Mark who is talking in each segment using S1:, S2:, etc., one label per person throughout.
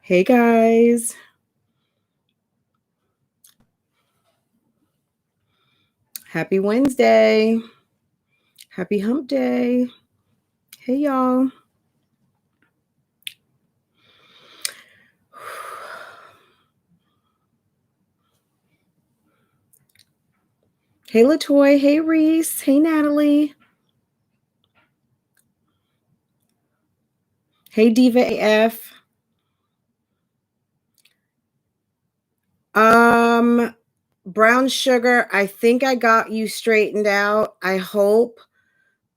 S1: Hey guys. Happy Wednesday. Happy hump day. Hey y'all. Hey Latoy. Hey Reese. Hey Natalie. Hey Diva AF. Brown sugar, I think I got you straightened out. I hope.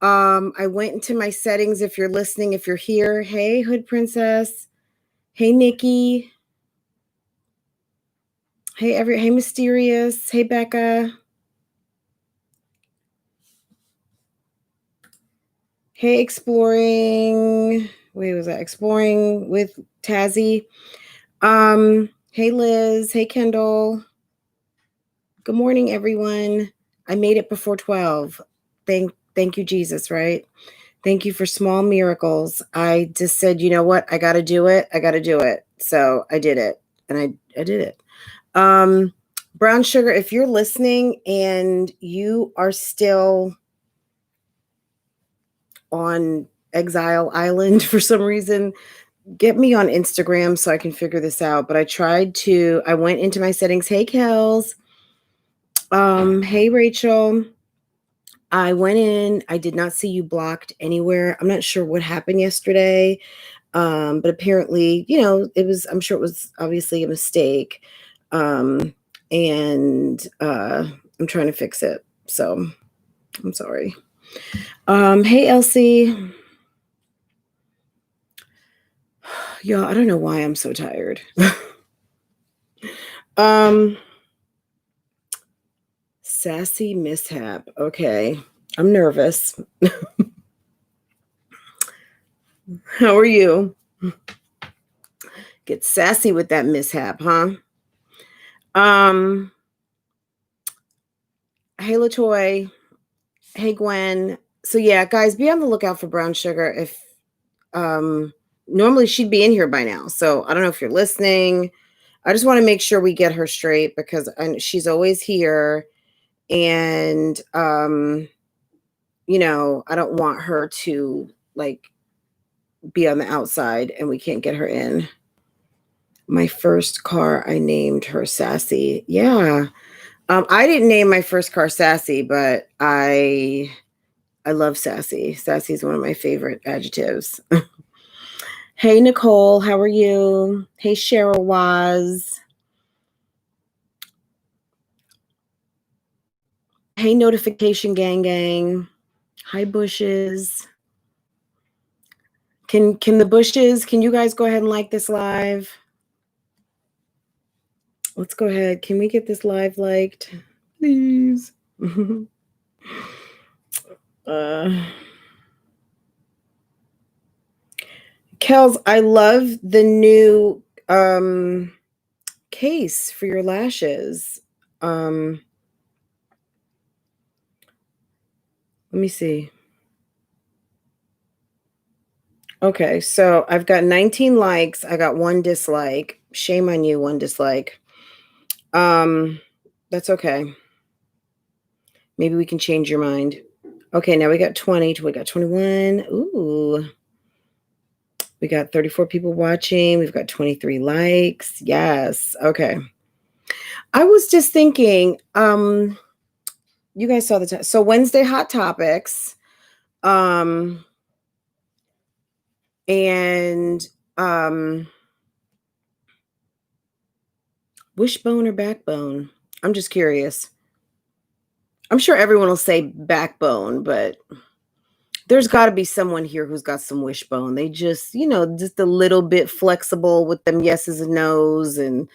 S1: I went into my settings. If you're listening, if you're here. Hey Hood Princess. Hey Nikki. Hey Mysterious. Hey Becca. Hey Exploring. Wait, was that Exploring with Tazzy? Hey Liz. Hey Kendall. Good morning, everyone. I made it before 12. Thank you, Jesus, right? Thank you for small miracles. I just said, you know what? I got to do it. I got to do it. So I did it. And I did it. Brown sugar, if you're listening and you are still on Exile Island for some reason, get me on Instagram so I can figure this out. But I went into my settings. Hey, Kels. Hey, Rachel. I went in. I did not see you blocked anywhere. I'm not sure what happened yesterday. But apparently, I'm sure it was obviously a mistake. And I'm trying to fix it. So I'm sorry. Hey, Elsie. Y'all, I don't know why I'm so tired. Sassy mishap. Okay. I'm nervous. How are you? Get sassy with that mishap, huh? Hey, Latoy. Hey, Gwen. So yeah, guys, be on the lookout for brown sugar. If normally she'd be in here by now. So I don't know if you're listening. I just want to make sure we get her straight because she's always here. And I don't want her to be on the outside and we can't get her in. My first car, I named her Sassy. Yeah. I didn't name my first car Sassy, but I love Sassy. Sassy is one of my favorite adjectives. Hey, Nicole, how are you? Hey, Cheryl Waz. Hey, Notification Gang. Hi, Bushes. Can the Bushes, can you guys go ahead and like this live? Let's go ahead. Can we get this live liked? Please. Kels, I love the new case for your lashes. Let me see. Okay, so I've got 19 likes. I got 1 dislike. Shame on you, 1 dislike. That's okay. Maybe we can change your mind. Okay, now we got 20. We got 21. Ooh. We got 34 people watching. We've got 23 likes. Yes. Okay. I was just thinking, you guys saw the so Wednesday Hot Topics. Wishbone or backbone? I'm just curious. I'm sure everyone will say backbone, but there's got to be someone here who's got some wishbone. They just, just a little bit flexible with them yeses and nos and,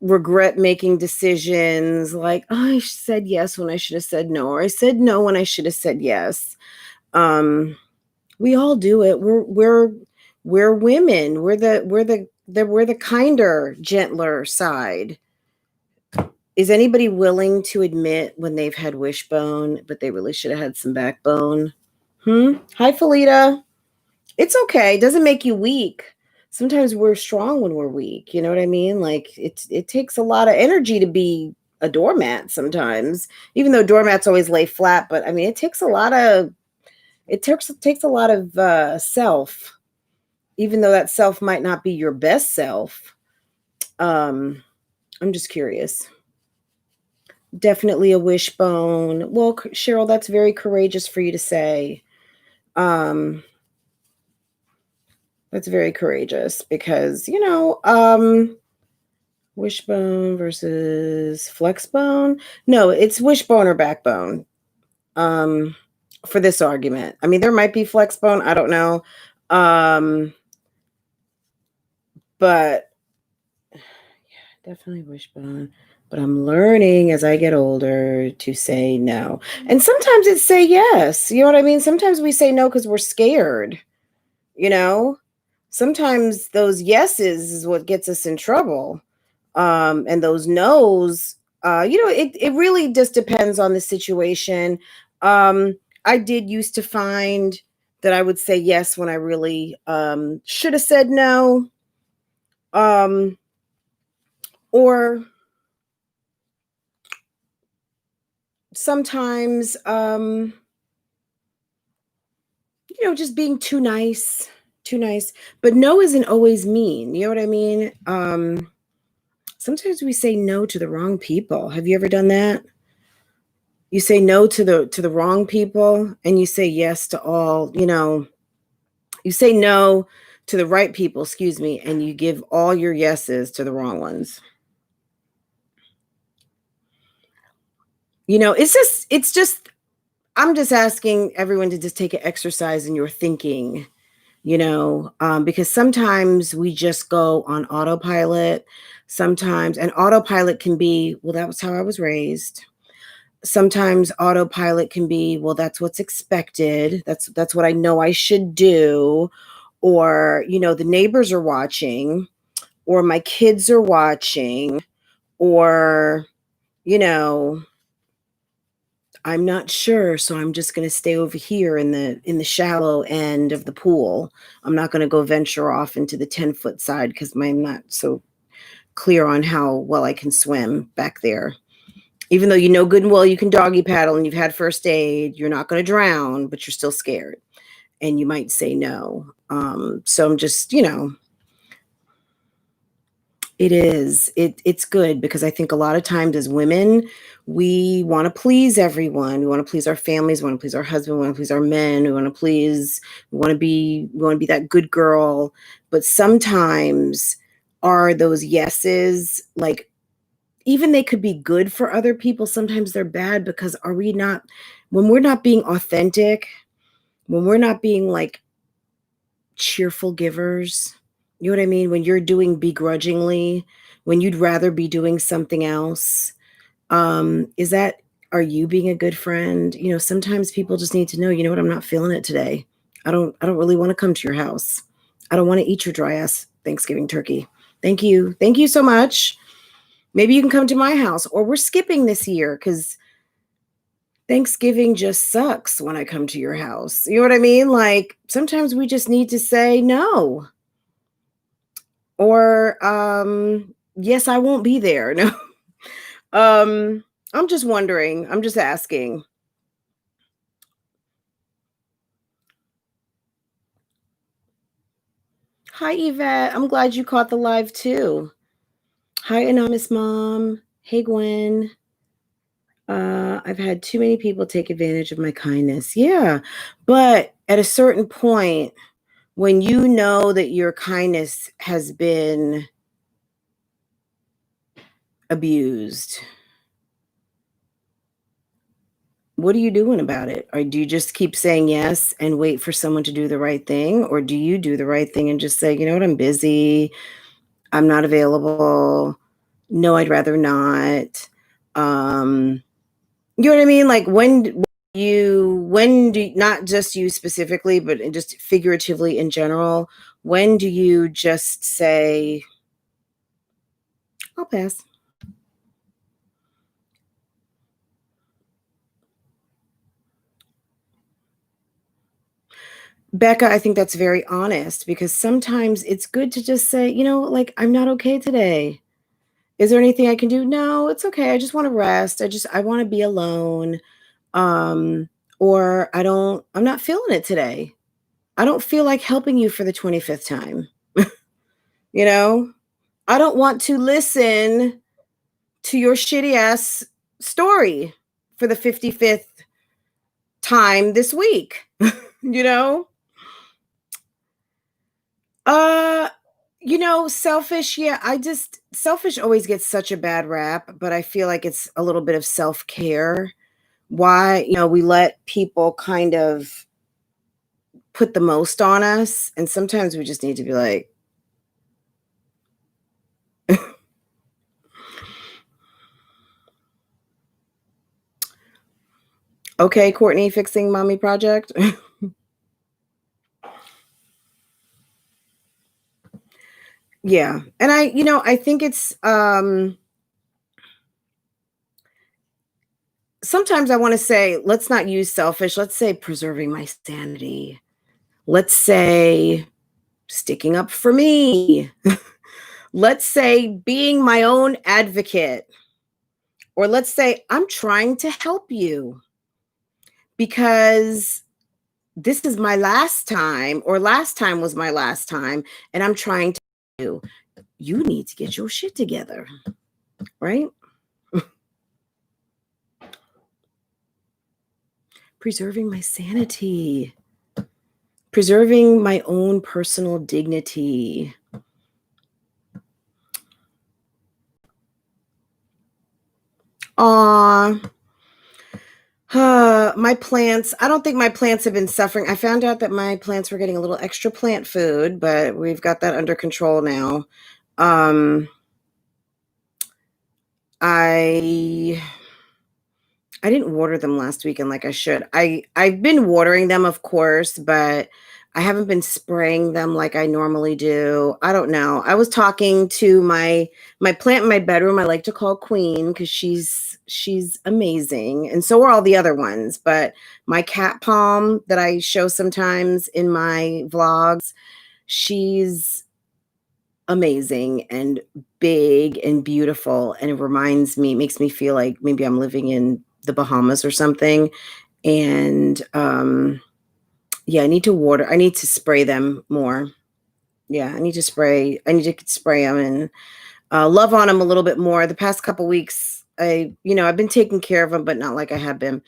S1: regret making decisions like, oh, I said yes when I should have said no, or I said no when I should have said yes. We all do it. We're women. We're the kinder, gentler side. Is anybody willing to admit when they've had wishbone, but they really should have had some backbone? Hi, Felita. It's okay. It doesn't make you weak. sometimes we're strong when we're weak. You know what I mean? Like it takes a lot of energy to be a doormat sometimes, even though doormats always lay flat. But I mean, it takes a lot of self, even though that self might not be your best self. Um, I'm just curious. Definitely a wishbone. Well, Cheryl, that's very courageous for you to say. Um, that's very courageous because, wishbone versus flexbone. No, it's wishbone or backbone. Um, for this argument. I mean, there might be flexbone, I don't know. But yeah, definitely wishbone. But I'm learning as I get older to say no. And sometimes it's say yes. You know what I mean? Sometimes we say no because we're scared, you know? Sometimes those yeses is what gets us in trouble. And those no's, it really just depends on the situation. Um, I did used to find that I would say yes when I really should have said no. Um, or sometimes just being too nice, but no isn't always mean, you know what I mean? Sometimes we say no to the wrong people. Have you ever done that? You say no to the wrong people and you say yes to all, you say no to the right people, excuse me, and you give all your yeses to the wrong ones. It's just I'm just asking everyone to just take an exercise in your thinking, because sometimes we just go on autopilot. Sometimes, and autopilot can be, well, that was how I was raised. Sometimes autopilot can be, well, that's what's expected. That's what I know I should do. Or, the neighbors are watching, or my kids are watching, or, you know, I'm not sure, so I'm just going to stay over here in the shallow end of the pool. I'm not going to go venture off into the 10-foot side because I'm not so clear on how well I can swim back there. Even though you know good and well you can doggy paddle and you've had first aid, you're not going to drown, but you're still scared, and you might say no. So I'm just, it's good because I think a lot of times as women, we want to please everyone. We want to please our families, we want to please our husband, we want to please our men, we want to be that good girl. But sometimes are those yeses, like, even they could be good for other people, sometimes they're bad because are we not, when we're not being authentic, when we're not being like cheerful givers. You know what I mean? When you're doing begrudgingly, when you'd rather be doing something else. Is that, are you being a good friend? Sometimes people just need to know, you know what, I'm not feeling it today. I don't really want to come to your house. I don't want to eat your dry ass Thanksgiving turkey. Thank you. Thank you so much. Maybe you can come to my house, or we're skipping this year because Thanksgiving just sucks when I come to your house. You know what I mean? Like sometimes we just need to say no. Or yes, I won't be there. No. I'm just wondering. I'm just asking. Hi Yvette. I'm glad you caught the live too. Hi Anonymous Mom. Hey Gwen. I've had too many people take advantage of my kindness. Yeah. But at a certain point, when you know that your kindness has been abused, what are you doing about it? Or do you just keep saying yes and wait for someone to do the right thing? Or do you do the right thing and just say, you know what, I'm busy. I'm not available. No, I'd rather not. You know what I mean? Like not just you specifically, but just figuratively in general, when do you just say, I'll pass? Becca, I think that's very honest, because sometimes it's good to just say, like, I'm not okay today. Is there anything I can do? No, it's okay. I just want to rest. I want to be alone. Um, or I'm not feeling it today. I don't feel like helping you for the 25th time. You know, I don't want to listen to your shitty ass story for the 55th time this week. you know? Uh, selfish. Yeah, selfish always gets such a bad rap, but I feel like it's a little bit of self-care. Why, we let people kind of put the most on us, and sometimes we just need to be like, okay, Courtney, fixing mommy project. Yeah. And I think it's sometimes I want to say, let's not use selfish. Let's say preserving my sanity. Let's say sticking up for me. Let's say being my own advocate. Or let's say I'm trying to help you because this is my last time, or last time was my last time, and I'm trying to you need to get your shit together, right? Preserving my sanity, preserving my own personal dignity. Aw. My plants, I don't think my plants have been suffering. I found out that my plants were getting a little extra plant food, but we've got that under control now. I didn't water them last weekend like I should. I've been watering them, of course, but I haven't been spraying them like I normally do. I don't know. I was talking to my plant in my bedroom. I like to call Queen because she's amazing, and so are all the other ones. But my cat palm that I show sometimes in my vlogs, she's amazing and big and beautiful, and it makes me feel like maybe I'm living in the Bahamas or something. And yeah, I need to spray them more. Yeah, I need to spray them and love on them a little bit more. The past couple weeks, I've been taking care of them, but not like I have been.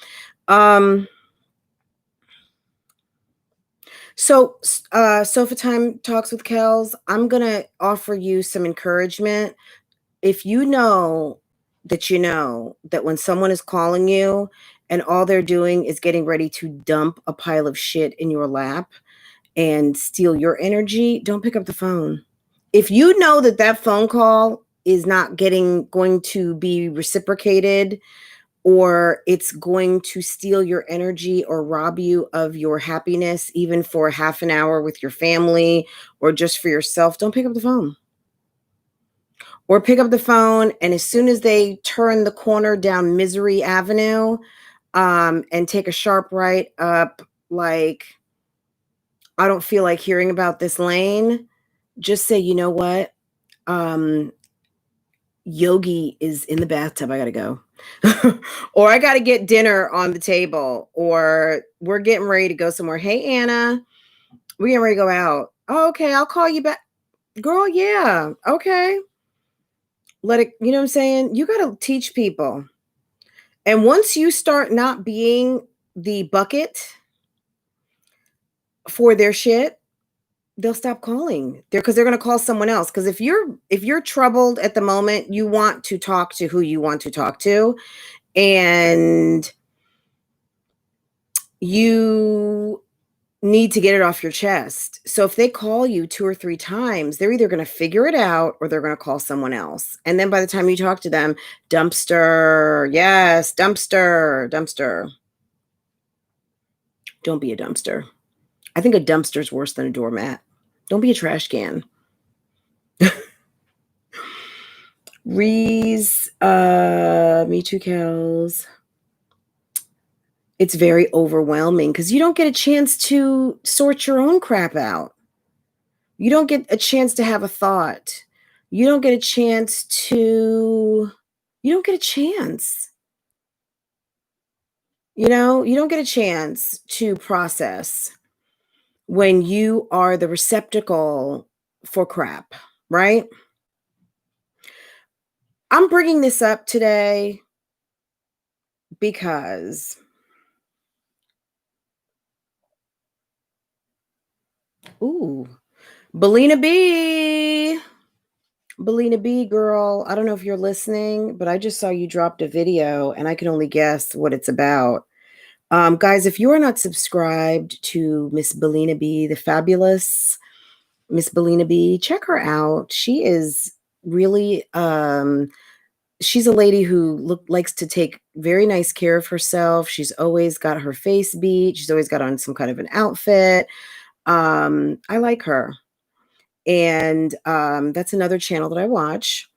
S1: So Sofa Time Talks with Kels, I'm gonna offer you some encouragement. If you know that when someone is calling you and all they're doing is getting ready to dump a pile of shit in your lap and steal your energy, don't pick up the phone. If you know that phone call is not going to be reciprocated, or it's going to steal your energy or rob you of your happiness, even for half an hour with your family or just for yourself, don't pick up the phone. Or pick up the phone, and as soon as they turn the corner down Misery Avenue, and take a sharp right up, like, I don't feel like hearing about this lane, just say, you know what? Yogi is in the bathtub. I got to go. Or I got to get dinner on the table, or we're getting ready to go somewhere. Hey, Anna, we're getting ready to go out. Oh, okay, I'll call you back. Girl, yeah. Okay. Let it, you know what I'm saying? You got to teach people. And once you start not being the bucket for their shit, they'll stop calling. Because they're going to call someone else. Because if you're troubled at the moment, you want to talk to who you want to talk to, and you need to get it off your chest. So if they call you 2 or 3 times, they're either going to figure it out or they're going to call someone else. And then by the time you talk to them, dumpster, yes, dumpster. Don't be a dumpster. I think a dumpster is worse than a doormat. Don't be a trash can. Reese, Me Too Kels. It's very overwhelming because you don't get a chance to sort your own crap out. You don't get a chance to have a thought. You don't get a chance to you don't get a chance. You don't get a chance to process when you are the receptacle for crap, right? I'm bringing this up today because, ooh, Belina B. Belina B, girl, I don't know if you're listening, but I just saw you dropped a video and I can only guess what it's about. Guys, if you are not subscribed to Miss Belina B, the fabulous Miss Belina B, check her out. She is really she's a lady who likes to take very nice care of herself. She's always got her face beat. She's always got on some kind of an outfit. I like her. And that's another channel that I watch.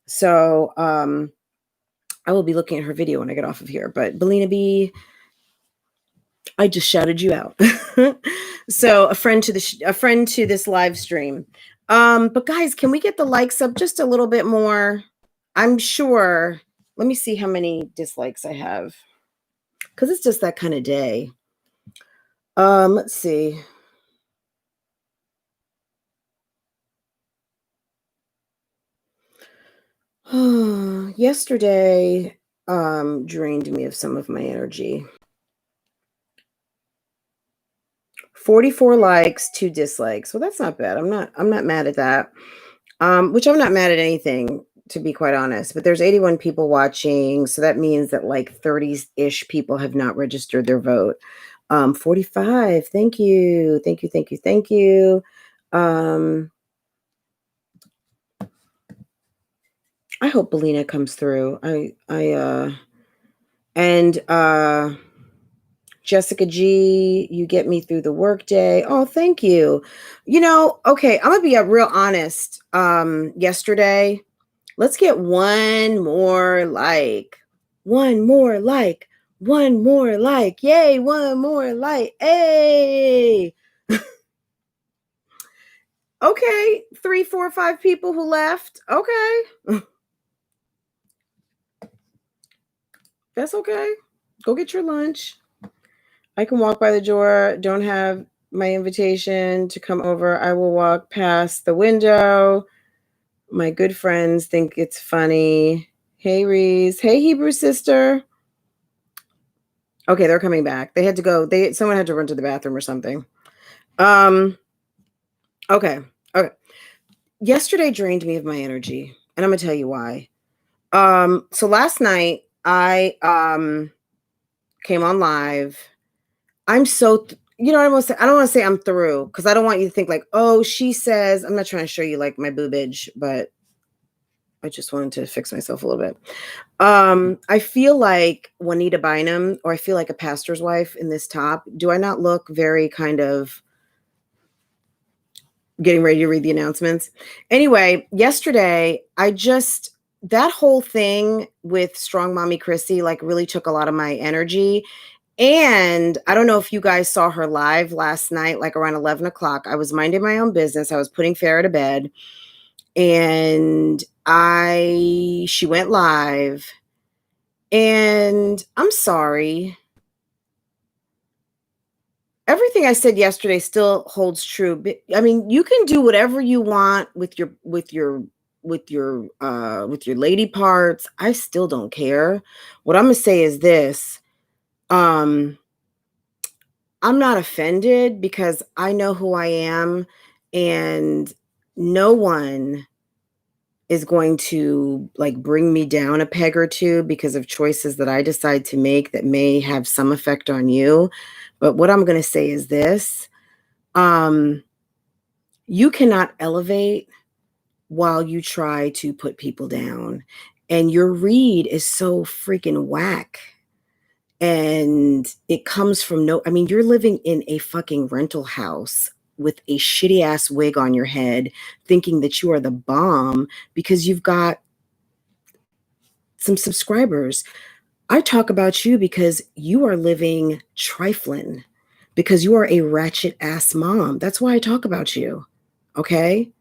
S1: So I will be looking at her video when I get off of here. But Belina B, I just shouted you out. So a friend to this live stream. But guys, can we get the likes up just a little bit more? I'm sure. Let me see how many dislikes I have, because it's just that kind of day. Let's see. Yesterday drained me of some of my energy. 44 likes, 2 dislikes. Well, that's not bad. I'm not mad at that. Which I'm not mad at anything, to be quite honest. But there's 81 people watching, so that means that like 30-ish people have not registered their vote. 45. Thank you. Thank you. Thank you. Thank you. I hope Belina comes through. Jessica G, you get me through the workday. Oh, thank you. Okay, I'm gonna be real honest. Yesterday, let's get one more like. One more like. One more like. Yay, one more like. Hey. Okay, 3, 4, 5 people who left. Okay. That's okay. Go get your lunch. I can walk by the door, don't have my invitation to come over. I will walk past the window. My good friends think it's funny. Hey, Reese. Hey, Hebrew sister. Okay, they're coming back. They had to go. Someone had to run to the bathroom or something. Okay. Yesterday drained me of my energy, and I'm gonna tell you why. So last night I came on live. I'm so I don't want to say I'm through, because I don't want you to think like, oh, she says. I'm not trying to show you like my boobage, but I just wanted to fix myself a little bit. I feel like Juanita Bynum, or I feel like a pastor's wife in this top. Do I not look very kind of getting ready to read the announcements? Anyway, yesterday, that whole thing with Strong Mommy Chrissy like really took a lot of my energy. And I don't know if you guys saw her live last night, like around 11 o'clock. I was minding my own business. I was putting Farrah to bed. And she went live. And I'm sorry. Everything I said yesterday still holds true. But, I mean, you can do whatever you want with your lady parts. I still don't care. What I'm gonna say is this. I'm not offended, because I know who I am, and no one is going to like bring me down a peg or two because of choices that I decide to make that may have some effect on you. But what I'm going to say is this. You cannot elevate while you try to put people down. And your read is so freaking whack. And it comes from you're living in a fucking rental house with a shitty ass wig on your head, thinking that you are the bomb because you've got some subscribers. I talk about you because you are living trifling, because you are a ratchet ass mom. That's why I talk about you. Okay.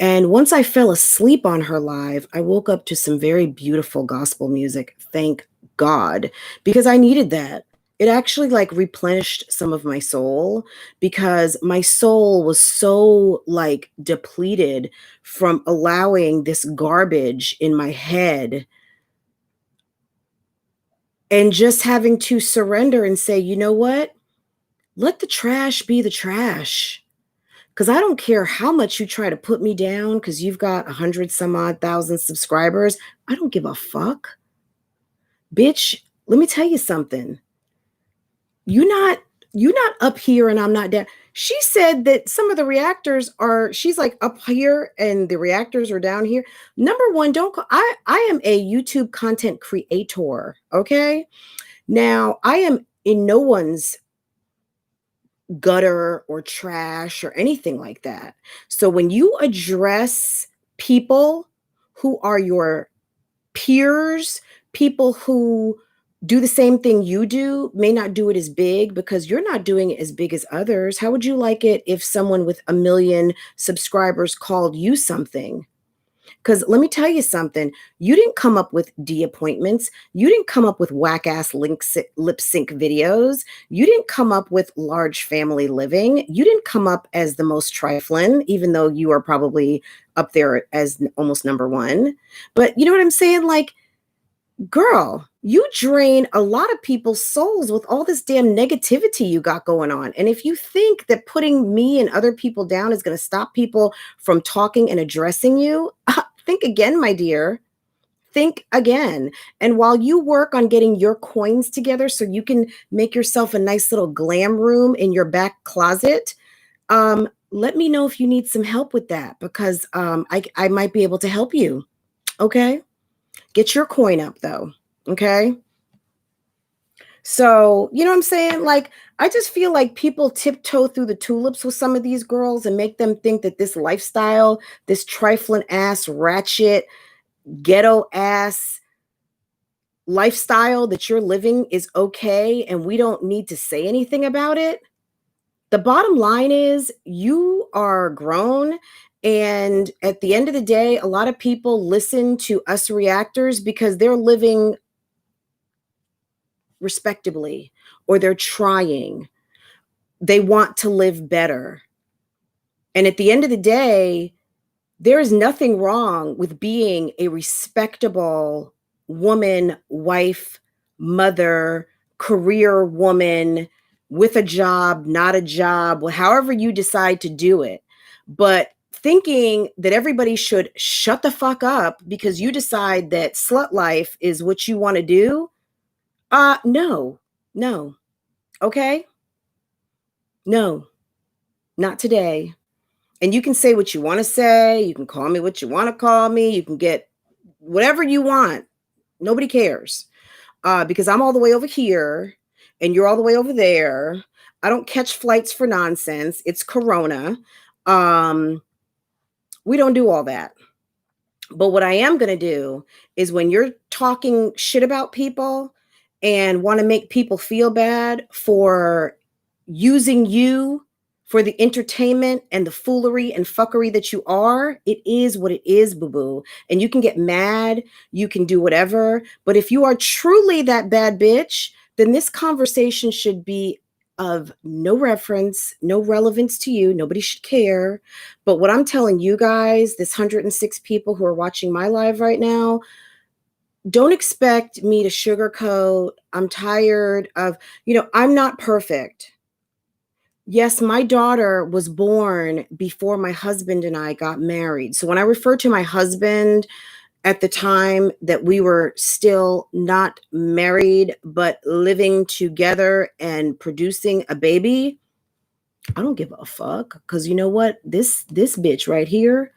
S1: And once I fell asleep on her live, I woke up to some very beautiful gospel music. Thank God, because I needed that. It actually like replenished some of my soul because my soul was so like depleted from allowing this garbage in my head and just having to surrender and say, you know what? Let the trash be the trash. Because I don't care how much you try to put me down because you've got 100 some odd thousand subscribers. I don't give a fuck. Bitch, let me tell you something. You not you not up here and I'm not down. She said that some of the reactors are, she's like up here and the reactors are down here. Number one, don't call, I am a YouTube content creator, okay? Now, I am in no one's gutter or trash or anything like that. So when you address people who are your peers, people who do the same thing you do, may not do it as big because you're not doing it as big as others. How would you like it if someone with 1 million subscribers called you something? Because let me tell you something. You didn't come up with D appointments. You didn't come up with whack ass lip sync videos. You didn't come up with large family living. You didn't come up as the most trifling, even though you are probably up there as almost number one. But you know what I'm saying? Like, girl, you drain a lot of people's souls with all this damn negativity you got going on. And if you think that putting me and other people down is going to stop people from talking and addressing you, think again, my dear. Think again. And while you work on getting your coins together so you can make yourself a nice little glam room in your back closet, let me know if you need some help with that because I might be able to help you. Okay? Get your coin up though. Okay? So, you know what I'm saying? Like, I just feel like people tiptoe through the tulips with some of these girls and make them think that this lifestyle, this trifling ass, ratchet, ghetto ass lifestyle that you're living is okay and we don't need to say anything about it. The bottom line is you are grown. And at the end of the day, a lot of people listen to us reactors because they're living respectably or they're trying. They want to live better. And at the end of the day, there is nothing wrong with being a respectable woman, wife, mother, career woman with a job, not a job, however you decide to do it. But thinking that everybody should shut the fuck up because you decide that slut life is what you want to do, no, no, okay? No, not today. And you can say what you want to say. You can call me what you want to call me. You can get whatever you want. Nobody cares because I'm all the way over here and you're all the way over there. I don't catch flights for nonsense. It's Corona. We don't do all that. But what I am going to do is when you're talking shit about people and want to make people feel bad for using you for the entertainment and the foolery and fuckery that you are, it is what it is, boo-boo. And you can get mad, you can do whatever. But if you are truly that bad bitch, then this conversation should be of no reference, no relevance to you. Nobody should care. But what I'm telling you guys, this 106 people who are watching my live right now, don't expect me to sugarcoat. I'm tired of, I'm not perfect. Yes, my daughter was born before my husband and I got married. So when I refer to my husband at the time that we were still not married, but living together and producing a baby, I don't give a fuck. Because you know what? This bitch right here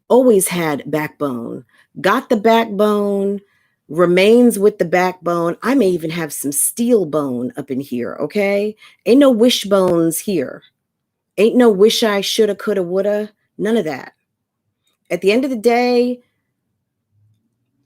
S1: always had backbone, got the backbone, remains with the backbone. I may even have some steel bone up in here, okay? Ain't no wishbones here. Ain't no wish I shoulda, coulda, woulda. None of that. At the end of the day,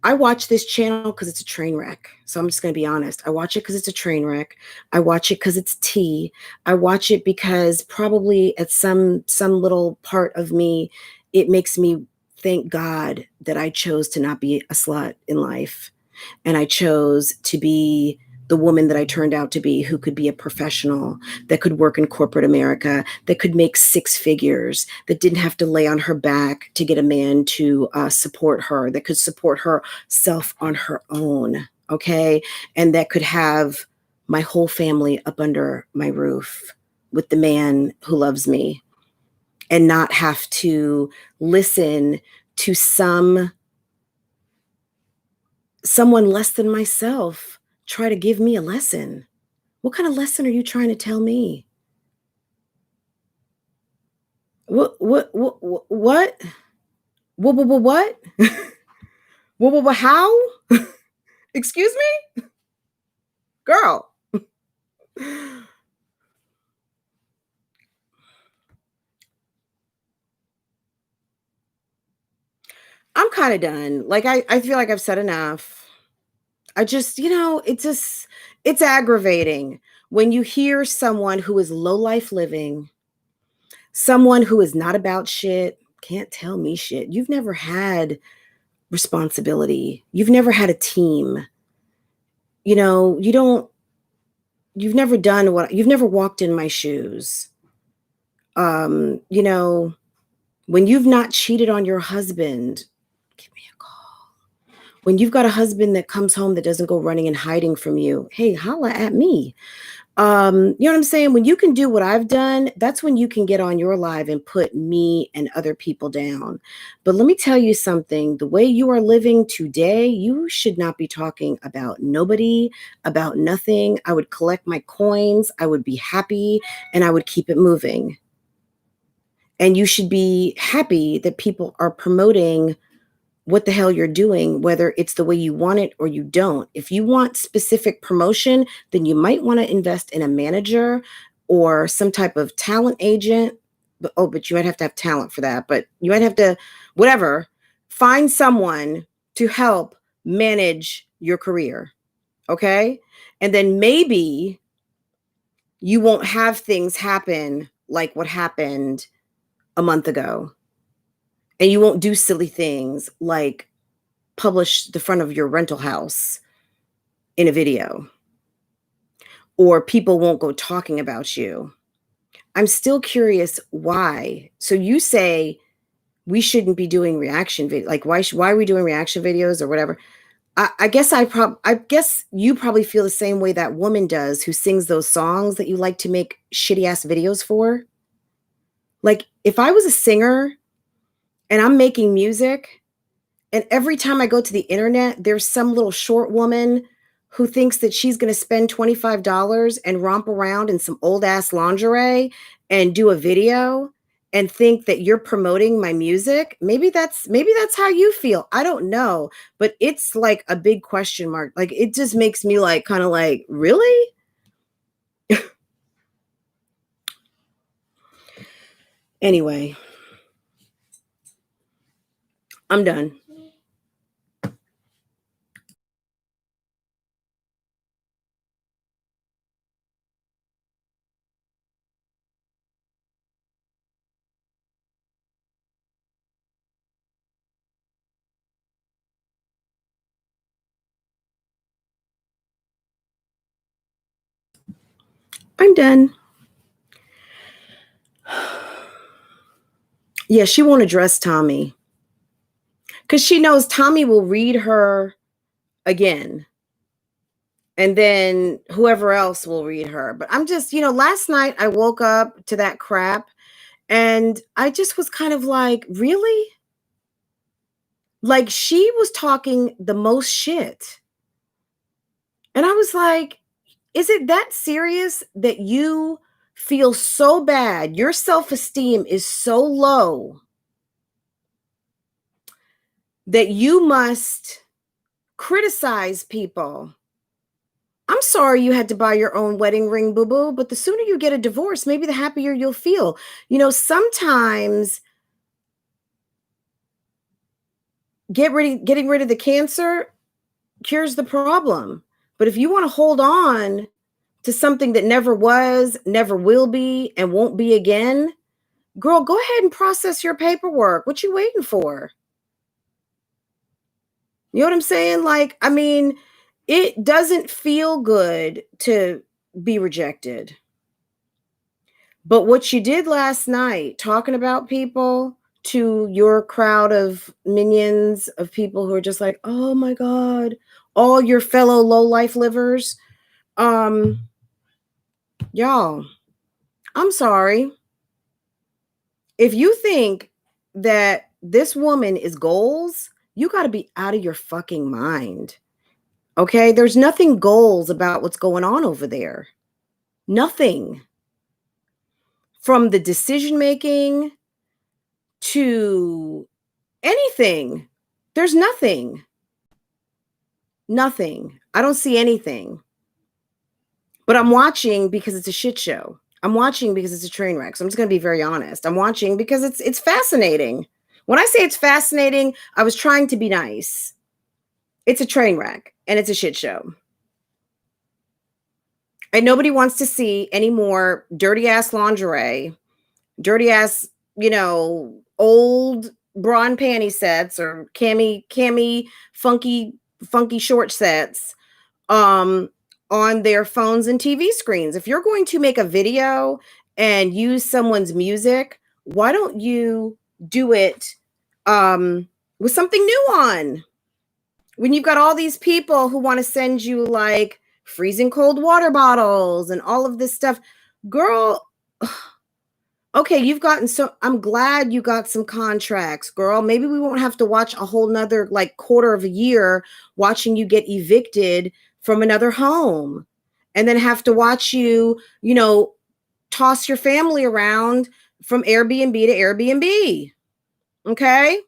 S1: I watch this channel because it's a train wreck. So I'm just going to be honest. I watch it because it's a train wreck. I watch it because it's tea. I watch it because probably at some little part of me, it makes me thank God that I chose to not be a slut in life. And I chose to be the woman that I turned out to be, who could be a professional, that could work in corporate America, that could make six figures, that didn't have to lay on her back to get a man to support her, that could support herself on her own, okay? And that could have my whole family up under my roof with the man who loves me, and not have to listen to someone less than myself try to give me a lesson. What kind of lesson are you trying to tell me? What? What? What? What? How? Excuse me? Girl. I'm kind of done. Like, I feel like I've said enough. I just, it's aggravating when you hear someone who is low life living, someone who is not about shit, can't tell me shit. You've never had responsibility. You've never had a team. You've never you've never walked in my shoes. Um, you know, when you've not cheated on your husband, give me a call. When you've got a husband that comes home that doesn't go running and hiding from you, hey, holla at me. You know what I'm saying? When you can do what I've done, that's when you can get on your live and put me and other people down. But let me tell you something, the way you are living today, you should not be talking about nobody, about nothing. I would collect my coins, I would be happy, and I would keep it moving. And you should be happy that people are promoting what the hell you're doing, whether it's the way you want it or you don't. If you want specific promotion, then you might want to invest in a manager or some type of talent agent. But you might have to have talent for that. But you might have to, whatever, find someone to help manage your career. Okay. And then maybe you won't have things happen like what happened a month ago. And you won't do silly things like publish the front of your rental house in a video, or people won't go talking about you. I'm still curious why. So you say we shouldn't be doing reaction video. Like, why are we doing reaction videos or whatever? I guess you probably feel the same way that woman does who sings those songs that you like to make shitty ass videos for. Like, if I was a singer and I'm making music, and every time I go to the internet, there's some little short woman who thinks that she's going to spend $25 and romp around in some old ass lingerie and do a video and think that you're promoting my music. Maybe that's how you feel. I don't know, but it's like a big question mark. Like, it just makes me like kind of like, really? Anyway, I'm done. I'm done. Yeah, she won't address Tommy because she knows Tommy will read her again. And then whoever else will read her. But I'm just, last night I woke up to that crap and I just was kind of like, really? Like, she was talking the most shit. And I was like, is it that serious that you feel so bad? Your self-esteem is so low that you must criticize people. I'm sorry you had to buy your own wedding ring, boo-boo, but the sooner you get a divorce, maybe the happier you'll feel. Sometimes getting rid of the cancer cures the problem. But if you want to hold on to something that never was, never will be, and won't be again, girl, go ahead and process your paperwork. What you waiting for? You know what I'm saying? Like, I mean, it doesn't feel good to be rejected. But what you did last night, talking about people to your crowd of minions, of people who are just like, oh my God, all your fellow low-life livers, y'all, I'm sorry. If you think that this woman is goals, you got to be out of your fucking mind. Okay? There's nothing goals about what's going on over there. Nothing. From the decision making to anything. There's nothing. Nothing. I don't see anything. But I'm watching because it's a shit show. I'm watching because it's a train wreck. So I'm just going to be very honest. I'm watching because it's fascinating. When I say it's fascinating, I was trying to be nice. It's a train wreck and it's a shit show. And nobody wants to see any more dirty ass lingerie, dirty ass, old bra and panty sets or cami funky short sets on their phones and TV screens. If you're going to make a video and use someone's music, why don't you do it with something new on? When you've got all these people who want to send you like freezing cold water bottles and all of this stuff, girl, okay, I'm glad you got some contracts, girl. Maybe we won't have to watch a whole nother like quarter of a year watching you get evicted from another home and then have to watch you, toss your family around from Airbnb to Airbnb. Okay?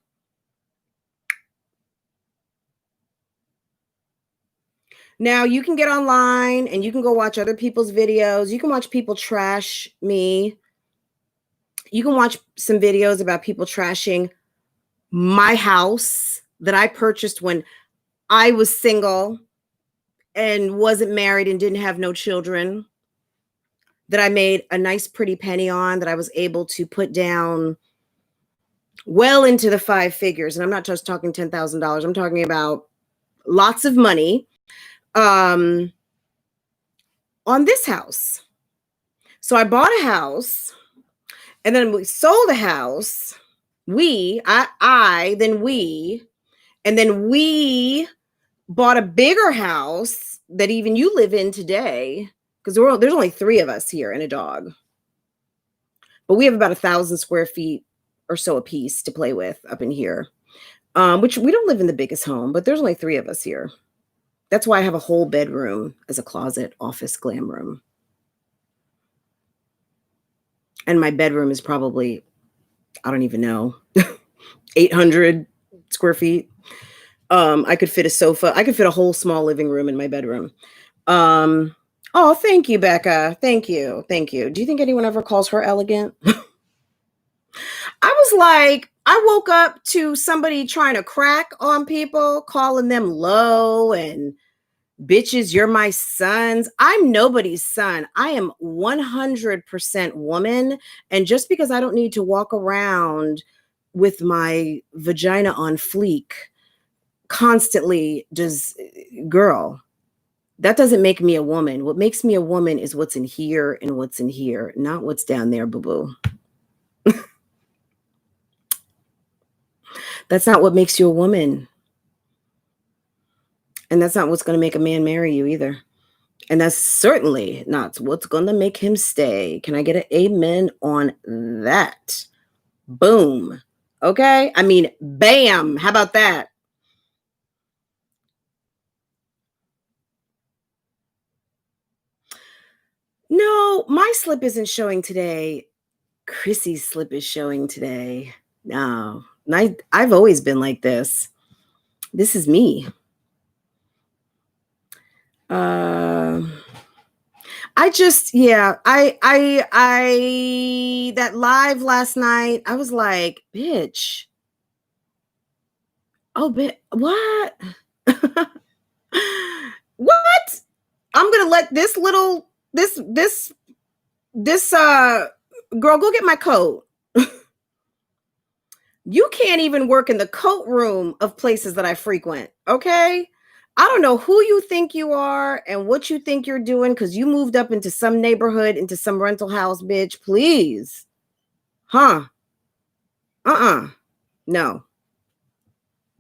S1: Now you can get online and you can go watch other people's videos. You can watch people trash me. You can watch some videos about people trashing my house that I purchased when I was single and wasn't married and didn't have no children, that I made a nice pretty penny on, that I was able to put down well into the 5 figures. And I'm not just talking $10,000. I'm talking about lots of money on this house. So I bought a house and then we sold a house. Then we bought a bigger house that even you live in today, because there's only 3 of us here and a dog. But we have about 1,000 square feet or so a piece to play with up in here, which we don't live in the biggest home, but there's only 3 of us here. That's why I have a whole bedroom as a closet, office, glam room. And my bedroom is probably, I don't even know, 800 square feet. I could fit a sofa. I could fit a whole small living room in my bedroom. Oh, thank you, Becca. Thank you. Thank you. Do you think anyone ever calls her elegant? I was like, I woke up to somebody trying to crack on people, calling them low and bitches, you're my sons. I'm nobody's son. I am 100% woman. And just because I don't need to walk around with my vagina on fleek constantly, girl, that doesn't make me a woman. What makes me a woman is what's in here and what's in here, not what's down there, boo-boo. That's not what makes you a woman. And that's not what's going to make a man marry you either. And that's certainly not what's going to make him stay. Can I get an amen on that? Boom. Okay? I mean, bam. How about that? No, my slip isn't showing today. Chrissy's slip is showing today. No, I've always been like this. This is me. That live last night, I was like, bitch, Oh, what? What? I'm gonna let this little this girl go get my coat. You can't even work in the coat room of places that I frequent. Okay. I don't know who you think you are and what you think you're doing because you moved up into some neighborhood, into some rental house, bitch. Please. Huh? Uh-uh. No.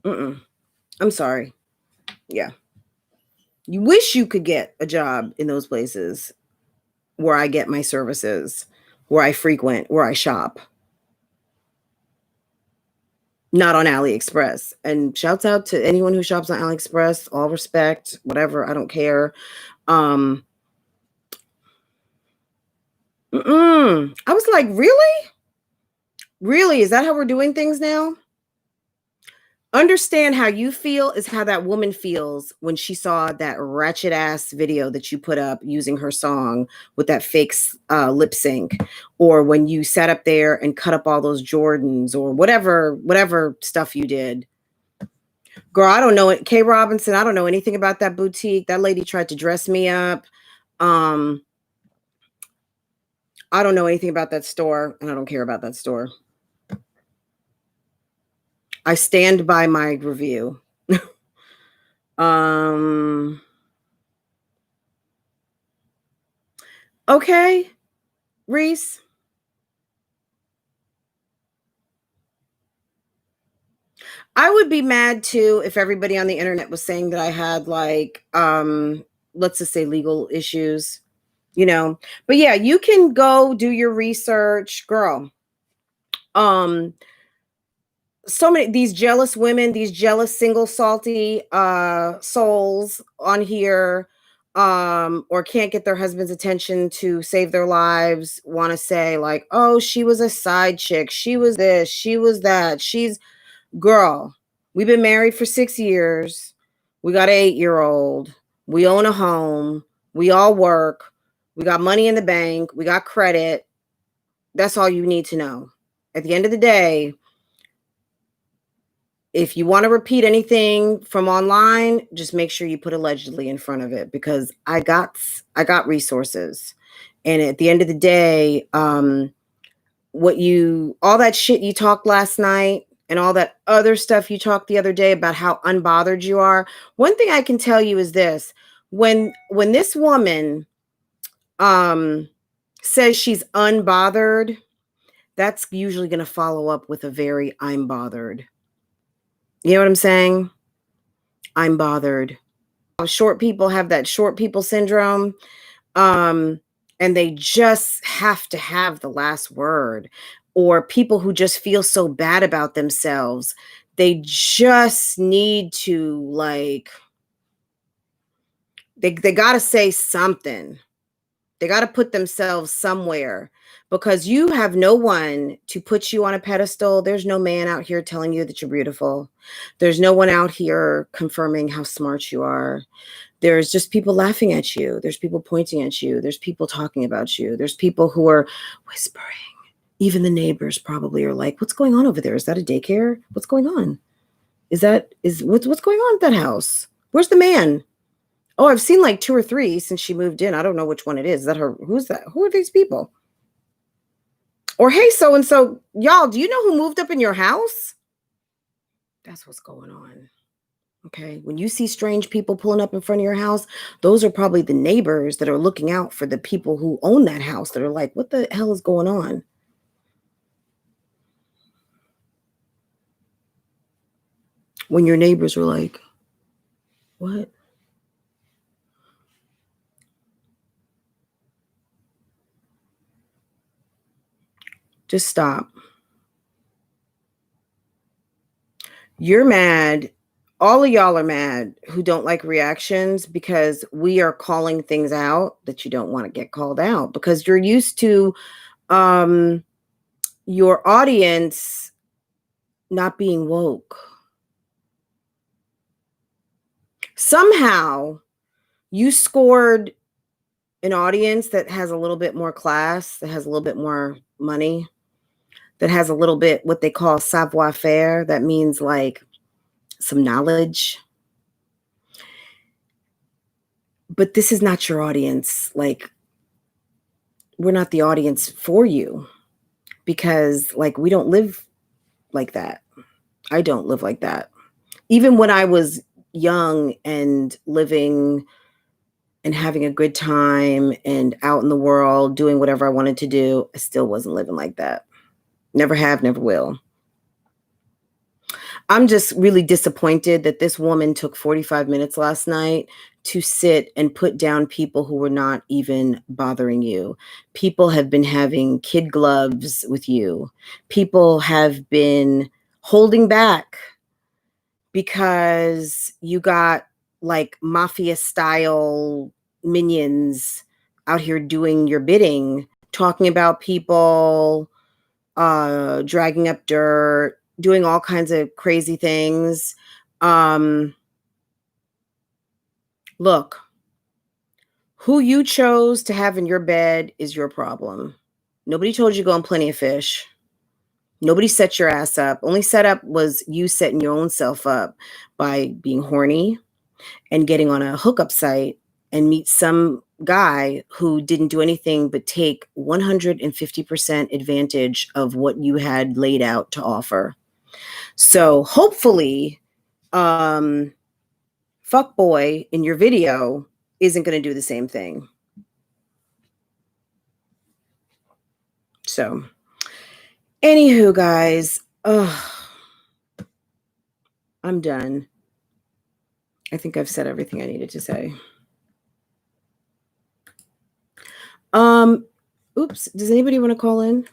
S1: Mm-mm. I'm sorry. Yeah. You wish you could get a job in those places where I get my services, where I frequent, where I shop. Not on AliExpress. And shouts out to anyone who shops on AliExpress. All respect, whatever. I don't care. I was like, really? Really? Is that how we're doing things now? Understand how you feel is how that woman feels when she saw that ratchet ass video that you put up using her song with that fake lip sync, or when you sat up there and cut up all those Jordans or whatever stuff you did. Girl, I don't know it. Kay Robinson, I don't know anything about that boutique. That lady tried to dress me up. I don't know anything about that store, and I don't care about that store. I stand by my review. Okay, Reese. I would be mad too if everybody on the internet was saying that I had like let's just say legal issues, you know. But yeah, you can go do your research, girl. So many these jealous women, these jealous single salty souls on here or can't get their husband's attention to save their lives, want to say like, "Oh, she was a side chick. She was this, she was that. She's girl, we've been married for 6 years. We got an 8-year-old. We own a home. We all work. We got money in the bank. We got credit. That's all you need to know. At the end of the day, if you want to repeat anything from online, just make sure you put allegedly in front of it because I got resources. And at the end of the day, all that shit you talked last night and all that other stuff you talked the other day about how unbothered you are. One thing I can tell you is this. When this woman says she's unbothered, that's usually going to follow up with a very I'm bothered. You know what I'm saying? I'm bothered. Short people have that short people syndrome. And they just have to have the last word. Or people who just feel so bad about themselves, they just need to like, they got to say something. They got to put themselves somewhere because you have no one to put you on a pedestal. There's no man out here telling you that you're beautiful. There's no one out here confirming how smart you are. There's just people laughing at you. There's people pointing at you. There's people talking about you. There's people who are whispering. Even the neighbors probably are like, what's going on over there? Is that a daycare? What's going on? What's going on at that house? Where's the man? Oh, I've seen like 2 or 3 since she moved in. I don't know which one it is. Is that her? Who's that? Who are these people? Or, hey, so-and-so, y'all, do you know who moved up in your house? That's what's going on. Okay. When you see strange people pulling up in front of your house, those are probably the neighbors that are looking out for the people who own that house that are like, what the hell is going on? When your neighbors are like, what? Just stop. You're mad. All of y'all are mad who don't like reactions because we are calling things out that you don't want to get called out because you're used to your audience not being woke. Somehow you scored an audience that has a little bit more class, that has a little bit more money, that has a little bit what they call savoir faire. That means like some knowledge. But this is not your audience. Like, we're not the audience for you, because like we don't live like that. I don't live like that. Even when I was young and living and having a good time and out in the world doing whatever I wanted to do, I still wasn't living like that. Never have, never will. I'm just really disappointed that this woman took 45 minutes last night to sit and put down people who were not even bothering you. People have been having kid gloves with you. People have been holding back because you got like mafia style minions out here doing your bidding, talking about people, dragging up dirt, doing all kinds of crazy things. Look, who you chose to have in your bed is your problem. Nobody told you to go on Plenty of Fish. Nobody set your ass up. Only setup was you setting your own self up by being horny and getting on a hookup site and meet some guy who didn't do anything but take 150% advantage of what you had laid out to offer. So hopefully, fuckboy in your video isn't going to do the same thing. So, anywho, guys, I'm done. I think I've said everything I needed to say. Oops, does anybody want to call in?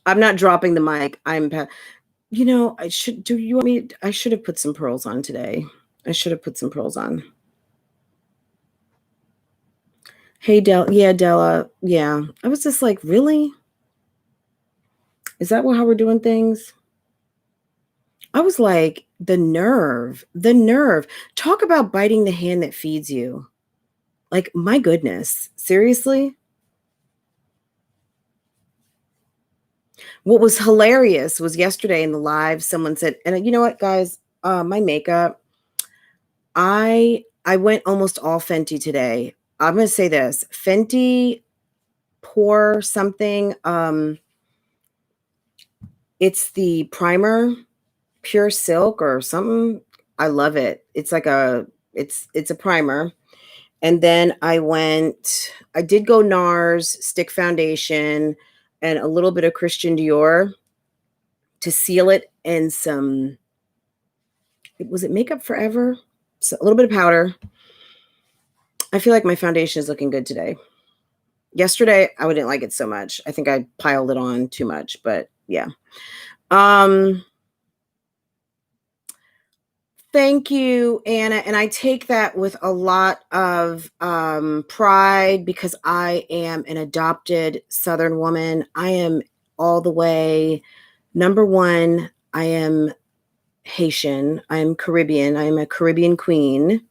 S1: I'm not dropping the mic. You know, I should have put some pearls on today. I should have put some pearls on. Hey, Della. Yeah. I was just like, really? Is that how we're doing things? I was like, the nerve. Talk about biting the hand that feeds you. Like, my goodness. Seriously? What was hilarious was yesterday in the live, someone said, and you know what, guys? My makeup, I went almost all Fenty today. I'm going to say this. Fenty Pore something. It's the primer, Pure Silk or something. I love it. It's like it's a primer. And then I did go NARS stick foundation and a little bit of Christian Dior to seal it, and was it Makeup Forever? So a little bit of powder. I feel like my foundation is looking good today. Yesterday, I didn't like it so much. I think I piled it on too much, but yeah. Thank you, Anna. And I take that with a lot of pride, because I am an adopted Southern woman. I am all the way. Number one, I am Haitian. I'm Caribbean. I am a Caribbean queen,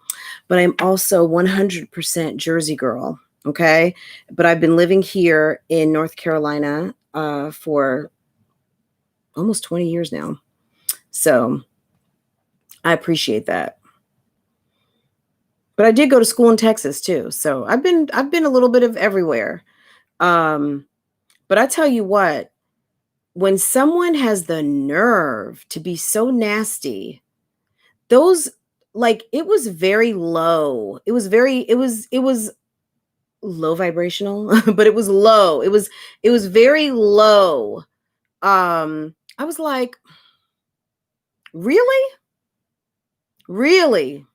S1: but I'm also 100% Jersey girl. Okay. But I've been living here in North Carolina for almost 20 years now. So I appreciate that. But I did go to school in Texas too. So I've been a little bit of everywhere. But I tell you what, when someone has the nerve to be so nasty, those, like, it was very low. It was low vibrational, but it was low. It was very low. I was like, really? Really?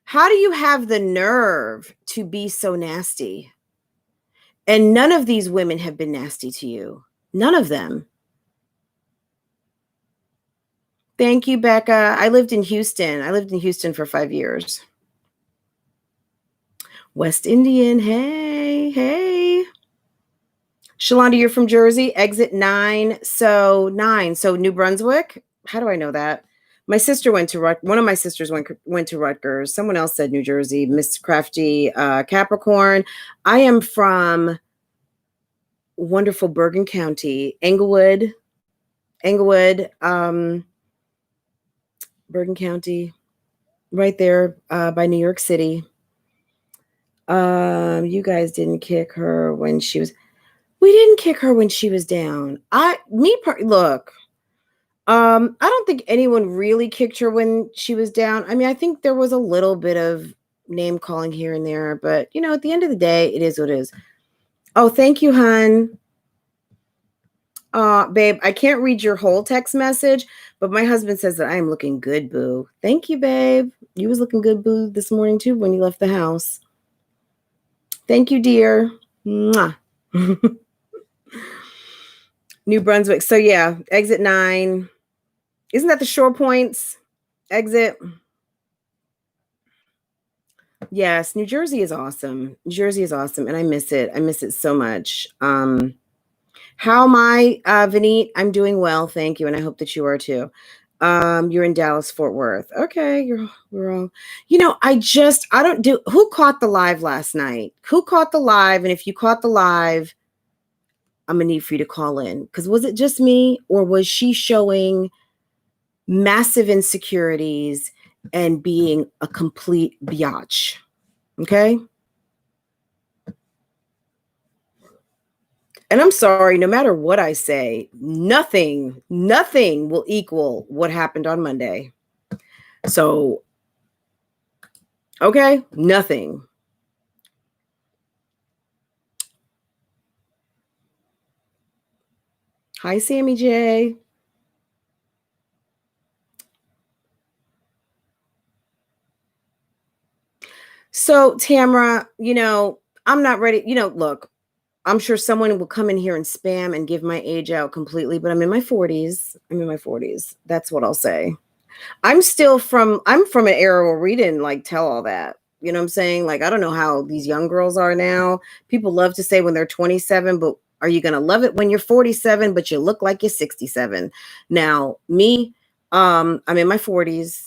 S1: How do you have the nerve to be so nasty? And none of these women have been nasty to you. None of them. Thank you, Becca. I lived in Houston. For 5 years. West Indian. Hey. Shalonda, you're from Jersey. Exit 9. So 9. So New Brunswick. How do I know that? My sister went to one of my sisters went to Rutgers. Someone else said New Jersey. Miss Crafty, Capricorn. I am from wonderful Bergen County, Englewood, Bergen County, right there by New York City. You guys didn't kick her when she was. We didn't kick her when she was down. Look. I don't think anyone really kicked her when she was down. I mean, I think there was a little bit of name calling here and there, but you know, at the end of the day, it is what it is. Oh, thank you, hun. Babe, I can't read your whole text message, but my husband says that I am looking good, boo. Thank you, babe. You was looking good, boo, this morning too when you left the house. Thank you, dear. Mwah. New Brunswick. So yeah, exit 9. Isn't that the Shore Points exit? Yes, New Jersey is awesome. New Jersey is awesome, and I miss it. I miss it so much. How am I, Vineet? I'm doing well, thank you, and I hope that you are too. You're in Dallas, Fort Worth. Okay, we're all. You know, I don't do. Who caught the live last night? Who caught the live? And if you caught the live, I'm gonna need for you to call in, because was it just me, or was she showing massive insecurities and being a complete biatch? Okay. And I'm sorry, no matter what I say, nothing will equal what happened on Monday. So, okay, nothing. Hi, Sammy J. So, Tamara, you know, I'm not ready. You know, look, I'm sure someone will come in here and spam and give my age out completely, but I'm in my 40s. That's what I'll say. I'm from an era where we didn't like tell all that. You know what I'm saying? Like, I don't know how these young girls are now. People love to say when they're 27, but are you going to love it when you're 47, but you look like you're 67? Now, me, I'm in my 40s.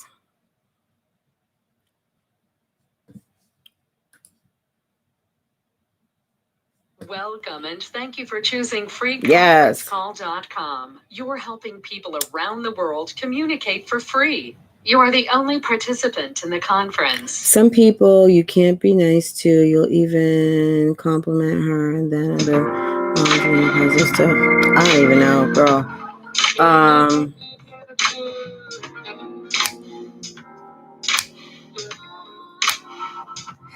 S2: Welcome and thank you for choosing freeconferencecall.com. You're helping people around the world communicate for free. You are the only participant in the conference.
S1: Some people you can't be nice to. You'll even compliment her and then other stuff. I don't even know, girl.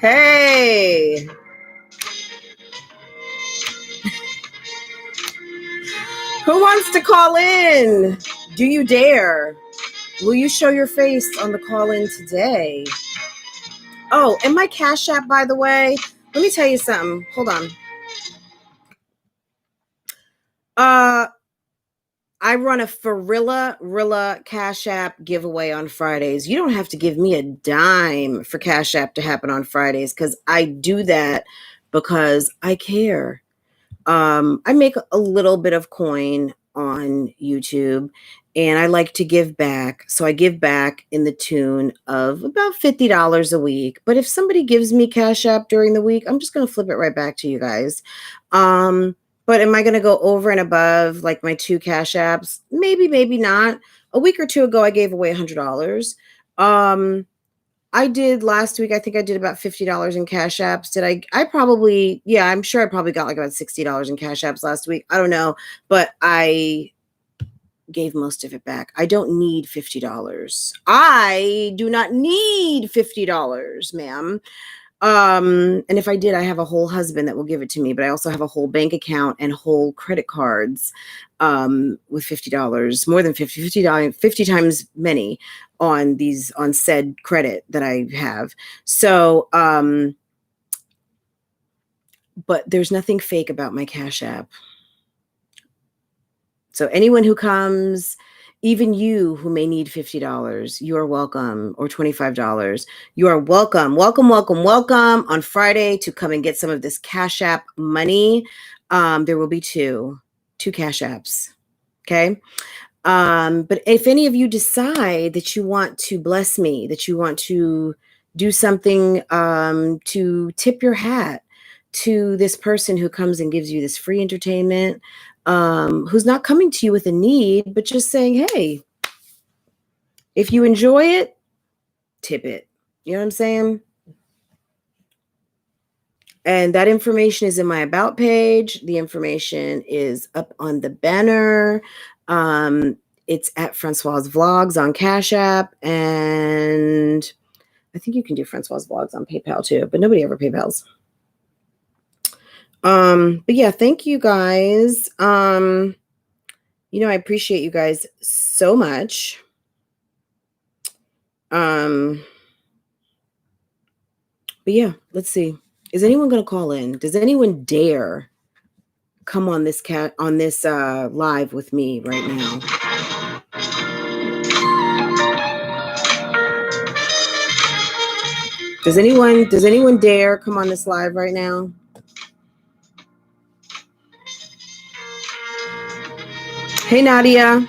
S1: Hey. Who wants to call in? Do you dare? Will you show your face on the call in today? Oh, and my Cash App, by the way, let me tell you something. Hold on. I run a Rilla Cash App giveaway on Fridays. You don't have to give me a dime for Cash App to happen on Fridays, because I do that because I care. I make a little bit of coin on YouTube, and I like to give back. So I give back in the tune of about $50 a week. But if somebody gives me Cash App during the week, I'm just going to flip it right back to you guys. But am I going to go over and above like my 2 Cash Apps? Maybe, maybe not. A week or two ago, I gave away $100. I did last week. I think I did about $50 in Cash Apps. I'm sure I probably got like about $60 in Cash Apps last week. I don't know, but I gave most of it back. I don't need $50. I do not need $50, ma'am. And if I did, I have a whole husband that will give it to me, but I also have a whole bank account and whole credit cards with $50, more than $50 times many on said credit that I have. So, but there's nothing fake about my Cash App. So anyone who comes, even you who may need $50, you are welcome, or $25. You are welcome on Friday to come and get some of this Cash App money. There will be two Cash Apps. Okay. But if any of you decide that you want to bless me, that you want to do something to tip your hat to this person who comes and gives you this free entertainment, who's not coming to you with a need, but just saying, hey, if you enjoy it, tip it. You know what I'm saying? And that information is in my about page. The information is up on the banner. It's at Francois Vlogs on CashApp. And I think you can do Francois Vlogs on PayPal too, but nobody ever PayPals. But yeah, thank you guys. I appreciate you guys so much. But yeah, let's see. Is anyone going to call in? Does anyone dare come on this live with me right now? Does anyone dare come on this live right now? Hey, Nadia.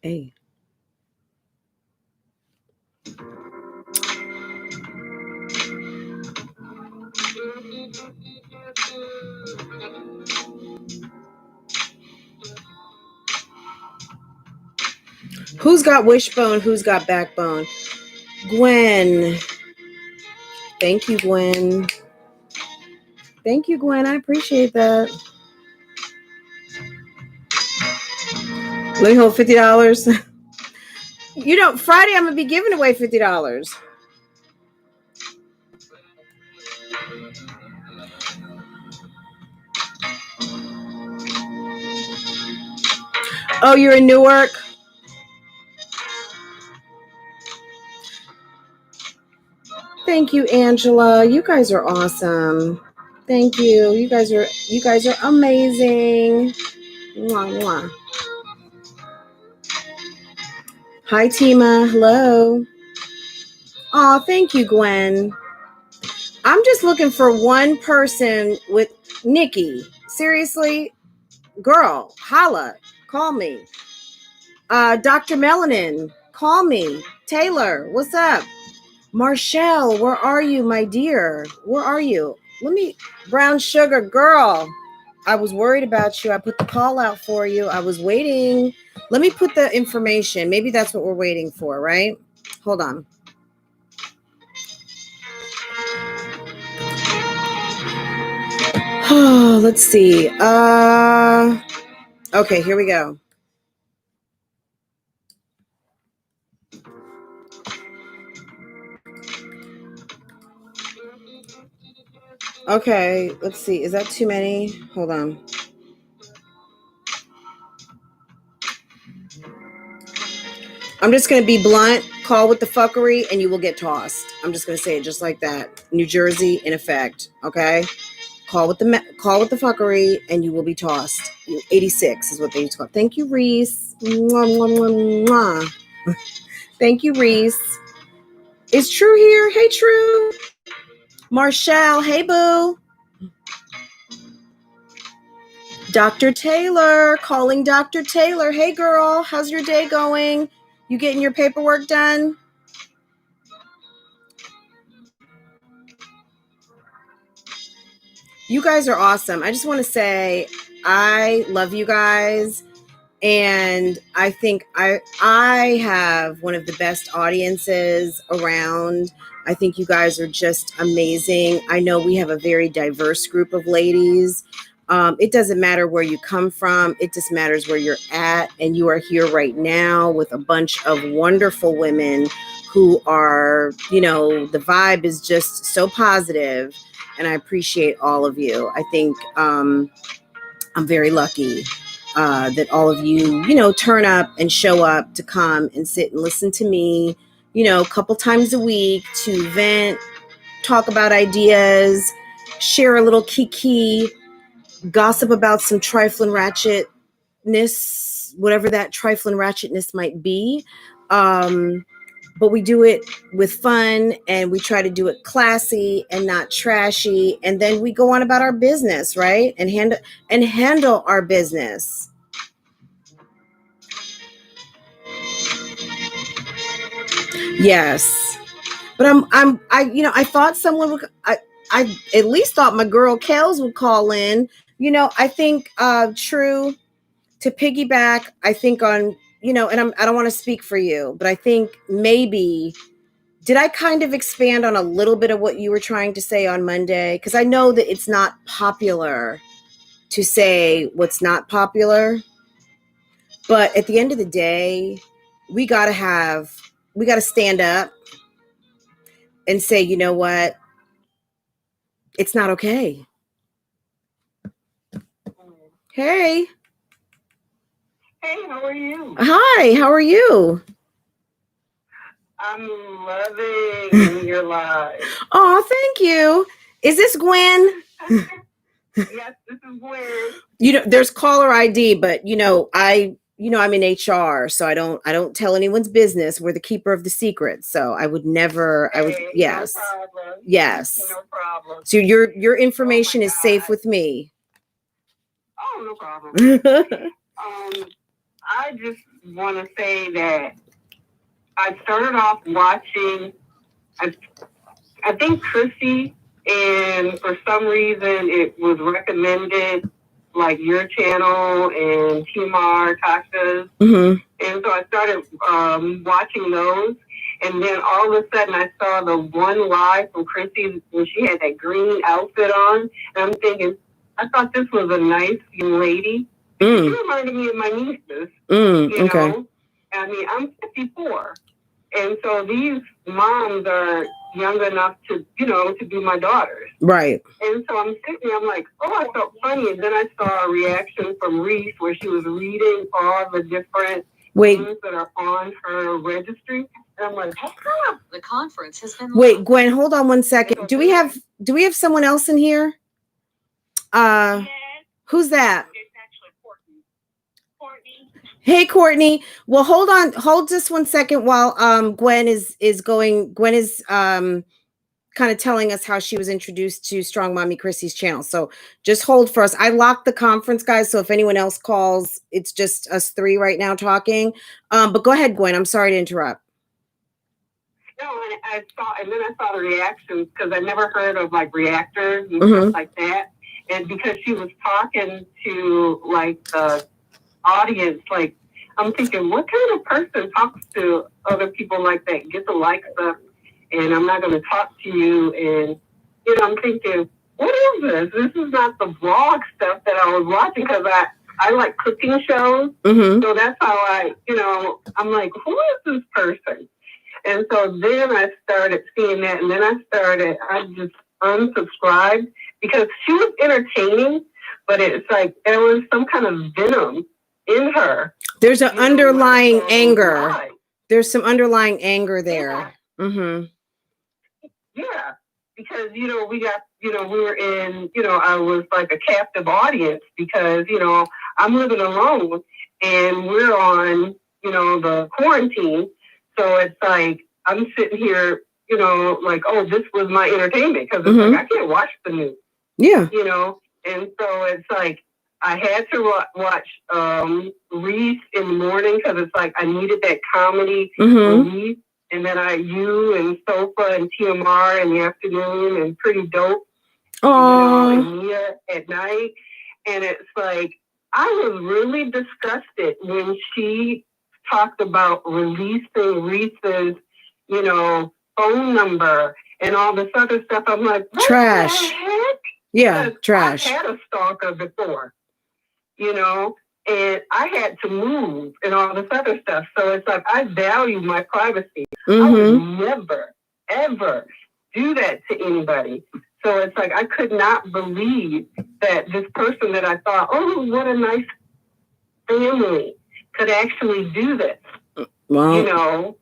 S1: Hey. Who's got wishbone? Who's got backbone? Gwen. Thank you, Gwen. Thank you, Gwen. I appreciate that. Let me hold $50. Friday I'm going to be giving away $50. Oh, you're in Newark? Thank you, Angela. You guys are awesome. Thank you. You guys are amazing. Mwah, mwah. Hi, Tima. Hello. Oh, thank you, Gwen. I'm just looking for one person with Nikki. Seriously, girl, holla, call me. Dr. Melanin, call me. Taylor, what's up? Marshall, where are you, my dear? Where are you? Brown sugar, girl. I was worried about you. I put the call out for you. I was waiting. Let me put the information. Maybe that's what we're waiting for, right? Hold on. Oh, let's see. Okay, here we go. Okay, let's see. Is that too many? Hold on. I'm just going to be blunt. Call with the fuckery and you will get tossed. I'm just going to say it just like that. New Jersey in effect. Okay. Call with the fuckery and you will be tossed. 86 is what they used to call. Thank you, Reese. Mwah, mwah, mwah, mwah. Thank you, Reese. Is True here? Hey, True. Marshall. Hey, boo. Dr. Taylor. Calling Dr. Taylor. Hey, girl. How's your day going? You getting your paperwork done? You guys are awesome. I just want to say I love you guys. And I think I have one of the best audiences around. I think you guys are just amazing. I know we have a very diverse group of ladies. It doesn't matter where you come from. It just matters where you're at. And you are here right now with a bunch of wonderful women who are, the vibe is just so positive. And I appreciate all of you. I think I'm very lucky that all of you, turn up and show up to come and sit and listen to me, a couple times a week to vent, talk about ideas, share a little kiki, gossip about some trifling ratchetness, whatever that trifling ratchetness might be. But we do it with fun and we try to do it classy and not trashy. And then we go on about our business, right? And handle our business. Yes. But I thought someone would, I at least thought my girl Kels would call in. I think, True, to piggyback, I think on, and I don't want to speak for you, but I think maybe, did I kind of expand on a little bit of what you were trying to say on Monday? Because I know that it's not popular to say what's not popular. But at the end of the day, we got to stand up and say, you know what? It's not okay. Hey.
S3: Hey, how are you?
S1: Hi, how are you?
S3: I'm loving your live.
S1: Oh, thank you. Is this Gwen?
S3: Yes, this is Gwen.
S1: There's caller ID, but I'm in HR, so I don't tell anyone's business. We're the keeper of the secret. So I would never, yes.
S3: No problem.
S1: Yes.
S3: No problem.
S1: So your information is safe with me.
S3: Oh, no problem. I just want to say that I started off watching, I think Chrissy, and for some reason it was recommended, like your channel and TMR, Tasha's.
S1: Mm-hmm.
S3: And so I started watching those. And then all of a sudden I saw the one live from Chrissy when she had that green outfit on. And I'm thinking, I thought this was a nice young lady. She reminded me of my nieces. You know? I mean, I'm 54. And so these moms are young enough to be my daughters.
S1: Right.
S3: And so I'm sitting there, I'm like, oh, I felt funny. And then I saw a reaction from Reese where she was reading all the different things that are on her registry. And I'm like, oh,
S2: the conference has been.
S1: Wait, Gwen, hold on one second. Do we have someone else in here?
S3: yes.
S1: Who's that?
S3: It's actually Courtney.
S1: Hey, Courtney. Well, hold just 1 second while Gwen is kind of telling us how she was introduced to Strong Mommy Chrissy's channel. So just hold for us. I locked the conference, guys, so if anyone else calls, it's just us three right now talking. But go ahead, Gwen. I'm sorry to interrupt.
S3: No, and then I saw the reactions because I never heard of like reactors and stuff like that. And because she was talking to like the audience, like I'm thinking, what kind of person talks to other people like that? Get the like stuff, and I'm not going to talk to you. And I'm thinking, what is this? This is not the vlog stuff that I was watching because I like cooking shows. So that's how I'm like, who is this person? And so then I started seeing that, and then I just unsubscribed because she was entertaining, but it's like there was some kind of venom in her.
S1: There's an underlying anger. There's some underlying anger there.
S3: Yeah. Yeah, because we got we were in I was like a captive audience because I'm living alone and we're on the quarantine, so it's like I'm sitting here like, oh, this was my entertainment because it's like I can't watch the news.
S1: Yeah.
S3: And so it's like I had to watch Reese in the morning because it's like I needed that comedy relief. And then you and Sofa and TMR in the afternoon and Pretty Dope, and Mia at night. And it's like I was really disgusted when she talked about releasing Reese's, phone number and all this other stuff. I'm like, what
S1: trash.
S3: The heck?
S1: Yeah, trash.
S3: I had a stalker before, and I had to move and all this other stuff. So it's like I value my privacy. I would never, ever do that to anybody. So it's like I could not believe that this person that I thought, oh, what a nice family, could actually do this.
S1: Wow.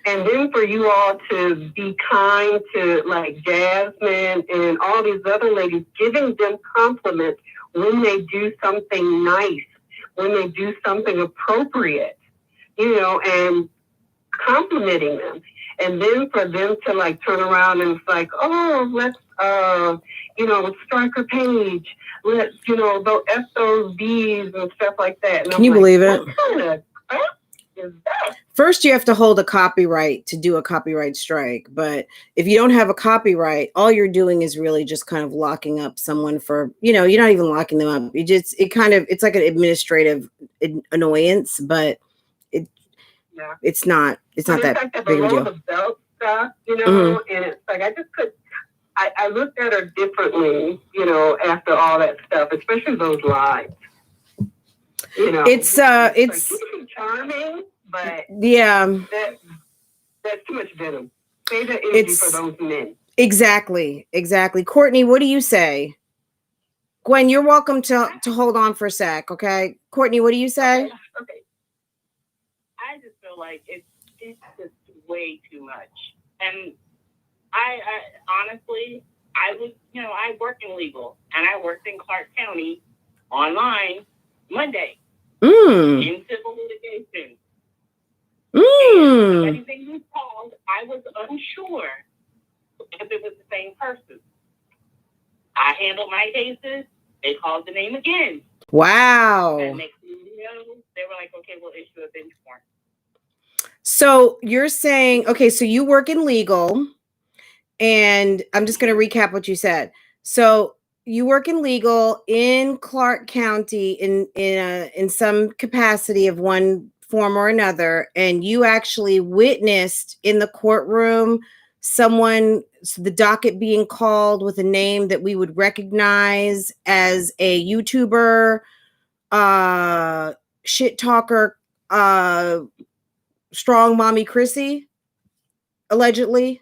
S3: And then for you all to be kind to like Jasmine and all these other ladies, giving them compliments when they do something nice, when they do something appropriate, and complimenting them. And then for them to like turn around and it's like, oh, let's, strike her page. Let's, they'll F those B's and stuff like that. And
S1: Can you believe it?
S3: What kind of crap is that?
S1: First, you have to hold a copyright to do a copyright strike. But if you don't have a copyright, all you're doing is really just kind of locking up someone for, you're not even locking them up. It's like an administrative annoyance, but it's not that big of a deal.
S3: The belt stuff, and it's like I looked at her differently, after all that stuff, especially those lies. It's charming, but that's too much venom. Save that energy for those men.
S1: Exactly. Courtney, what do you say? Gwen, you're welcome to hold on for a sec, okay? Courtney, what do you say?
S4: Okay. I just feel like it's just way too much. And I honestly, I work in legal, and I worked in Clark County online Monday in civil litigation. And anything we called, I was unsure if it was the same person. I handled my cases. They called the name again.
S1: Wow.
S4: And next thing you know, they were like, okay, we'll issue a bench warrant.
S1: So you're saying, okay, so you work in legal, and I'm just going to recap what you said. So you work in legal in Clark County in some capacity of one form or another, and you actually witnessed in the courtroom the docket being called with a name that we would recognize as a YouTuber, shit talker, strong mommy Chrissy, allegedly.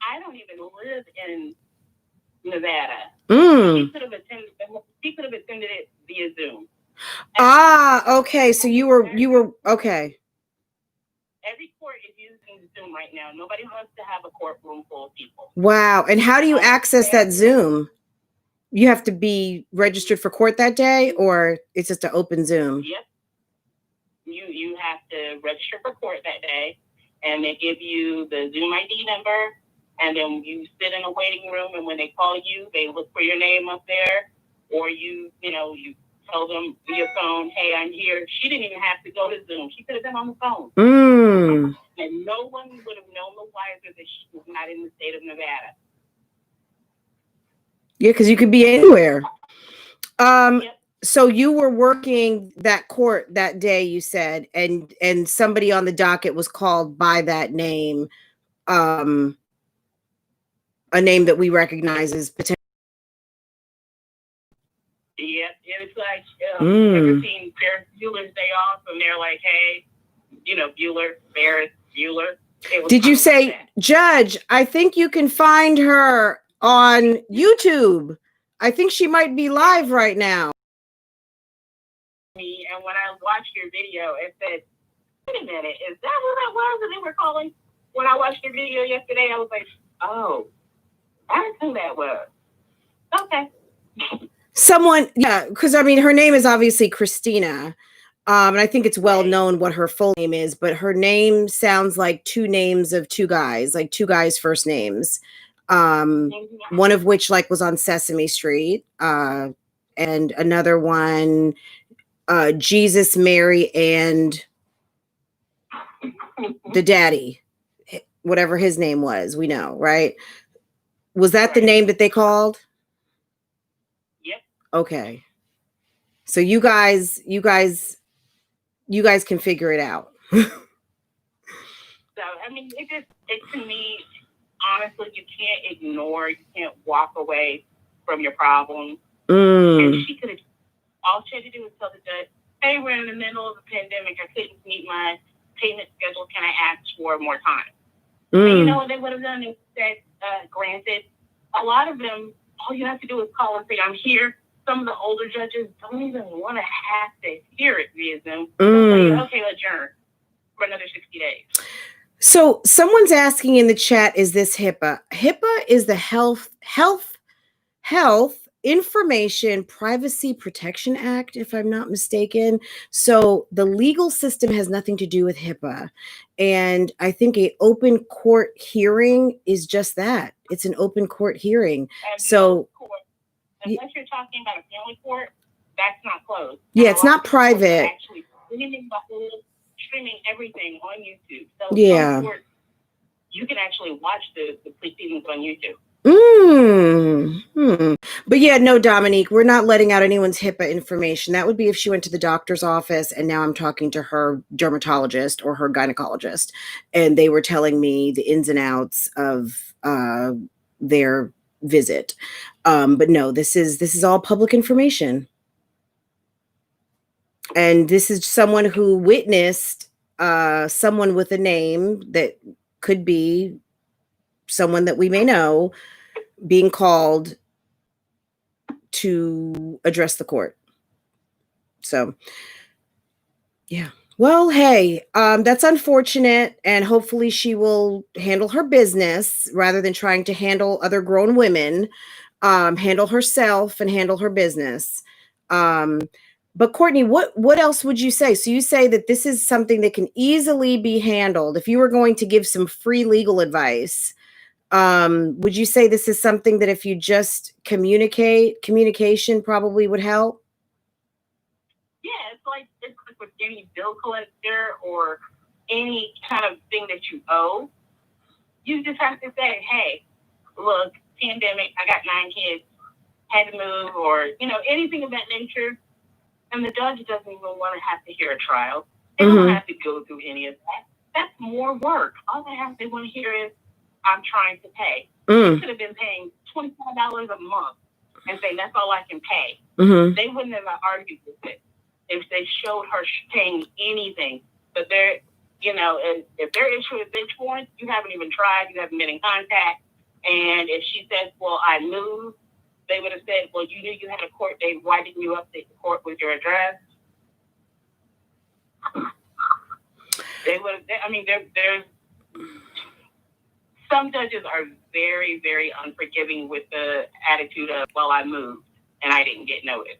S4: I don't even live in Nevada. She could have attended it via Zoom.
S1: Okay. So you were okay.
S4: Every court is using Zoom right now. Nobody wants to have a courtroom full of people.
S1: Wow. And how do you access that Zoom? You have to be registered for court that day, or it's just an open Zoom?
S4: Yep. You have to register for court that day, and they give you the Zoom ID number, and then you sit in a waiting room, and when they call you, they look for your name up there, or you tell them via phone, hey, I'm here. She didn't even have to go to Zoom. She could have been on the phone. And no one would have known the wiser that she was not in the state of Nevada.
S1: Yeah, because you could be anywhere.
S4: Yep.
S1: So you were working that court that day, you said, and somebody on the docket was called by that name, a name that we recognize as potential.
S4: Yep, it's like, ever seen Ferris Bueller's Day Off, and they're like, hey, Ferris Bueller.
S1: Did you say, Judge, I think you can find her on YouTube. I think she might be live right now.
S4: And when I watched your video, it said, wait a minute, is that what that was that they were calling? When I watched your video yesterday, I was like, oh, that's who that was. Okay.
S1: Someone, yeah, because I mean, her name is obviously Christina. And I think it's well known what her full name is, but her name sounds like two names of two guys, like two guys' first names. One of which was on Sesame Street, and another one, Jesus, Mary, and the daddy, whatever his name was, we know, right? Was that the name that they called?
S4: Yep. Okay.
S1: So you guys can figure it out.
S4: So, I mean, it to me, honestly, you can't ignore, you can't walk away from your problem. And all she had to do was tell the judge, hey, we're in the middle of a pandemic. I couldn't meet my payment schedule. Can I ask for more time? And you know what they would have done? They said, granted, a lot of them, all you have to do is call and say, I'm here. Some of the older judges don't even want to have to hear it via Zoom. They'll say, okay, adjourn for another 60 days.
S1: So someone's asking in the chat, is this HIPAA? HIPAA is the Health Information Privacy Protection Act, if I'm not mistaken. So the legal system has nothing to do with HIPAA. And I think an open court hearing is just that. It's an open court hearing.
S4: Unless you're talking about a family court, that's not closed.
S1: Yeah, it's not private.
S4: Actually cleaning the whole streaming everything on YouTube. So
S1: yeah.
S4: You can actually watch the proceedings on YouTube.
S1: But yeah, no, Dominique, we're not letting out anyone's HIPAA information. That would be if she went to the doctor's office and now I'm talking to her dermatologist or her gynecologist, and they were telling me the ins and outs of their visit. But no, this is all public information. And this is someone who witnessed someone with a name that could be someone that we may know being called to address the court. So, yeah. Well, hey, that's unfortunate. And hopefully she will handle her business rather than trying to handle other grown women, handle herself and handle her business. But Courtney, what else would you say? So you say that this is something that can easily be handled. If you were going to give some free legal advice, would you say this is something that if you just communication probably would help?
S4: Yeah, it's like with any bill collector or any kind of thing that you owe. You just have to say, hey, look, pandemic, I got 9 kids, had to move, or, anything of that nature. And the judge doesn't even want to have to hear a trial. They don't have to go through any of that. That's more work. All they want to hear is, I'm trying to pay. You could have been paying $25 a month and saying, that's all I can pay. They wouldn't have argued with it if they showed her paying anything. But they're, if their issue is bench warrants, you haven't even tried, you haven't been in contact. And if she says, well, I moved, they would have said, well, you knew you had a court date. Why didn't you update the court with your address? They would have, there's some judges are very, very unforgiving with the attitude of, well, I moved and I didn't get notice.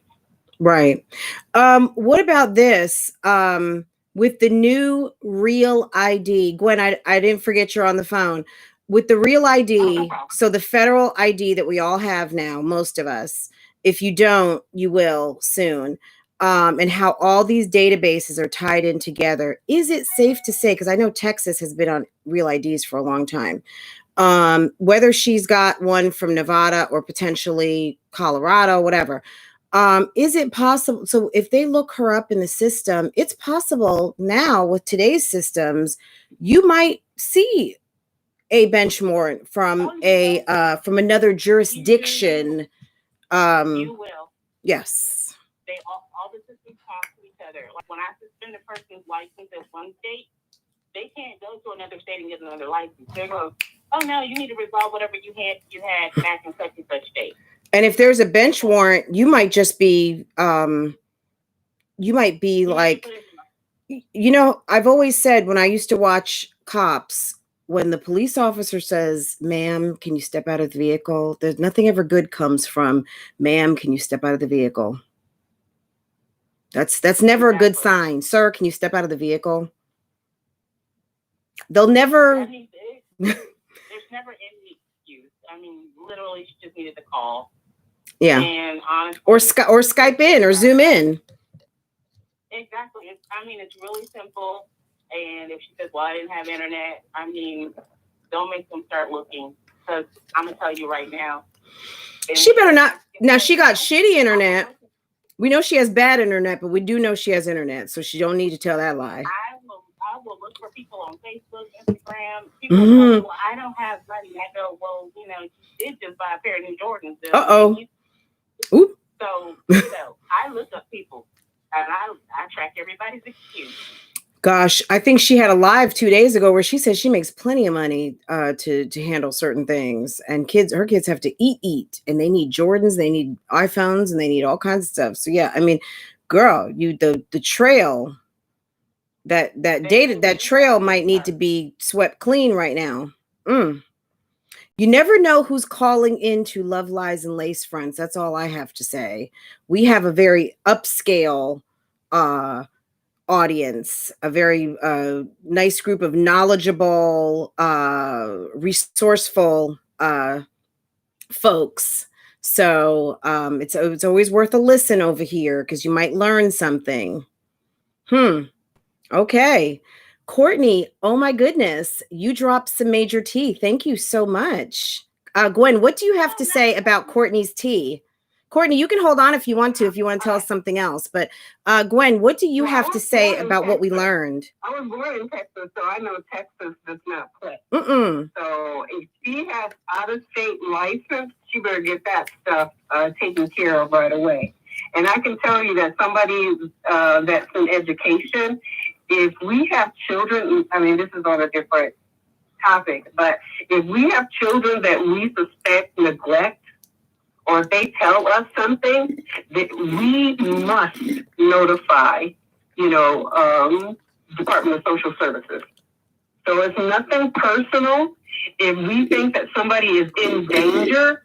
S4: Right.
S1: What about this? With the new Real ID, Gwen, I didn't forget you're on the phone. With the Real ID, so the federal ID that we all have now, most of us, if you don't, you will soon. And how all these databases are tied in together. Is it safe to say, because I know Texas has been on Real IDs for a long time, whether she's got one from Nevada or potentially Colorado, whatever, is it possible? So if they look her up in the system, it's possible now with today's systems, you might see a bench warrant from from another jurisdiction.
S4: You will.
S1: Yes.
S4: They all the systems talk to each other. Like when I suspend a person's license in one state, they can't go to another state and get another license. They go, oh no, you need to resolve whatever you had back in such and such state. And if there's a bench warrant, you might just be
S1: like, I've always said when I used to watch Cops, when the police officer says, ma'am, can you step out of the vehicle? There's nothing ever good comes from, ma'am, can you step out of the vehicle? That's never a good sign. Sir, can you step out of the vehicle? They'll never.
S4: There's never any excuse. Literally, she just needed to call.
S1: Yeah.
S4: And honestly,
S1: or Skype in or Zoom in.
S4: Exactly. It's really simple. And if she says, well, I didn't have internet, don't make them start looking. Because I'm going to tell you right now.
S1: She better not. Now, she got shitty internet. We know she has bad internet, but we do know she has internet. So she don't need to tell that lie.
S4: I will look for people on Facebook, Instagram. People tell me, well, I don't have money. I go, well, you did just buy a pair of new Jordans.
S1: Oop.
S4: So, I look up people and I track everybody's excuse.
S1: Gosh, I think she had a live 2 days ago where she said she makes plenty of money to handle certain things. And her kids have to eat, and they need Jordans, they need iPhones, and they need all kinds of stuff. So yeah, girl, the trail, that trail might need to be swept clean right now. You never know who's calling into Love, Lies, and Lacefronts. That's all I have to say. We have a very upscale audience, a very nice group of knowledgeable, resourceful folks. So it's always worth a listen over here because you might learn something. Okay. Courtney, oh my goodness, you dropped some major tea. Thank you so much. Gwen, what do you have to say about Courtney's tea? Courtney, you can hold on if you want to tell us something else. But Gwen, what do you have to say about what we learned?
S3: I was born in Texas, so I know Texas does not play. So if she has out-of-state license, she better get that stuff taken care of right away. And I can tell you that somebody that's in education, if we have children, I mean, this is on a different topic, but if we have children that we suspect neglect, or if they tell us something, that we must notify, Department of Social Services. So it's nothing personal. If we think that somebody is in danger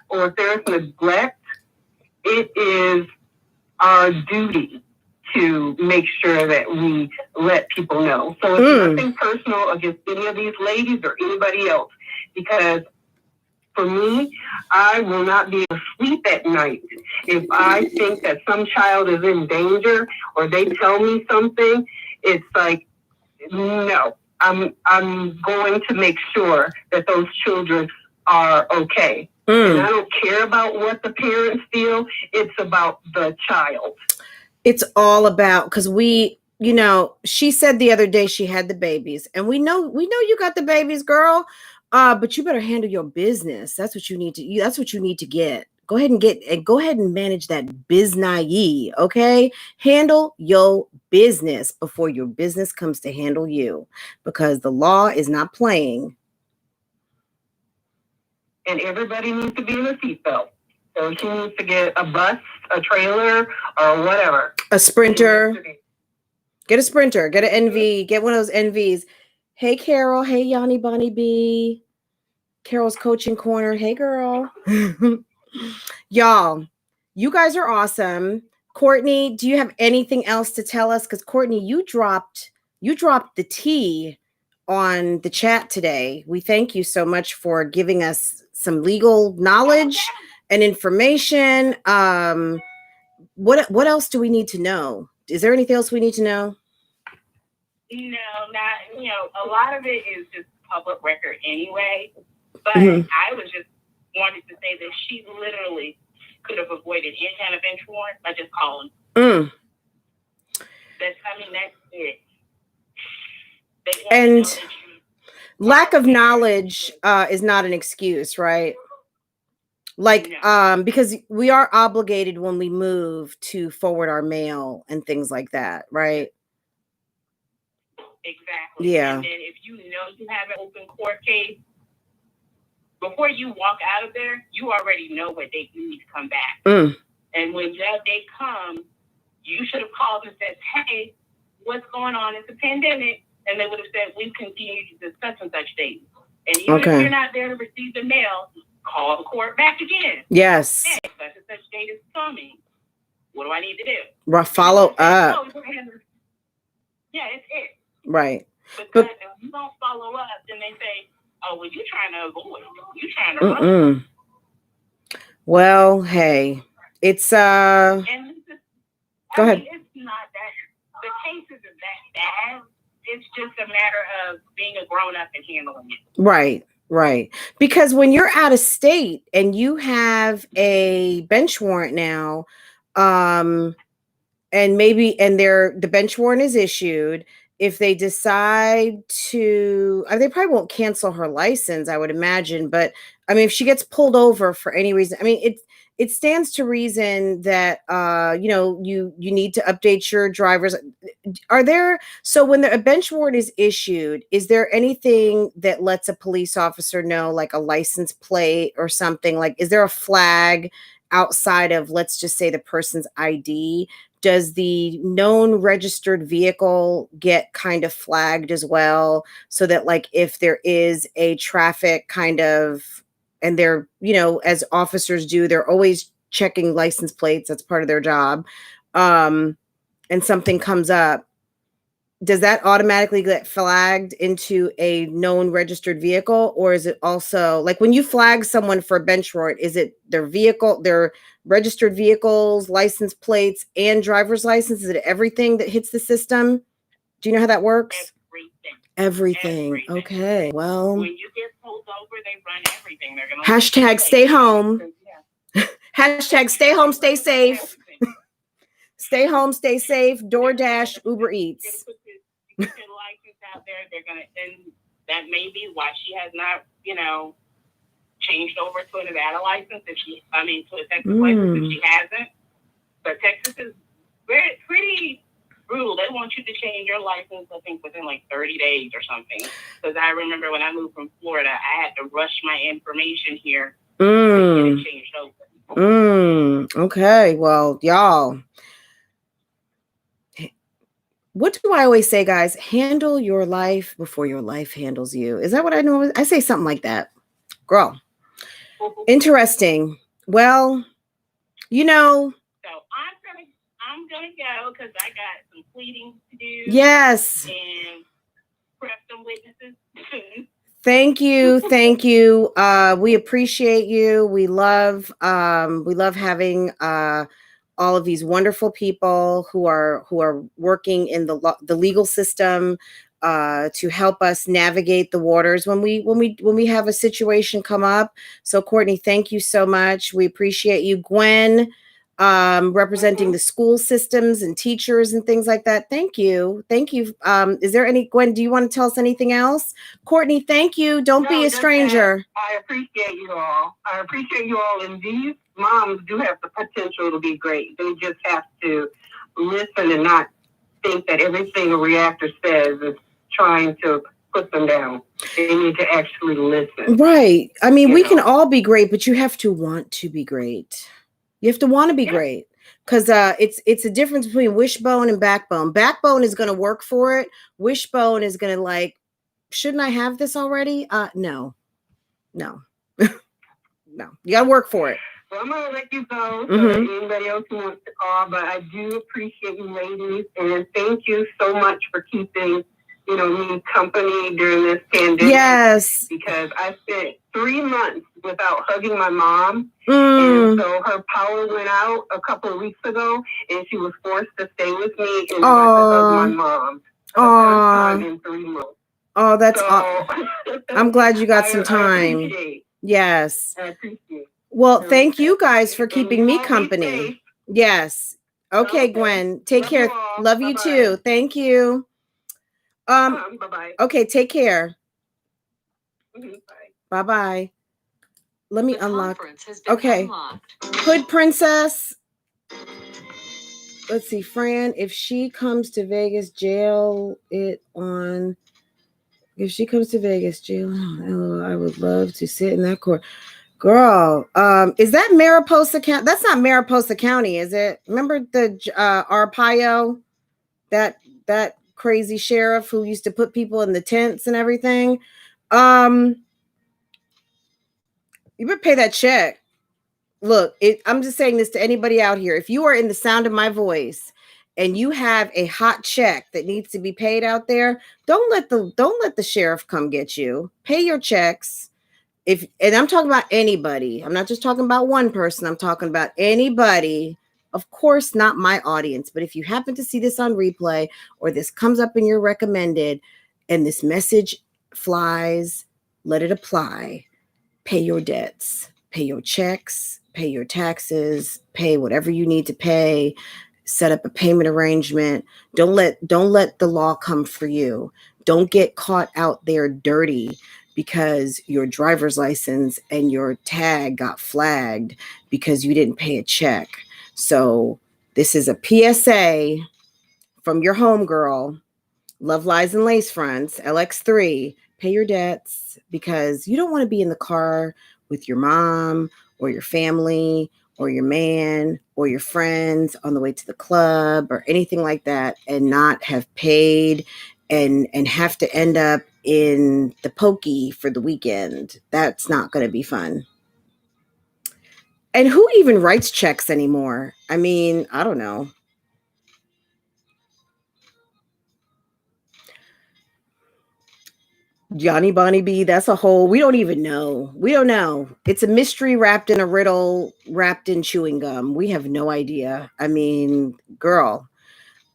S3: or if there's neglect, it is our duty to make sure that we let people know. So it's nothing personal against any of these ladies or anybody else, because for me, I will not be able to sleep at night if I think that some child is in danger or they tell me something. It's like, no, I'm going to make sure that those children are okay. And I don't care about what the parents feel. It's about the child.
S1: It's all about, because she said the other day she had the babies, and we know you got the babies, girl. But you better handle your business. That's what you need to. That's what you need to get. Go ahead and manage that business. Okay, handle your business before your business comes to handle you, because the law is not playing.
S3: And everybody needs to be in a seatbelt. So she needs to get a bus, a trailer, or whatever.
S1: A Sprinter. Get a Sprinter. Get an NV. Get one of those NVs. Hey, Carol. Hey, Yanni Bunny B. Carol's Coaching Corner. Hey, girl. Y'all, you guys are awesome. Courtney, do you have anything else to tell us? Because Courtney, you dropped the tea on the chat today. We thank you so much for giving us some legal knowledge and information. What else do we need to know? Is there anything else we need to know?
S4: No, not, a lot of it is just public record anyway. But I was just wanted to say that she literally could have avoided any kind of bench warrant by just calling. That's it.
S1: And lack of knowledge is not an excuse, right? Like, because we are obligated when we move to forward our mail and things like that, right?
S4: Exactly.
S1: Yeah.
S4: And then if you have an open court case, before you walk out of there, you already know what date you need to come back. And when that date comes, you should have called and said, hey, what's going on? It's a pandemic. And they would have said, we've continued to such and such date. And even if you're not there to receive the mail, call the court back again.
S1: Yes.
S4: Hey, such and such date is coming. What do I need to do?
S1: Follow up.
S4: Yeah, it's it.
S1: Right.
S4: Because if you don't follow up, then they say, oh, well, you're trying to avoid. You're trying to run.
S1: Well, hey, it's
S4: and
S1: go ahead.
S4: It's not that the case isn't that bad. It's just a matter of being a grown up and handling it. Right.
S1: Because when you're out of state and you have a bench warrant now, and the bench warrant is issued, if they decide to, they probably won't cancel her license, I would imagine. But I mean, if she gets pulled over for any reason, I mean, it stands to reason that, you need to update your drivers. So when a bench warrant is issued, is there anything that lets a police officer know, like a license plate or something? Like, is there a flag outside of, let's just say, the person's ID? Does the known registered vehicle get kind of flagged as well? So that, like, if there is a traffic kind of, and they're, as officers do, they're always checking license plates. That's part of their job. And something comes up, does that automatically get flagged into a known registered vehicle? Or is it also, like, when you flag someone for a bench warrant, is it their vehicle, their registered vehicles, license plates, and driver's license? Is it everything that hits the system? Do you know how that works?
S4: Everything.
S1: Okay. Well,
S4: when you get pulled over, they run everything. They're gonna
S1: hashtag stay home. Hashtag stay home, stay safe. Stay home, stay safe. DoorDash, Uber Eats.
S4: You put your license out there. They're gonna, and that may be why she has not, changed over to a Nevada license. To a Texas license if she hasn't. But Texas is pretty brutal. They want you to change your license, I think, within like 30 days or something. Because I remember when I moved from Florida, I had to rush my information here to get it changed over.
S1: Okay. Well, y'all, what do I always say, guys? Handle your life before your life handles you. Is that what I know? I say something like that. Girl. Interesting. Well,
S4: So I'm gonna go because I got some pleading to do.
S1: Yes.
S4: And prep some witnesses.
S1: Thank you. We appreciate you. We love having all of these wonderful people who are working in the legal system to help us navigate the waters when we have a situation come up. So Courtney, thank you so much. We appreciate you. Gwen, representing the school systems and teachers and things like that. Thank you. Is there any, Gwen, do you want to tell us anything else? Courtney, thank you. Don't be a stranger.
S3: I appreciate you all. And these moms do have the potential to be great. They just have to listen and not think that everything a reactor says is trying to put them down. They need to actually listen.
S1: Right. I mean, we can all be great, but you have to want to be great. You have to want to be great, because it's a difference between wishbone and backbone. Backbone is going to work for it. Wishbone is going to like, shouldn't I have this already? No. No. No. You got to work for it.
S3: Well, I'm going to let you go so that anybody else who wants to call, but I do appreciate you ladies, and thank you so much for keeping, me company during this pandemic.
S1: Yes.
S3: Because I spent 3 months without hugging my mom, and so her power went out a couple of weeks ago, and she was forced to stay with me and I had to hug my mom for the first time in 3 months.
S1: Oh, that's I'm glad you got some time. Yes.
S3: I appreciate it.
S1: Well, thank you guys for keeping me company. Yes. Okay, Gwen. Take care. Love you too. Thank you.
S3: Bye-bye.
S1: Okay, take care.
S3: Bye.
S1: Bye-bye. Let me unlock.
S2: Okay.
S1: Hood Princess. Let's see, Fran, if she comes to Vegas, jail it on. If she comes to Vegas, jail. Oh, I would love to sit in that court. Girl, is that Mariposa County? That's not Mariposa County, is it? Remember the Arpaio, that crazy sheriff who used to put people in the tents and everything? You better pay that check. Look, I'm just saying this to anybody out here. If you are in the sound of my voice and you have a hot check that needs to be paid out there, don't let the sheriff come get you. Pay your checks. And I'm talking about anybody. I'm not just talking about one person. I'm talking about anybody. Of course, not my audience. But if you happen to see this on replay or this comes up in your recommended and this message flies, let it apply. Pay your debts. Pay your checks. Pay your taxes. Pay whatever you need to pay. Set up a payment arrangement. Don't let the law come for you. Don't get caught out there dirty because your driver's license and your tag got flagged because you didn't pay a check. So this is a PSA from your homegirl, Love Lies and Lacefronts, LX3. Pay your debts, because you don't want to be in the car with your mom or your family or your man or your friends on the way to the club or anything like that and not have paid and have to end up in the pokey for the weekend. That's not going to be fun. And who even writes checks anymore? I mean, I don't know. Johnny Bonnie B, that's a whole, we don't even know. We don't know. It's a mystery wrapped in a riddle, wrapped in chewing gum. We have no idea. I mean, girl.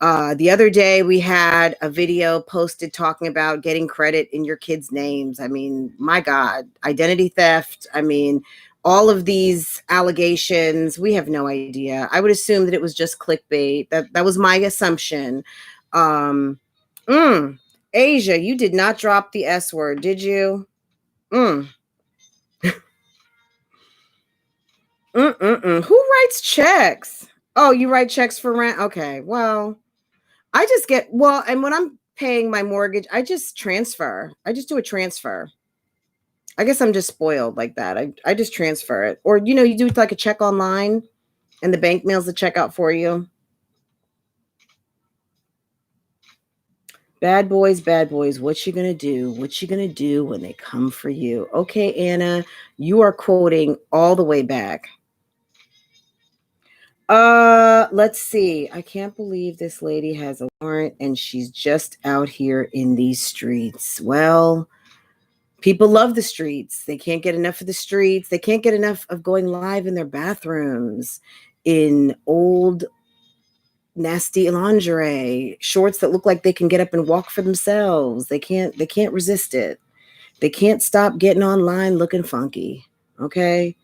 S1: The other day we had a video posted talking about getting credit in your kids' names. I mean, my God, identity theft. I mean, all of these allegations, we have no idea. I would assume that it was just clickbait. That was my assumption. Asia, you did not drop the S word, did you? Who writes checks? Oh, you write checks for rent? Okay, well, I just get, well, and when I'm paying my mortgage, I just transfer. I just do a transfer. I guess I'm just spoiled like that. I just transfer it. Or, you know, you do like a check online and the bank mails the check out for you. Bad boys, what you gonna do? What you gonna do when they come for you? Okay, Anna, you are quoting all the way back. Let's see. I can't believe this lady has a warrant and she's just out here in these streets. Well, people love the streets. They can't get enough of the streets. They can't get enough of going live in their bathrooms in old nasty lingerie, shorts that look like they can get up and walk for themselves. They can't resist it. They can't stop getting online looking funky. Okay?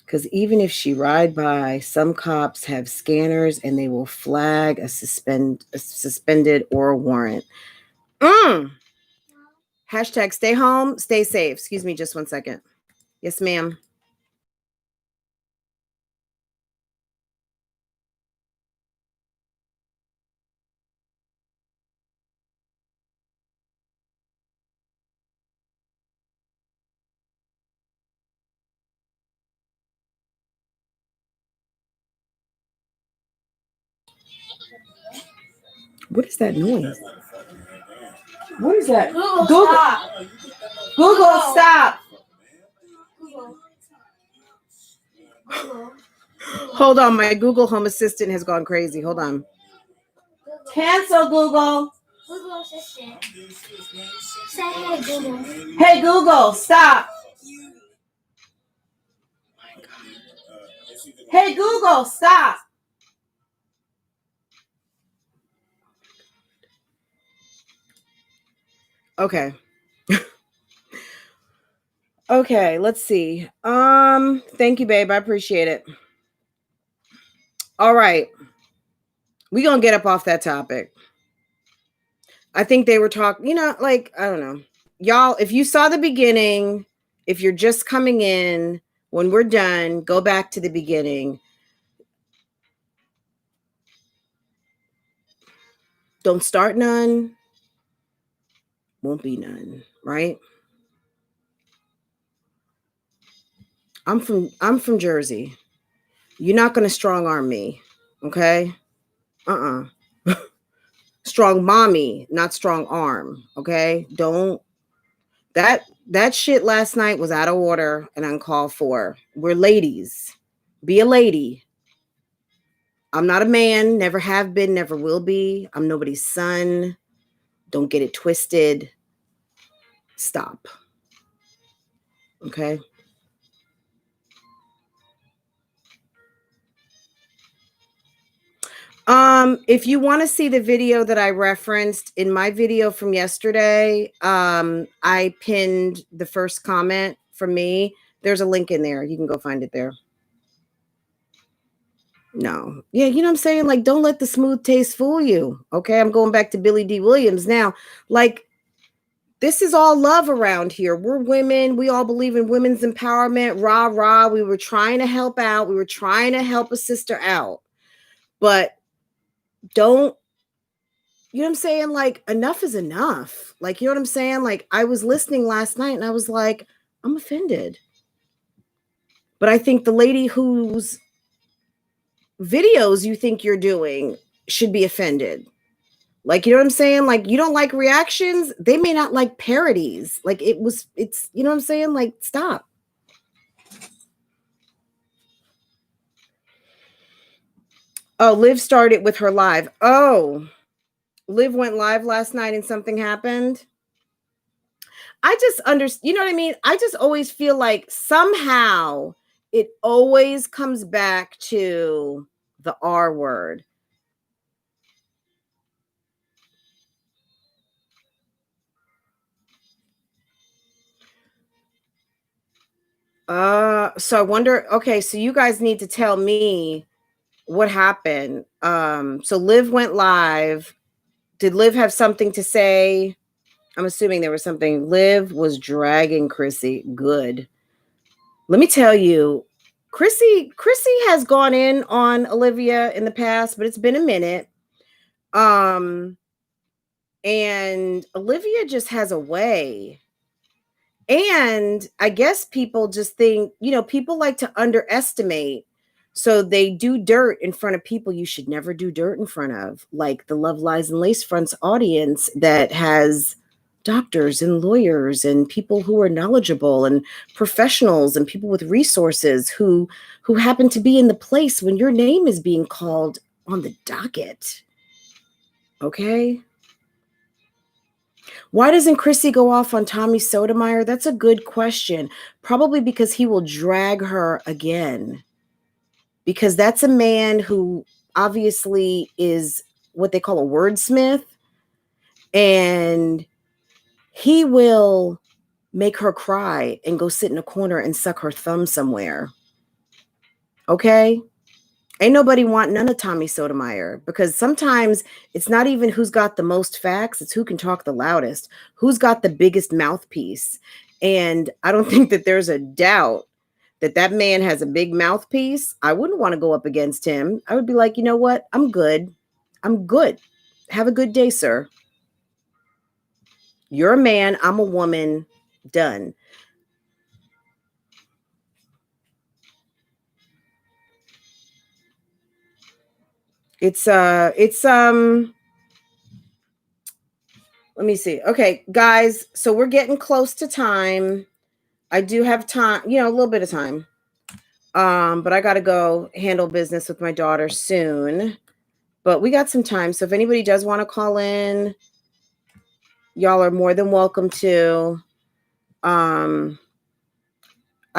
S1: Because even if she ride by, some cops have scanners and they will flag a suspended or a warrant. Hashtag stay home, stay safe. Excuse me just 1 second. Yes, ma'am. What is that noise? What is that? Google, stop. Google, stop. Hold on, my Google Home Assistant has gone crazy. Hold on. Cancel Google.
S5: Google Assistant. Say hey Google.
S1: Hey Google, stop. Hey Google, stop. Okay. Okay, let's see. Thank you, babe. I appreciate it. All right. We're going to get up off that topic. I think they were talking, you know, like, I don't know. Y'all, if you saw the beginning, if you're just coming in, when we're done, go back to the beginning. Don't start none. Won't be none, right? I'm from Jersey. You're not going to strong arm me, okay? Strong mommy, not strong arm, okay? Don't. That shit last night was out of order and uncalled for. We're ladies. Be a lady. I'm not a man, never have been, never will be. I'm nobody's son. Don't get it twisted. Stop. Okay? If you want to see the video that I referenced in my video from yesterday, I pinned the first comment from me. There's a link in there. You can go find it there. No. Yeah, you know what I'm saying? Like, don't let the smooth taste fool you. Okay, I'm going back to Billy D. Williams now. Like, this is all love around here. We're women. We all believe in women's empowerment. Rah, rah. We were trying to help out. We were trying to help a sister out. But don't, you know what I'm saying? Like, enough is enough. Like, you know what I'm saying? Like, I was listening last night and I was like, I'm offended. But I think the lady whose videos you think you're doing should be offended. Like, you know what I'm saying? Like, you don't like reactions. They may not like parodies. Like, it's, you know what I'm saying? Like, stop. Oh, Liv started with her live. Oh, Liv went live last night and something happened. I just you know what I mean? I just always feel like somehow it always comes back to the R word. So I wonder, okay, so you guys need to tell me what happened. So Liv went live. Did Liv have something to say? I'm assuming there was something. Liv was dragging Chrissy. Good. Let me tell you, Chrissy has gone in on Olivia in the past, but it's been a minute. And Olivia just has a way. And I guess people just think, people like to underestimate. So they do dirt in front of people you should never do dirt in front of, like the Love, Lies, and Lacefronts audience that has doctors and lawyers and people who are knowledgeable and professionals and people with resources who happen to be in the place when your name is being called on the docket. Okay? Why doesn't Chrissy go off on Tommy Sotomayor? That's a good question. Probably because he will drag her again. Because that's a man who obviously is what they call a wordsmith. And he will make her cry and go sit in a corner and suck her thumb somewhere. Okay? Ain't nobody want none of Tommy Sotomayor, because sometimes it's not even who's got the most facts, it's who can talk the loudest, who's got the biggest mouthpiece. And I don't think that there's a doubt that man has a big mouthpiece. I wouldn't want to go up against him. I would be like, you know what? I'm good. Have a good day, sir. You're a man. I'm a woman. Done. It's let me see. Okay, guys, so we're getting close to time. I do have time, a little bit of time. But I got to go handle business with my daughter soon. But we got some time. So if anybody does want to call in, y'all are more than welcome to. I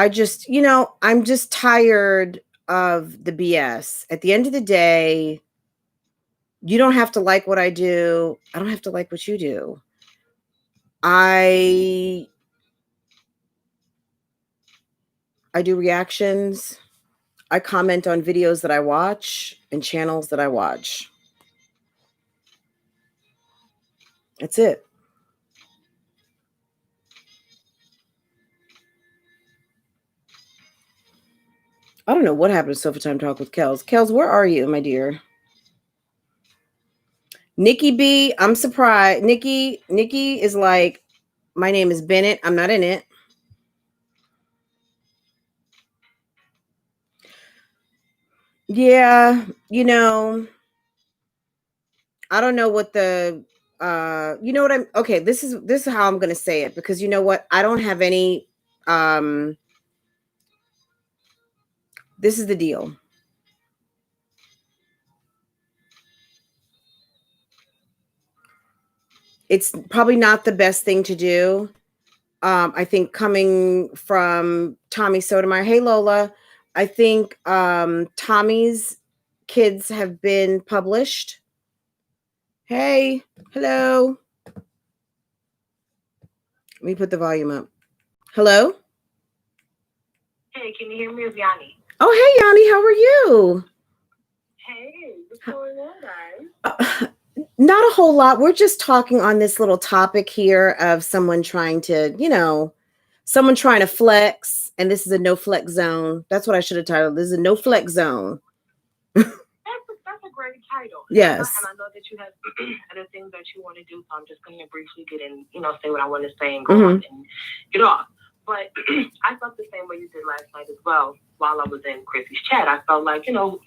S1: just, I'm just tired of the BS. At the end of the day, you don't have to like what I do. I don't have to like what you do. I do reactions. I comment on videos that I watch and channels that I watch. That's it. I don't know what happened to Sofa Time Talk with Kels. Kels, where are you, my dear? Nikki B, I'm surprised. Nikki is like, my name is Bennett. I'm not in it. Yeah, I don't know what the okay, this is how I'm gonna say it, because you know what? I don't have any this is the deal. It's probably not the best thing to do. I think coming from Tommy Sotomayor, hey Lola, I think Tommy's kids have been published. Hey, hello. Let me put the volume up. Hello?
S4: Hey, can you hear me? It's Yanni.
S1: Oh, hey Yanni, how are you?
S4: Hey, what's going on, guys?
S1: Not a whole lot. We're just talking on this little topic here of someone trying to, someone trying to flex, and this is a no flex zone. That's what I should have titled. This is a no flex zone.
S4: That's a great title.
S1: Yes.
S4: And I know that you have other things that you want to do, so I'm just going to briefly get in, say what I want to say and go on and get off. But I felt the same way you did last night as well. While I was in Chrissy's chat, I felt like, it always,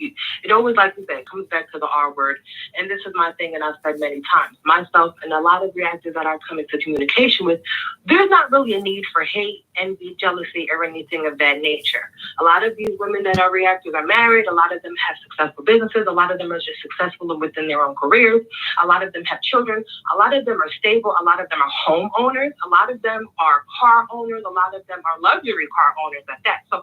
S4: like you said, comes back to the R word. And this is my thing, and I've said many times, myself and a lot of reactors that I come into communication with, there's not really a need for hate, envy, jealousy, or anything of that nature. A lot of these women that are reactors are married. A lot of them have successful businesses. A lot of them are just successful within their own careers. A lot of them have children. A lot of them are stable. A lot of them are homeowners. A lot of them are car owners. A lot of them are luxury car owners at that. So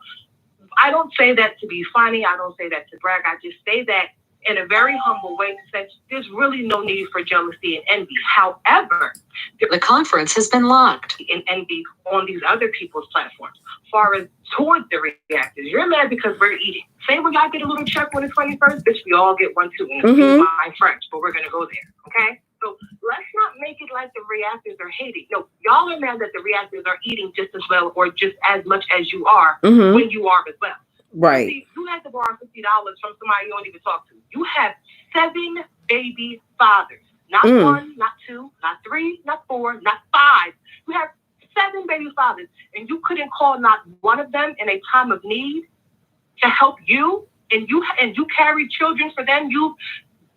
S4: I don't say that to be funny. I don't say that to brag. I just say that in a very humble way to say there's really no need for jealousy and envy. However,
S2: The conference has been locked.
S4: and envy on these other people's platforms. As far as towards the reactors, you're mad because we're eating. Same when y'all get a little check on the 21st, bitch, we all get one too. And excuse my French, but we're gonna go there, okay? So let's not make it like the reactors are hating. No, y'all are mad that the reactors are eating just as well or just as much as you are when you are as well.
S1: Right.
S4: See, you had to borrow $50 from somebody you don't even talk to. You have 7 baby fathers. Not 1, not 2, not 3, not 4, not 5. You have 7 baby fathers, and you couldn't call not one of them in a time of need to help you, and you carried children for them. You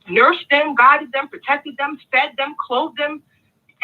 S4: nursed them, guided them, protected them, fed them, clothed them,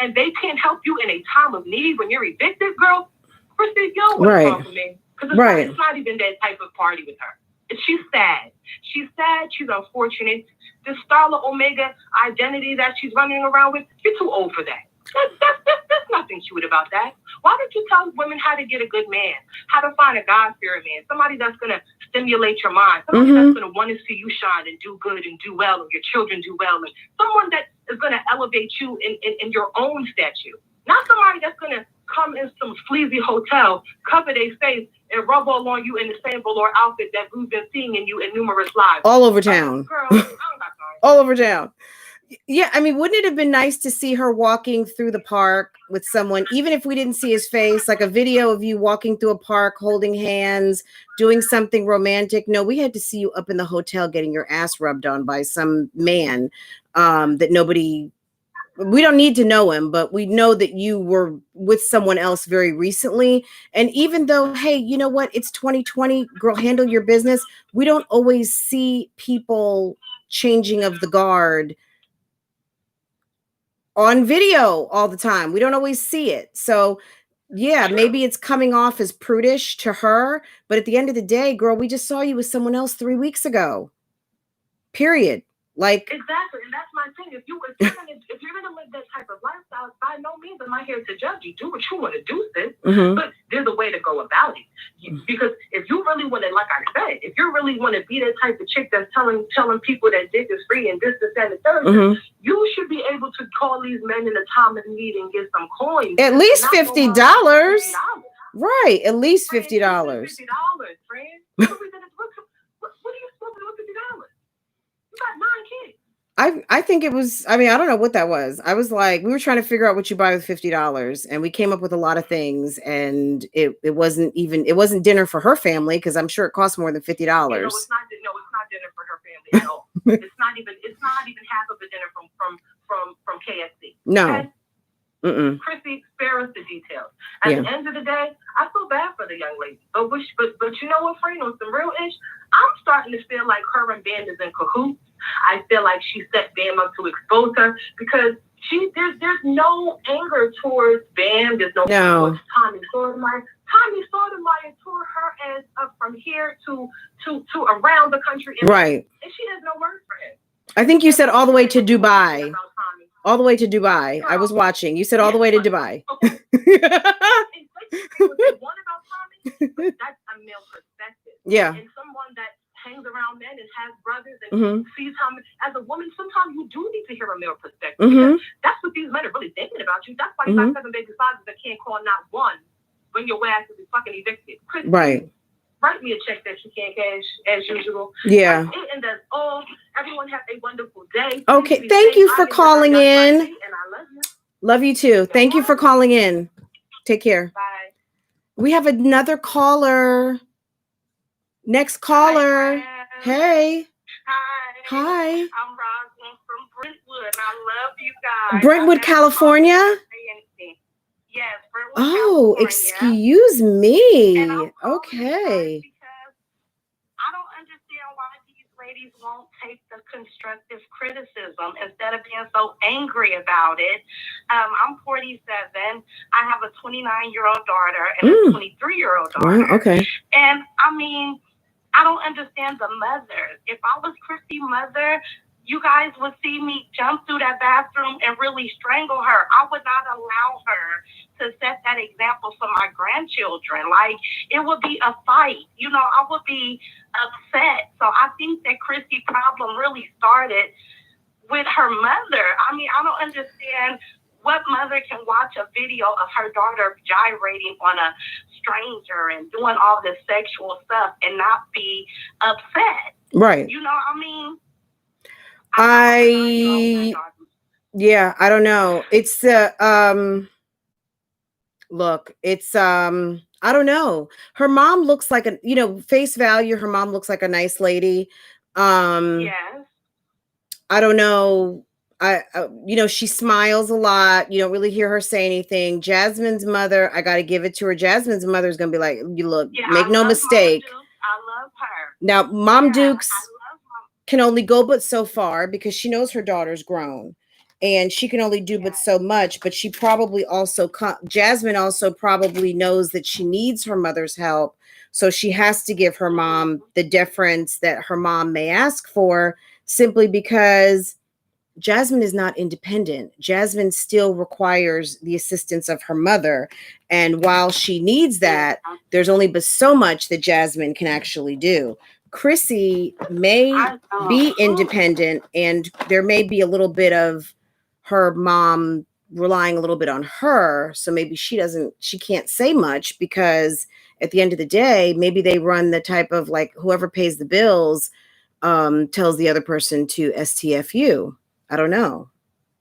S4: and they can't help you in a time of need when you're evicted, girl. Christy, you don't want to talk to me because it's not even that type of party with her. She's sad. She's sad. She's unfortunate. The Starla Omega identity that she's running around with, you're too old for that. There's nothing cute about that. Why don't you tell women how to get a good man, how to find a God-fearing man, somebody that's going to stimulate your mind, somebody that's going to want to see you shine and do good and do well and your children do well, and someone that is going to elevate you in your own statue. Not somebody that's going to come in some sleazy hotel, cover their face, and rub all on you in the same velour outfit that we've been seeing in you in numerous lives.
S1: All over town.
S4: Girl, I don't got time.
S1: All over town. Yeah, I mean, wouldn't it have been nice to see her walking through the park with someone, even if we didn't see his face, like a video of you walking through a park, holding hands, doing something romantic? No, we had to see you up in the hotel getting your ass rubbed on by some man that nobody... We don't need to know him, but we know that you were with someone else very recently. And even though, hey, you know what? It's 2020, girl, handle your business. We don't always see people changing of the guard on video all the time. We don't always see it. So yeah, maybe it's coming off as prudish to her, but at the end of the day, girl, we just saw you with someone else 3 weeks ago. Period. Like,
S4: exactly, and that's my thing. If you're gonna live that type of lifestyle, by no means am I here to judge you. Do what you want to do, sis. But there's a way to go about it. Because if you really want to, like I said, if you really want to be that type of chick that's telling people that dick is free and this, and the third, you should be able to call these men in a time of need and get some coins.
S1: At least $50. Right, at least $50.
S4: $50, friend. What are you supposed to do with $50? You got 9 kids.
S1: I think it was, I mean, I don't know what that was. I was like, we were trying to figure out what you buy with $50, and we came up with a lot of things, and it wasn't dinner for her family, because I'm sure it costs more than $50.
S4: No, it's not dinner for her family at all. it's not even half of a dinner from KFC.
S1: No.
S4: Okay? Chrissy, spare us the details. At the end of the day, I feel bad for the young lady. But you know what, friend, on some real ish, I'm starting to feel like her and Bam is in cahoots. I feel like she set Bam up to expose her, because there's no anger towards Bam. There's no towards Tommy Sotomayor. Tommy Sotomayor tore her ass up from here to around the country.
S1: Right.
S4: And she has no words for him.
S1: I think you said all the way to Dubai. All the way to Dubai. Girl, I was watching. You said all the way to Dubai.
S4: Okay. What they want about Tommy, but that's a male perspective.
S1: Yeah.
S4: And someone that hangs around men and has brothers and sees how, as a woman, sometimes you do need to hear a male perspective. Because that's what these men are really thinking about you. That's why you got 7 baby fathers that can't call not one when your ass is fucking evicted.
S1: Right.
S4: Write me a check that you can't cash as usual.
S1: Yeah.
S4: And that's all. Everyone have a wonderful day.
S1: Okay. Thank you for calling in.
S4: And I love you.
S1: Love you too. Thank you for calling in. Take care.
S4: Bye.
S2: We have another caller. Next caller.
S4: Hi.
S2: Hey.
S4: Hi.
S2: Hi.
S4: I'm Rosalind from Brentwood, and I love you guys.
S2: Brentwood, California?
S4: Yes, Brentwood,
S2: Oh,
S4: California.
S2: excuse me.
S4: And I'm calling
S2: Okay.
S4: because I don't understand why these ladies won't take the constructive criticism instead of being so angry about it. I'm 47. I have a 29-year-old daughter and a 23-year-old daughter.
S2: Wow, okay.
S4: And I mean, I don't understand the mothers. If I was Christy's mother, you guys would see me jump through that bathroom and really strangle her. I would not allow her to set that example for my grandchildren. Like, it would be a fight. You know, I would be upset. So I think that Chrissy's problem really started with her mother. I mean, I don't understand what mother can watch a video of her daughter gyrating on a stranger and doing all this sexual stuff and not be upset.
S1: Right.
S4: You know, I mean,
S1: yeah, I don't know. It's look, it's I don't know. Her mom looks like a, you know, face value, her mom looks like a nice lady.
S4: Yes.
S1: I don't know. You know, she smiles a lot. You don't really hear her say anything. Jasmine's mother, I got to give it to her. Jasmine's mother is going to be like, you look, make no mistake.
S4: I love her.
S1: Now, Mom Dukes can only go but so far because she knows her daughter's grown and she can only do but so much. But she probably also, Jasmine also probably knows that she needs her mother's help. So she has to give her mom the deference that her mom may ask for, simply because Jasmine is not independent. Jasmine still requires the assistance of her mother. And while she needs that, there's only but so much that Jasmine can actually do. Chrissy may be independent, and there may be a little bit of her mom relying a little bit on her. So maybe she can't say much, because at the end of the day, maybe they run the type of, like, whoever pays the bills tells the other person to STFU. I don't know.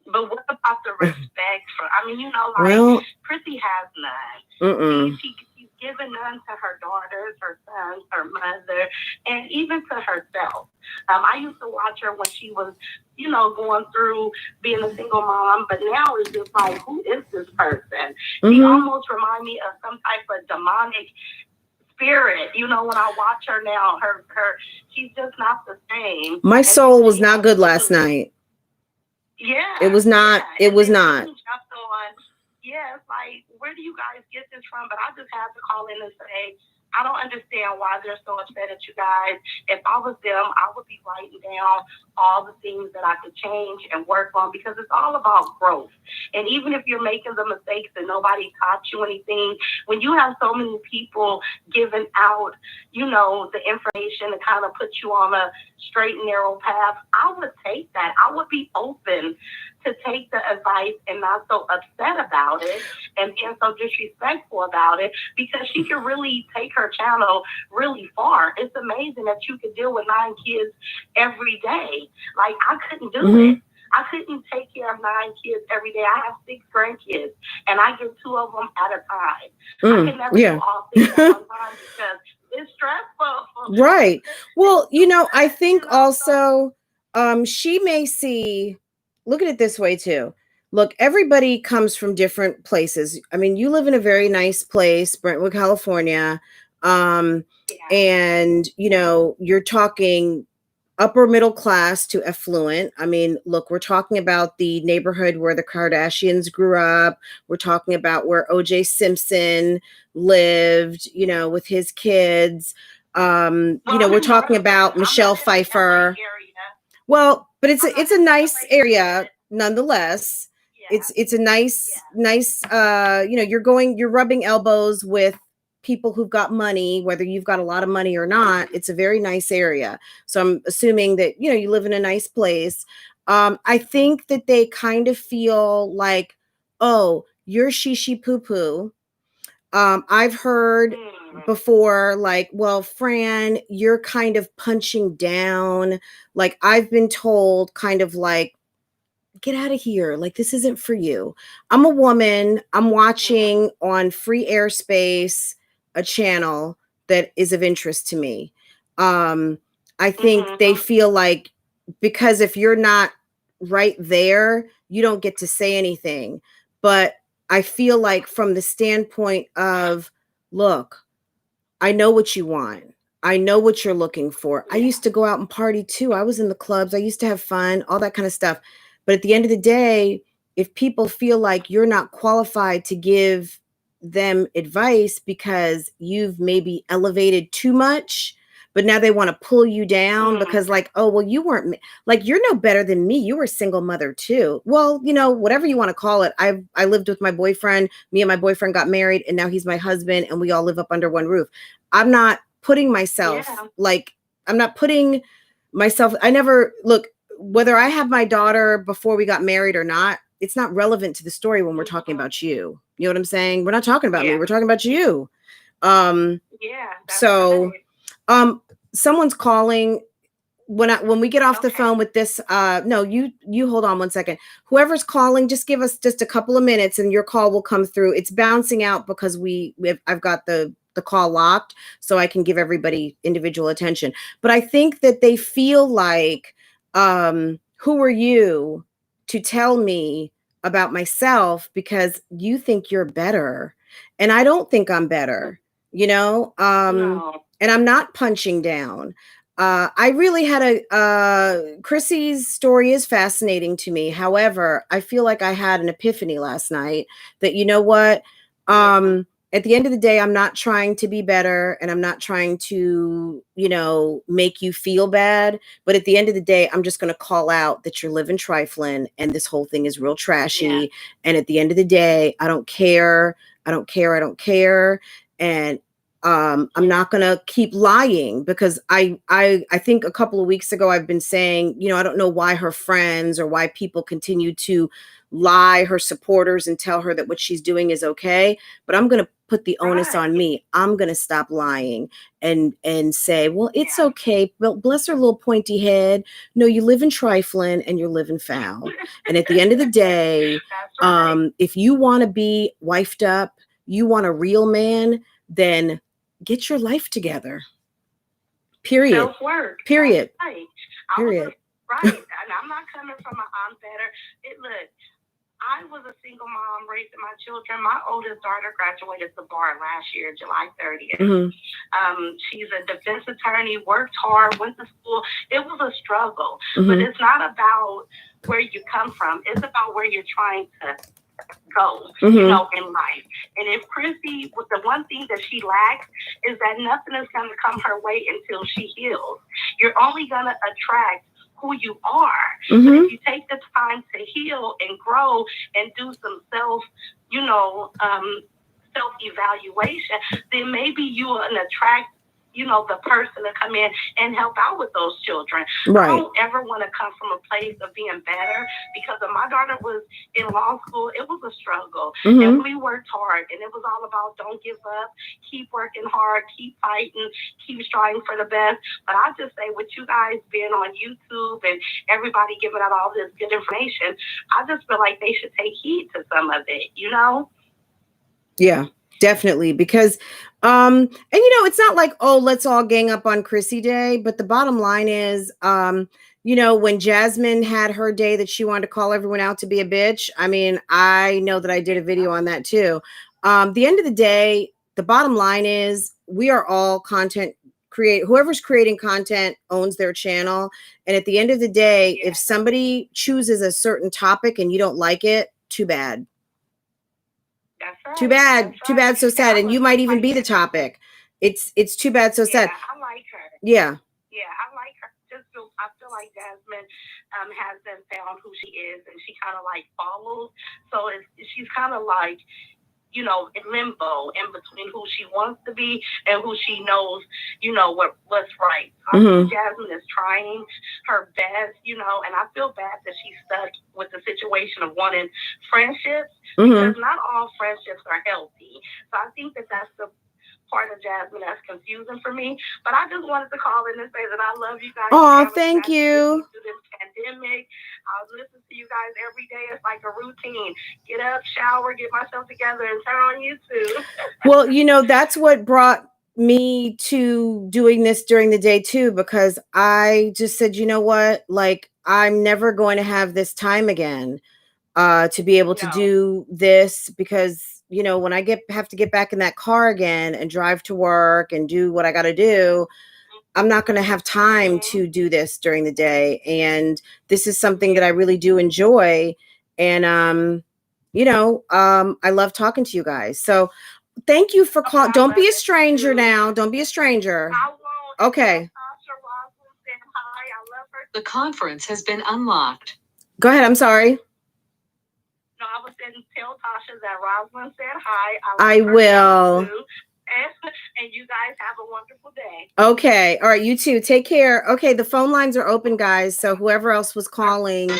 S4: But what about the respect for, I mean, you know, like, Chrissy has none. She's given none to her daughters, her sons, her mother, and even to herself. I used to watch her when she was, you know, going through being a single mom, but now it's just like, who is this person? She almost reminds me of some type of demonic spirit. You know, when I watch her now, she's just not the same.
S1: My soul was not good last night.
S4: Yeah.
S1: It was not.
S4: Yeah.
S1: It was not.
S4: Yeah, it's like, where do you guys get this from? But I just have to call in and say, I don't understand why they're so upset at you guys. If I was them, I would be writing down all the things that I could change and work on, because it's all about growth. And even if you're making the mistakes and nobody taught you anything, when you have so many people giving out, you know, the information to kind of put you on a straight and narrow path, I would take that. I would be open to take the advice and not so upset about it and being so disrespectful about it, because she can really take her channel really far. It's amazing that you could deal with 9 kids every day. Like, I couldn't do it. I couldn't take care of 9 kids every day. I have 6 grandkids, and I get 2 of them at a time. I can never do all 6 at one time because it's stressful.
S1: Right. Well, you know, I think also she may see, look at it this way too. Look, everybody comes from different places. I mean, you live in a very nice place, Brentwood, California. And, you know, you're talking upper middle class to affluent. I mean, look, we're talking about the neighborhood where the Kardashians grew up. We're talking about where O.J. Simpson lived, you know, with his kids. You know, we're talking about Michelle Pfeiffer. Well, but it's a nice area nonetheless. It's a nice, you know, you're rubbing elbows with people who've got money, whether you've got a lot of money or not. It's a very nice area. So I'm assuming that, you know, you live in a nice place. I think that they kind of feel like, oh, you're shishi poo poo. I've heard before, like, well, Fran, you're kind of punching down. Like, I've been told kind of like, get out of here. Like, this isn't for you. I'm a woman. I'm watching on free airspace a channel that is of interest to me. I think they feel like, because if you're not right there, you don't get to say anything. But I feel like, from the standpoint of, look, I know what you want. I know what you're looking for. I used to go out and party too. I was in the clubs. I used to have fun, all that kind of stuff. But at the end of the day, if people feel like you're not qualified to give them advice because you've maybe elevated too much, but now they want to pull you down because like, oh, well, you weren't like, you're no better than me. You were a single mother too. Well, you know, whatever you want to call it. I lived with my boyfriend. Me and my boyfriend got married, and now he's my husband, and we all live up under one roof. I'm not putting myself like, I'm not putting myself. I never look, whether I have my daughter before we got married or not, it's not relevant to the story when we're talking about you. You know what I'm saying? We're not talking about me. We're talking about you. So someone's calling. When we get off the phone with this, no, you hold on one second. Whoever's calling, just give us just a couple of minutes and your call will come through. It's bouncing out because I've got the call locked so I can give everybody individual attention. But I think that they feel like, who are you to tell me about myself because you think you're better. And I don't think I'm better, you know? No. And I'm not punching down. I really had Chrissy's story is fascinating to me. However, I feel like I had an epiphany last night that, you know what? At the end of the day, I'm not trying to be better and I'm not trying to, you know, make you feel bad. But at the end of the day, I'm just going to call out that you're living trifling and this whole thing is real trashy. Yeah. And at the end of the day, I don't care. I don't care. And I'm not going to keep lying because I think a couple of weeks ago, I've been saying, you know, I don't know why her friends or why people continue to lie, her supporters, and tell her that what she's doing is okay. But I'm going to put the onus on me. I'm going to stop lying and say, well, it's okay. Well, bless her little pointy head. No, you live in trifling and you're living foul. And at the end of the day, if you want to be wifed up, you want a real man, then get your life together. Period.
S4: Self-work.
S1: Period.
S4: Right.
S1: Period.
S4: Right. And I'm not coming from I'm better. Look, I was a single mom raising my children. My oldest daughter graduated the bar last year, July 30th. Mm-hmm. She's a defense attorney, worked hard, went to school. It was a struggle. Mm-hmm. But it's not about where you come from. It's about where you're trying to go, mm-hmm. you know, in life. And if Chrissy, with the one thing that she lacks is that nothing is going to come her way until she heals. You're only going to attract who you are. Mm-hmm. But if you take the time to heal and grow and do some self-evaluation, then maybe you will attract, you know, the person to come in and help out with those children. Right. I don't ever want to come from a place of being better because when my daughter was in law school, it was a struggle. Mm-hmm. And we worked hard and it was all about don't give up, keep working hard, keep fighting, keep striving for the best. But I just say with you guys being on YouTube and everybody giving out all this good information, I just feel like they should take heed to some of it, you know?
S1: Yeah. Definitely, because, and you know, it's not like, oh, let's all gang up on Chrissy Day. But the bottom line is, you know, when Jasmine had her day that she wanted to call everyone out to be a bitch. I mean, I know that I did a video on that too. The end of the day, the bottom line is we are all content whoever's creating content owns their channel. And at the end of the day, if somebody chooses a certain topic and you don't like it, too bad.
S4: That's right.
S1: Too bad. Too bad. So sad. And you might even be the topic. It's too bad. So sad.
S4: I like her.
S1: Yeah.
S4: Yeah, I like her. I feel like Jasmine hasn't found who she is, and she kind of like follows. So she's kind of like, you know, in limbo in between who she wants to be and who she knows, you know, what's right. I think Jasmine is trying her best, you know, and I feel bad that she's stuck with the situation of wanting friendships because not all friendships are healthy. So I think that that's the part of Jasmine that's confusing for me. But I just wanted to call in and say that I love you guys.
S1: Oh, thank you.
S4: Through this pandemic, I listen to you guys every day. It's like a routine. Get up, shower, get myself together, and turn on YouTube.
S1: Well, you know, that's what brought me to doing this during the day too, because I just said, you know what, like, I'm never going to have this time again to be able to do this because, you know, when I have to get back in that car again and drive to work and do what I got to do, I'm not going to have time to do this during the day. And this is something that I really do enjoy. And, you know, I love talking to you guys. So thank you for calling. Don't be a stranger now. Don't be a stranger.
S4: I won't.
S1: Okay.
S4: Hi, I love her.
S2: The conference has been unlocked.
S1: Go ahead. I'm sorry.
S4: No, I was saying tell Tasha that Rosalind said hi.
S1: I will.
S4: And you guys have a wonderful day.
S1: Okay. All right. You too. Take care. Okay. The phone lines are open, guys. So whoever else was calling.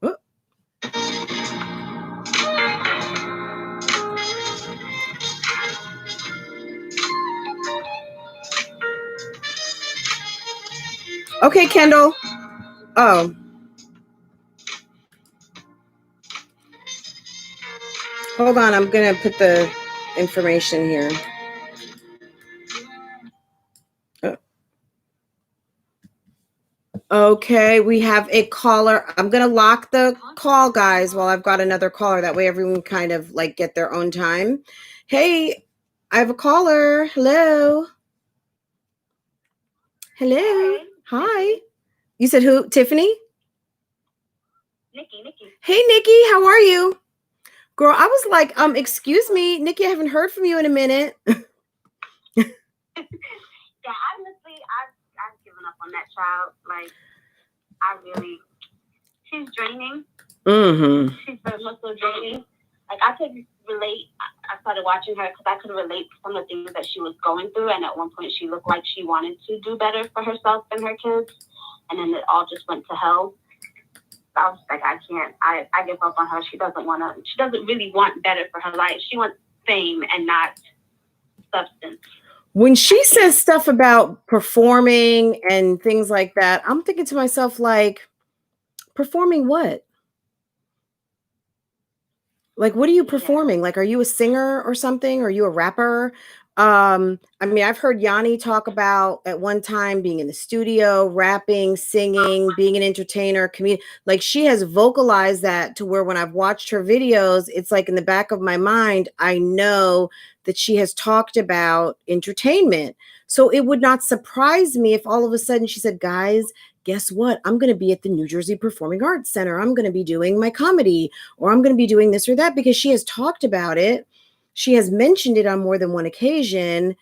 S1: Oh. Okay, Kendall. Oh. Hold on. I'm going to put the information here. Okay, we have a caller. I'm going to lock the call, guys, while I've got another caller. That way everyone kind of like get their own time. Hey, I have a caller. Hello. Hello.
S4: Hey.
S1: Hi. You said who? Tiffany?
S4: Nikki.
S1: Hey, Nikki. How are you? Girl, I was like, excuse me, Nikki, I haven't heard from you in a minute.
S4: Yeah, honestly, I've given up on that child. Like, she's draining.
S1: Mm-hmm.
S4: She's very much so draining. Like, I could relate. I started watching her because I could relate to some of the things that she was going through. And at one point, she looked like she wanted to do better for herself and her kids. And then it all just went to hell. So I was like, I can't. I give up on her. She doesn't really want better for her life. She wants fame and not substance.
S1: When she says stuff about performing and things like that, I'm thinking to myself, like, performing what? Like, what are you performing? Like, are you a singer or something? Are you a rapper? I mean, I've heard Yanni talk about at one time being in the studio, rapping, singing, being an entertainer, like she has vocalized that to where when I've watched her videos, it's like in the back of my mind, I know that she has talked about entertainment. So it would not surprise me if all of a sudden she said, guys, guess what? I'm going to be at the New Jersey Performing Arts Center. I'm going to be doing my comedy, or I'm going to be doing this or that, because she has talked about it. She has mentioned it on more than one occasion.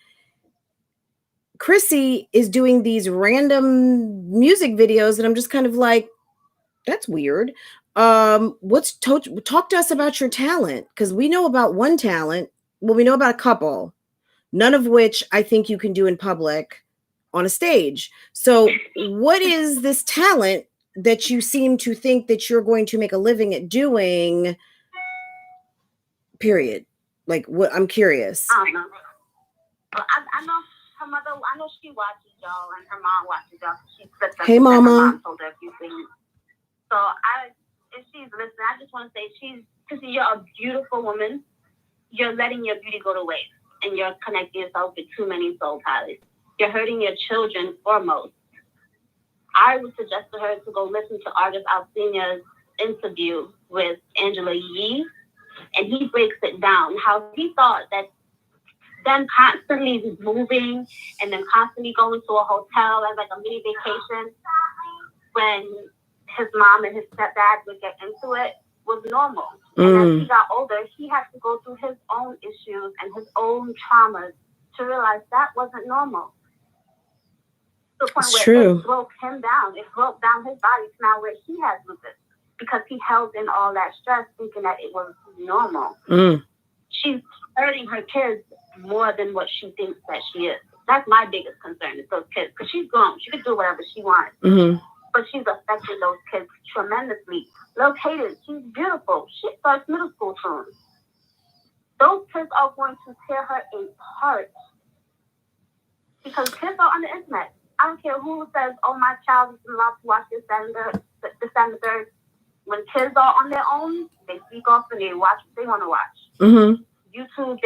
S1: Chrissy is doing these random music videos, and I'm just kind of like, that's weird. Talk to us about your talent, because we know about one talent. Well, we know about a couple, none of which I think you can do in public on a stage. So what is this talent that you seem to think that you're going to make a living at doing, period? Like, what? I'm curious.
S4: I don't know. Well, I know her mother. I know she watches y'all, and her mom watches y'all. She slipped up.
S1: Hey, Mama.
S4: Her mom told her a few things. So if she's listening, I just want to say, Chrissy, you're a beautiful woman. You're letting your beauty go to waste, and you're connecting yourself with too many soul ties. You're hurting your children foremost. I would suggest to her to go listen to Artist Alcina's interview with Angela Yee, and he breaks it down, how he thought that them constantly moving and then constantly going to a hotel as like a mini vacation when his mom and his stepdad would get into it was normal. And as he got older, he had to go through his own issues and his own traumas to realize that wasn't normal. To the point where it broke him down. It broke down his body to now where he has lupus, because he held in all that stress thinking that it was normal. She's hurting her kids more than what she thinks that she is. That's my biggest concern, is those kids, because she's grown. She could do whatever she wants. But she's affecting those kids tremendously. Located, she's beautiful. She starts middle school soon. Those kids are going to tear her apart, because kids are on the internet. I don't care who says, oh, my child is allowed to watch this and the third. When kids are on their own, they speak off and they watch what they want to watch. YouTube,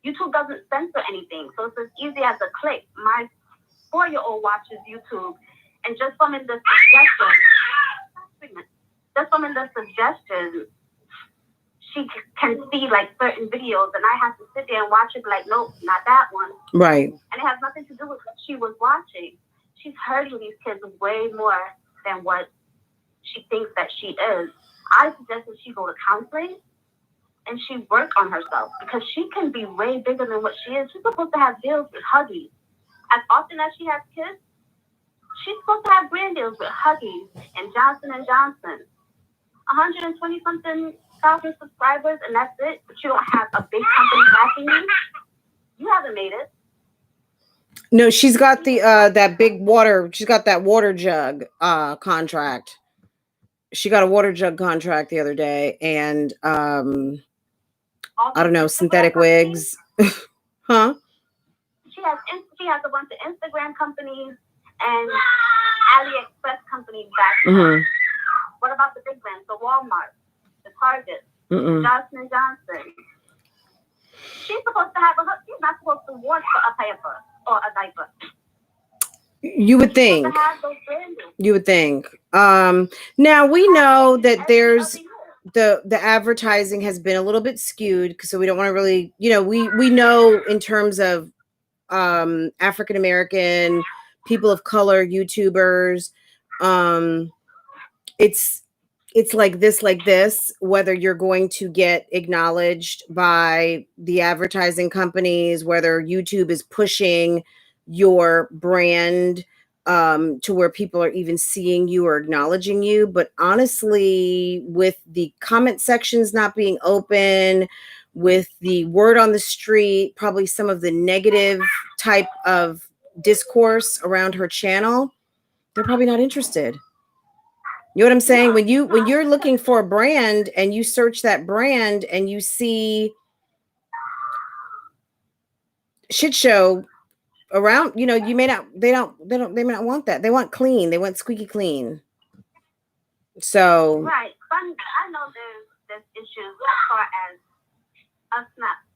S4: YouTube doesn't censor anything. So it's as easy as a click. My 4-year-old watches YouTube, and just from in the suggestions, she can see like certain videos, and I have to sit there and watch it like, nope, not that one.
S1: Right.
S4: And it has nothing to do with what she was watching. She's hurting these kids way more than what she thinks that she is. I suggest that she go to counseling and she worked on herself because she can be way bigger than what she is. She's supposed to have deals with Huggies. As often as she has kids, she's supposed to have brand deals with Huggies and Johnson & Johnson. 120 something thousand subscribers, and that's it. But you don't have a big company backing you. You haven't made it.
S1: No, she's got the that big water. She's got that water jug contract. She got a water jug contract the other day, and I don't know, synthetic wigs, huh?
S4: She has a bunch of Instagram companies and AliExpress companies back. What about the big brands, the Walmart, the Target, Johnson & Johnson? She's supposed to have a hook. She's not supposed to work for a pamper or a diaper.
S1: You would think. You would think. Now we know that there's the advertising has been a little bit skewed, so we don't want to really, you know, we know in terms of African American people of color YouTubers, it's like this, whether you're going to get acknowledged by the advertising companies, whether YouTube is pushing your brand to where people are even seeing you or acknowledging you. But honestly, with the comment sections not being open, with the word on the street, probably some of the negative type of discourse around her channel, they're probably not interested. You know what I'm saying? When you're looking for a brand and you search that brand and you see shit show around, you know, they may not want that. They want clean. They want squeaky clean. So
S4: right. I know there's issues as far as us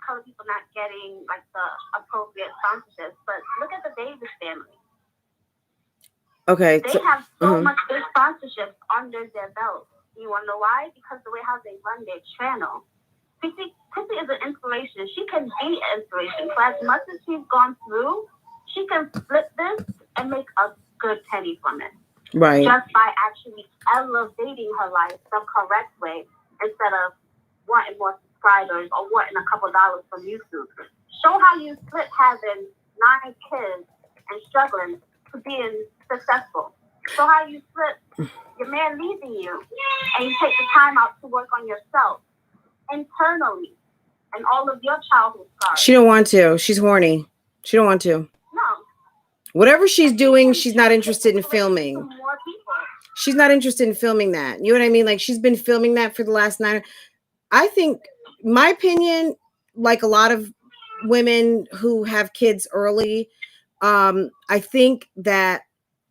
S4: color people not getting like the appropriate sponsorships, but look at the Davis family.
S1: Okay.
S4: They have so much good sponsorships under their belt. You want to know why? Because the way how they run their channel. Chrissy is an inspiration. She can be an inspiration. So as much as she's gone through, she can flip this and make a good penny from it.
S1: Right.
S4: Just by actually elevating her life the correct way instead of wanting more subscribers or wanting a couple dollars from YouTube. Show how you flip having 9 kids and struggling to being successful. So how you flip your man leaving you and you take the time out to work on yourself internally and all of your childhood scars.
S1: She don't want to. She's horny. She don't want to.
S4: No.
S1: Whatever she's doing, she's not interested in filming. She's not interested in filming that. You know what I mean? Like, she's been filming that for the last 9. I think, my opinion, like a lot of women who have kids early, I think that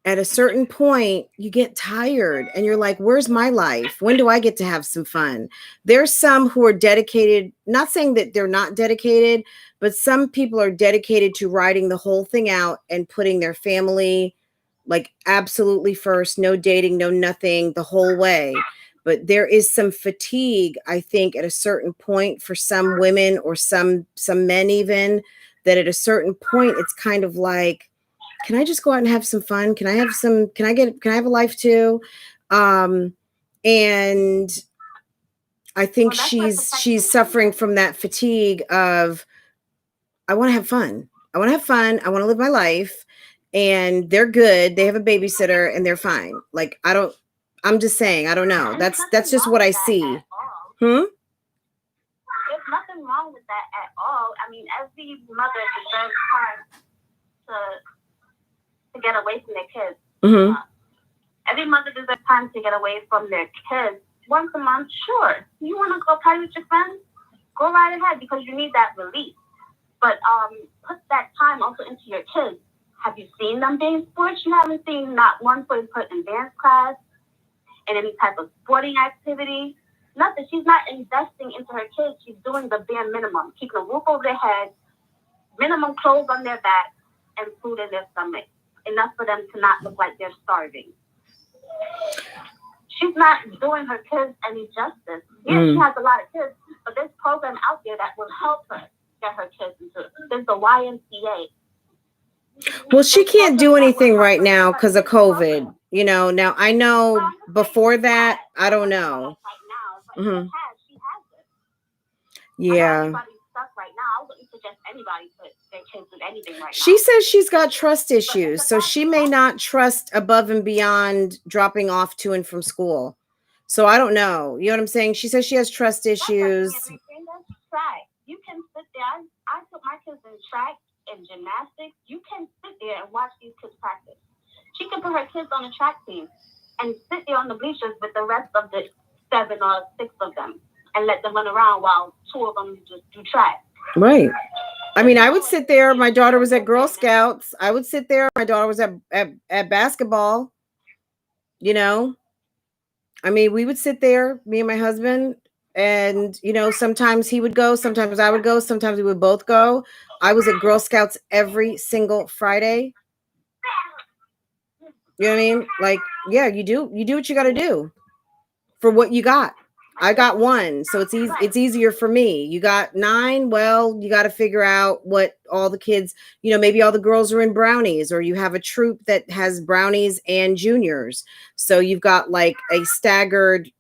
S1: at a certain point, you get tired and you're like, where's my life? When do I get to have some fun? There's some who are dedicated, not saying that they're not dedicated, but some people are dedicated to writing the whole thing out and putting their family like absolutely first, no dating, no nothing, the whole way. But there is some fatigue, I think, at a certain point for some women or some men even, that at a certain point, it's kind of like, can I just go out and have some fun? Can I have a life too? And I think she's suffering from that fatigue of, I want to have fun. I want to live my life, and they're good. They have a babysitter and they're fine. Like, I'm just saying, I don't know. That's just what I see.
S4: There's nothing wrong with that at all. I mean, every mother deserves time to get away from their kids. Every mother deserves time to get away from their kids. Once a month, sure. You want to go party with your friends? Go right ahead, because you need that release. But put that time also into your kids. Have you seen them being sports? You haven't seen not one foot put in dance class, in any type of sporting activity. Nothing. She's not investing into her kids. She's doing the bare minimum, keeping a roof over their head, minimum clothes on their back, and food in their stomach. Enough for them to not look like they're starving. She's not doing her kids any justice. Yes, she has a lot of kids, but there's programs out there that will help her get her kids into it. There's the YMCA.
S1: Well, she can't do anything right now because of COVID. You know, now I know before that, I don't know. Yeah.
S5: Everybody's stuck right now. I wouldn't suggest anybody put their kids in anything right
S1: She
S5: now.
S1: says she's got trust issues, so she may not trust above and beyond dropping off to and from school. So I don't know. You know what I'm saying? She says she has trust issues.
S5: Track. You can sit there. I put my kids in track and gymnastics. You can sit there and watch these kids practice. She can put her kids on a track team and sit there on the bleachers with the rest of the 7 or 6 of them and let them run around while 2 of them just do track.
S1: Right. I mean, I would sit there. My daughter was at Girl Scouts. I would sit there. My daughter was at basketball. You know, I mean, we would sit there, me and my husband, and, you know, sometimes he would go, sometimes I would go, sometimes we would both go. I was at Girl Scouts every single Friday. You know what I mean? Like, yeah, you do what you got to do for what you got. I got 1, so it's easy. It's easier for me. You got 9. Well, you got to figure out what all the kids, you know, maybe all the girls are in brownies, or you have a troop that has brownies and juniors. So you've got like a staggered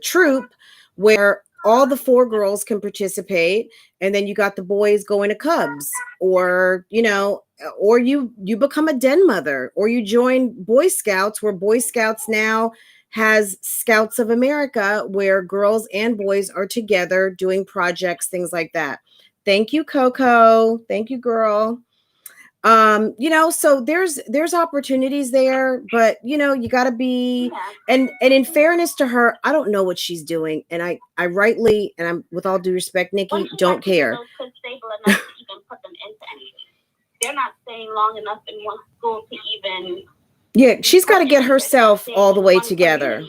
S1: troop where all the 4 girls can participate, and then you got the boys going to Cubs, or, you know, or you become a den mother, or you join Boy Scouts, where Boy Scouts now has Scouts of America, where girls and boys are together doing projects, things like that. Thank you, Coco. Thank you, girl. You know, so there's opportunities there, but, you know, you got to be, and in fairness to her, I don't know what she's doing, and I rightly, and I'm, with all due respect, Nikki, don't care.
S5: They're not staying long enough in one school to even.
S1: Yeah, she's got to get herself all the way together.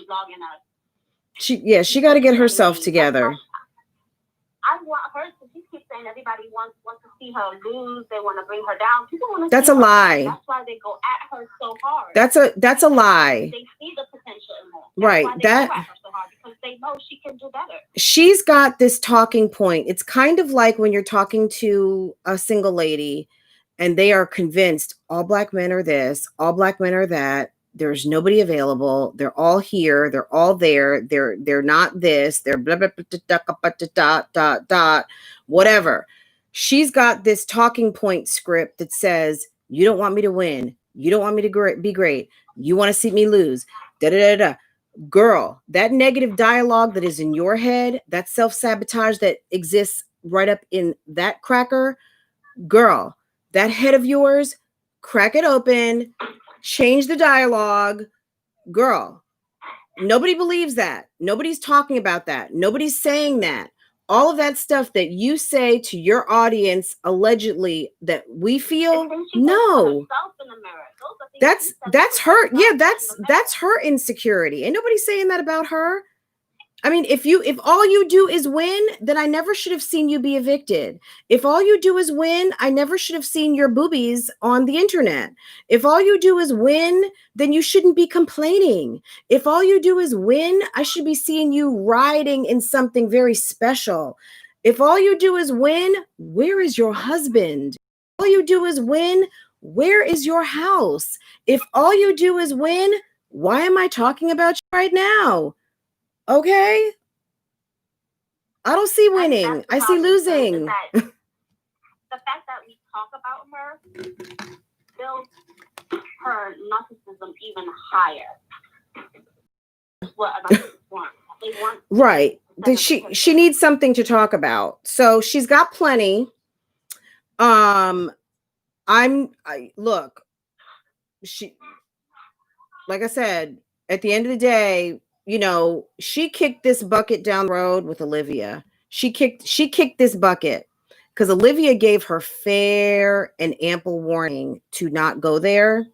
S1: She got to get herself together.
S5: I want her to. She keeps saying everybody wants to see her lose. They want to bring her down. People want to.
S1: That's a lie.
S5: That's why they go at her so hard.
S1: That's a lie.
S5: They see the potential in her.
S1: Right.
S5: That's why they go at her so hard, because they know she can do better.
S1: She's got this talking point. It's kind of like when you're talking to a single lady, and they are convinced all Black men are this, all Black men are that. There's nobody available. They're all here. They're all there. They're not this. They're blah, blah, blah, dot, whatever. She's got this talking point script that says, you don't want me to win. You don't want me to be great. You want to see me lose. Da, da, da, da. Girl, that negative dialogue that is in your head, that self-sabotage that exists right up in that cracker, girl, that head of yours, crack it open, change the dialogue. Girl, nobody believes that. Nobody's talking about that. Nobody's saying that. All of that stuff that you say to your audience, allegedly, that we feel, no. That's her. Yeah, that's her insecurity. Ain't nobody saying that about her. I mean, if all you do is win, then I never should have seen you be evicted. If all you do is win, I never should have seen your boobies on the internet. If all you do is win, then you shouldn't be complaining. If all you do is win, I should be seeing you riding in something very special. If all you do is win, where is your husband? If all you do is win, where is your house? If all you do is win, why am I talking about you right now? Okay. I don't see winning. I see losing.
S5: The fact that we talk about her builds her narcissism even higher. What narcissists want. They want
S1: right. She needs something to talk about. So she's got plenty. Look, like I said, at the end of the day, you know, she kicked this bucket down the road with Olivia. She kicked this bucket because Olivia gave her fair and ample warning to not go there.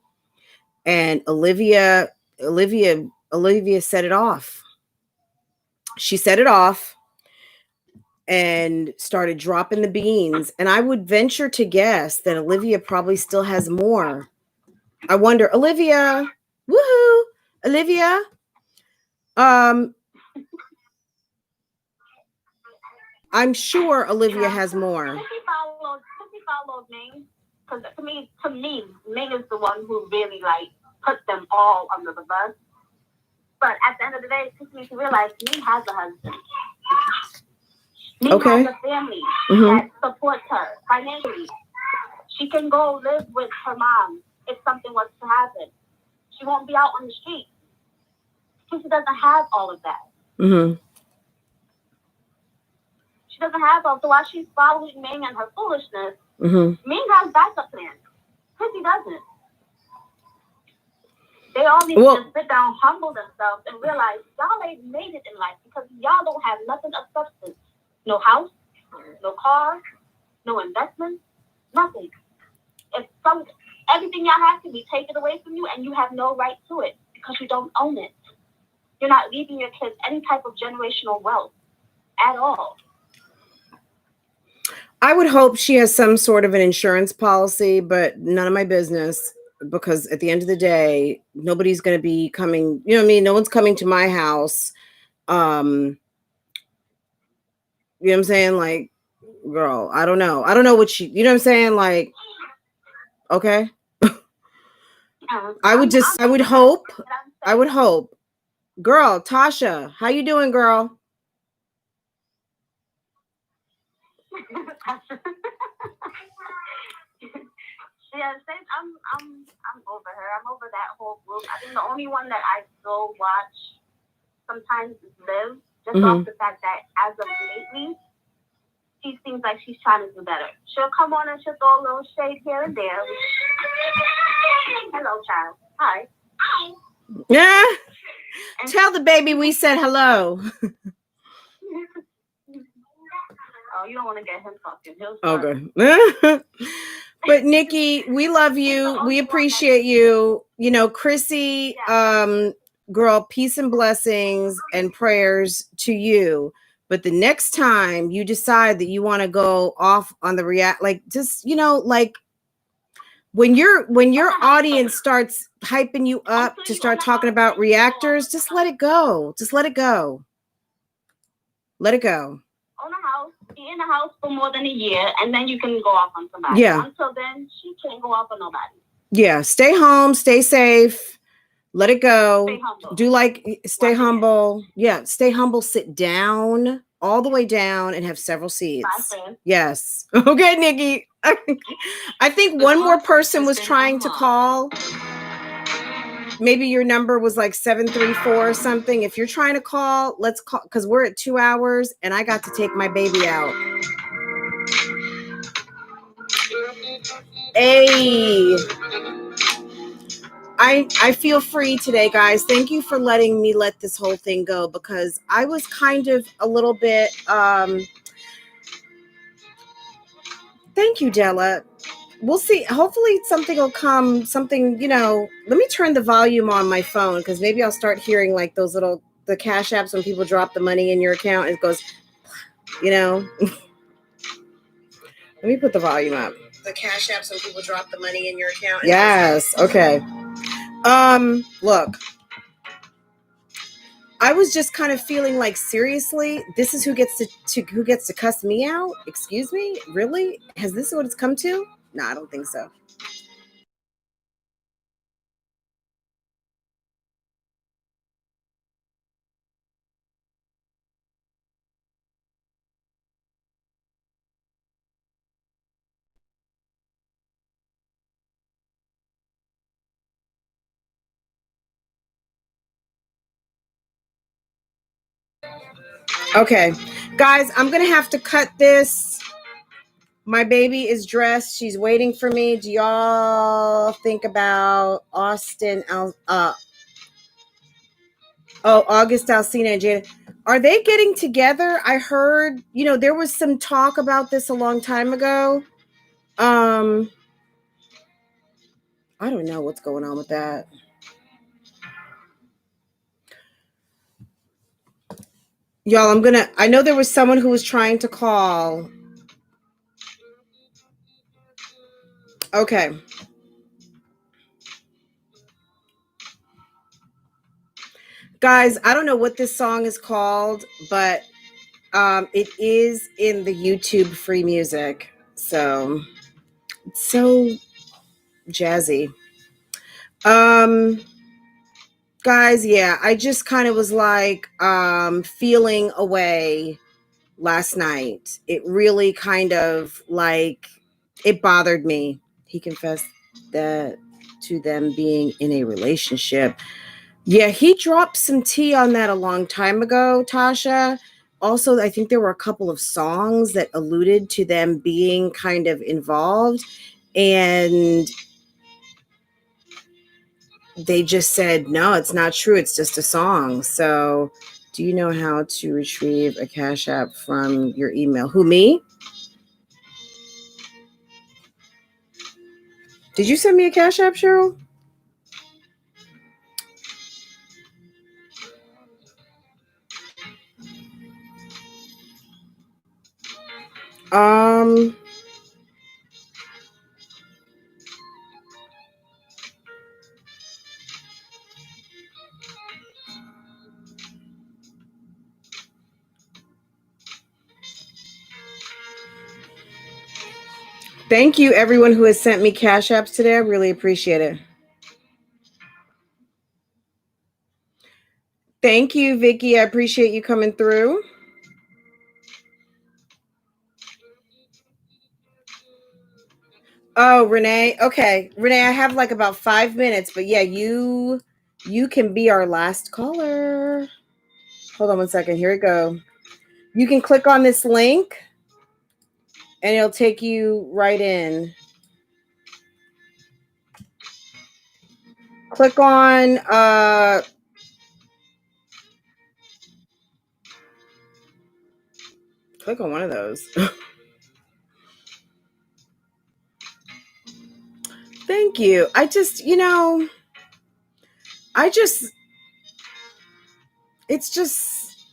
S1: And Olivia set it off. She set it off and started dropping the beans. And I would venture to guess that Olivia probably still has more. I wonder, Olivia, woohoo, Olivia. I'm sure Olivia has more.
S5: She followed Ming, because to me, Ming is the one who really like put them all under the bus. But at the end of the day, it makes me realize me has a husband. Me
S1: Okay.
S5: has a family that supports her financially. She can go live with her mom if something was to happen. She won't be out on the street. She doesn't have all of that. She doesn't have all. So while she's following Ming and her foolishness, Ming has backup plans. Chrissy doesn't. They all need to just sit down, humble themselves, and realize y'all ain't made it in life because y'all don't have nothing of substance. No house, no car, no investment, nothing. Everything y'all have to be taken away from you, and you have no right to it because you don't own it. You're not leaving your kids any type of generational wealth at all.
S1: I would hope she has some sort of an insurance policy, but none of my business, because at the end of the day, nobody's going to be coming, you know what I mean? No one's coming to my house. You know what I'm saying? Like, girl, I don't know. I don't know what she, you know what I'm saying? Like, okay. I would hope. Girl, Tasha, how you doing, girl?
S5: Yeah, I'm over her. I'm over that whole group. I think the only one that I still watch sometimes is Liv, just off the fact that as of lately, she seems like she's trying to do better. She'll come on and she'll throw a little shade here and there. Hello, child. Hi. Hi.
S1: Yeah. Tell the baby we said hello.
S5: Oh, you don't want to get him talking.
S1: Okay. But Nikki, we love you. We appreciate you. You know, Chrissy, girl, peace and blessings and prayers to you. But the next time you decide that you want to go off on the like, just, you know, like when your audience starts hyping you up to start talking about reactors, just let it go. Just let it go. Let it go.
S5: Own a house, be in the house for more than a year, and then you can go off on somebody.
S1: Yeah.
S5: Until then, she can't go off on nobody.
S1: Yeah. Stay home. Stay safe. Let it go.
S5: Stay humble.
S1: Stay humble. Yeah. Stay humble. Sit down all the way down and have several seats.
S5: Bye,
S1: yes. Okay, Nikki. I think one more person was trying to call. Maybe your number was like 734 or something. If you're trying to call, let's call, because we're at 2 hours and I got to take my baby out. Hey, I feel free today, guys. Thank you for letting me let this whole thing go, because I was kind of a little bit, thank you, Della. We'll see. Hopefully something will come, something, you know, let me turn the volume on my phone, because maybe I'll start hearing like those little, the cash apps when people drop the money in your account. It goes, you know. Let me put the volume up. The cash apps when people drop the money in your account. Yes. Okay. Look. I was just kind of feeling like, seriously, this is who gets to cuss me out? Excuse me? Really? Has this what it's come to? No, I don't think so. Okay, guys, I'm gonna have to cut this. My baby is dressed. She's waiting for me. Do y'all think about Austin? August Alsina and Jada. Are they getting together? I heard, you know, there was some talk about this a long time ago. I don't know what's going on with that. Y'all, I know there was someone who was trying to call. Okay. Guys, I don't know what this song is called, but it is in the YouTube free music. So it's so jazzy. Guys, yeah, I just kind of was like feeling away last night. It really kind of like it bothered me. He confessed that to them being in a relationship. Yeah, he dropped some tea on that a long time ago, Tasha. Also, I think there were a couple of songs that alluded to them being kind of involved, and they just said, no, it's not true. It's just a song. So, do you know how to retrieve a Cash App from your email? Who, me? Did you send me a Cash App, Cheryl? Thank you, everyone who has sent me Cash Apps today. I really appreciate it. Thank you, Vicky. I appreciate you coming through. Oh, Renee. Okay. Renee, I have like about 5 minutes, but yeah, you can be our last caller. Hold on one second. Here we go. You can click on this link and it'll take you right in. Click on click on one of those. Thank you. I just, it's just,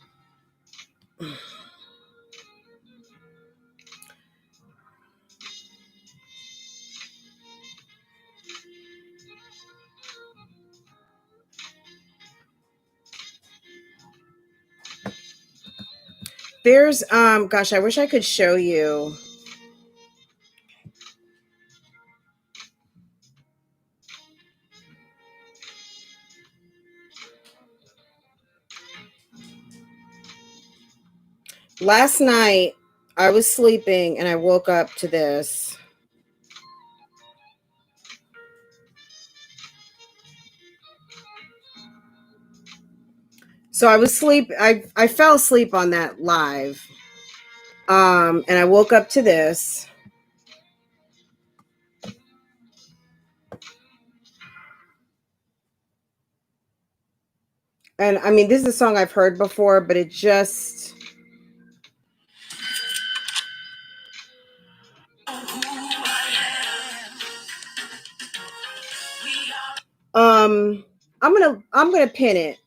S1: there's, gosh, I wish I could show you. Last night, I was sleeping and I woke up to this. So I was I fell asleep on that live. And I woke up to this. And I mean, this is a song I've heard before, but it just, I'm gonna pin it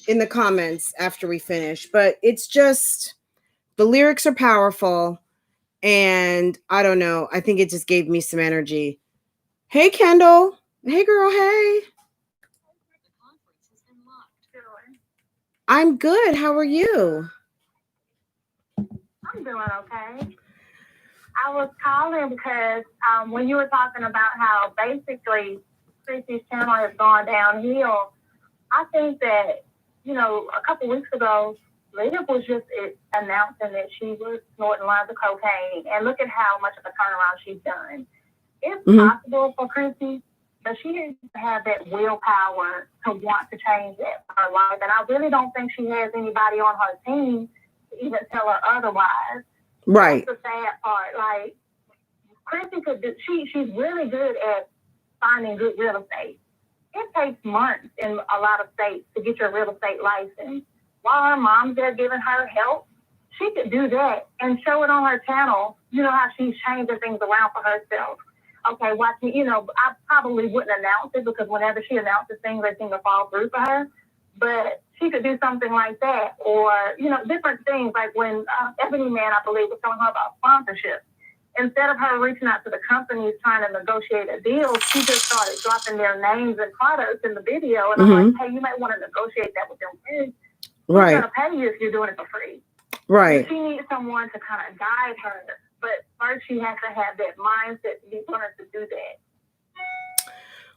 S1: in the comments after we finish, but it's just, the lyrics are powerful, and I don't know, I think it just gave me some energy. Hey, Kendall. Hey, girl. Hey. I'm good. How are you?
S5: I'm doing okay. I was calling because when you were talking about how basically Chrissy's channel has gone downhill, I think that, a couple weeks ago, Liv was just announcing that she was snorting lines of cocaine, and look at how much of a turnaround she's done. It's possible for Chrissy, but she didn't have that willpower to want to change that for her life, and I really don't think she has anybody on her team to even tell her otherwise.
S1: Right.
S5: That's the sad part. Like, Chrissy could do, she's really good at finding good real estate. It takes months in a lot of states to get your real estate license. While her mom's there giving her help, she could do that and show it on her channel. You know how she's changing things around for herself. Okay, watch me. I probably wouldn't announce it because whenever she announces things, they seem to fall through for her. But she could do something like that, or different things. Like when Ebony Man, I believe, was telling her about sponsorship. Instead of her reaching out to the companies trying to negotiate a deal, she just started dropping their names and products in the video. And I'm like, hey, you might want to negotiate that with them kids.
S1: Right.
S5: They're going to pay you if you're doing it for free.
S1: Right.
S5: But she needs someone to kind of guide her. But first, she has to have that mindset to be willing to do that.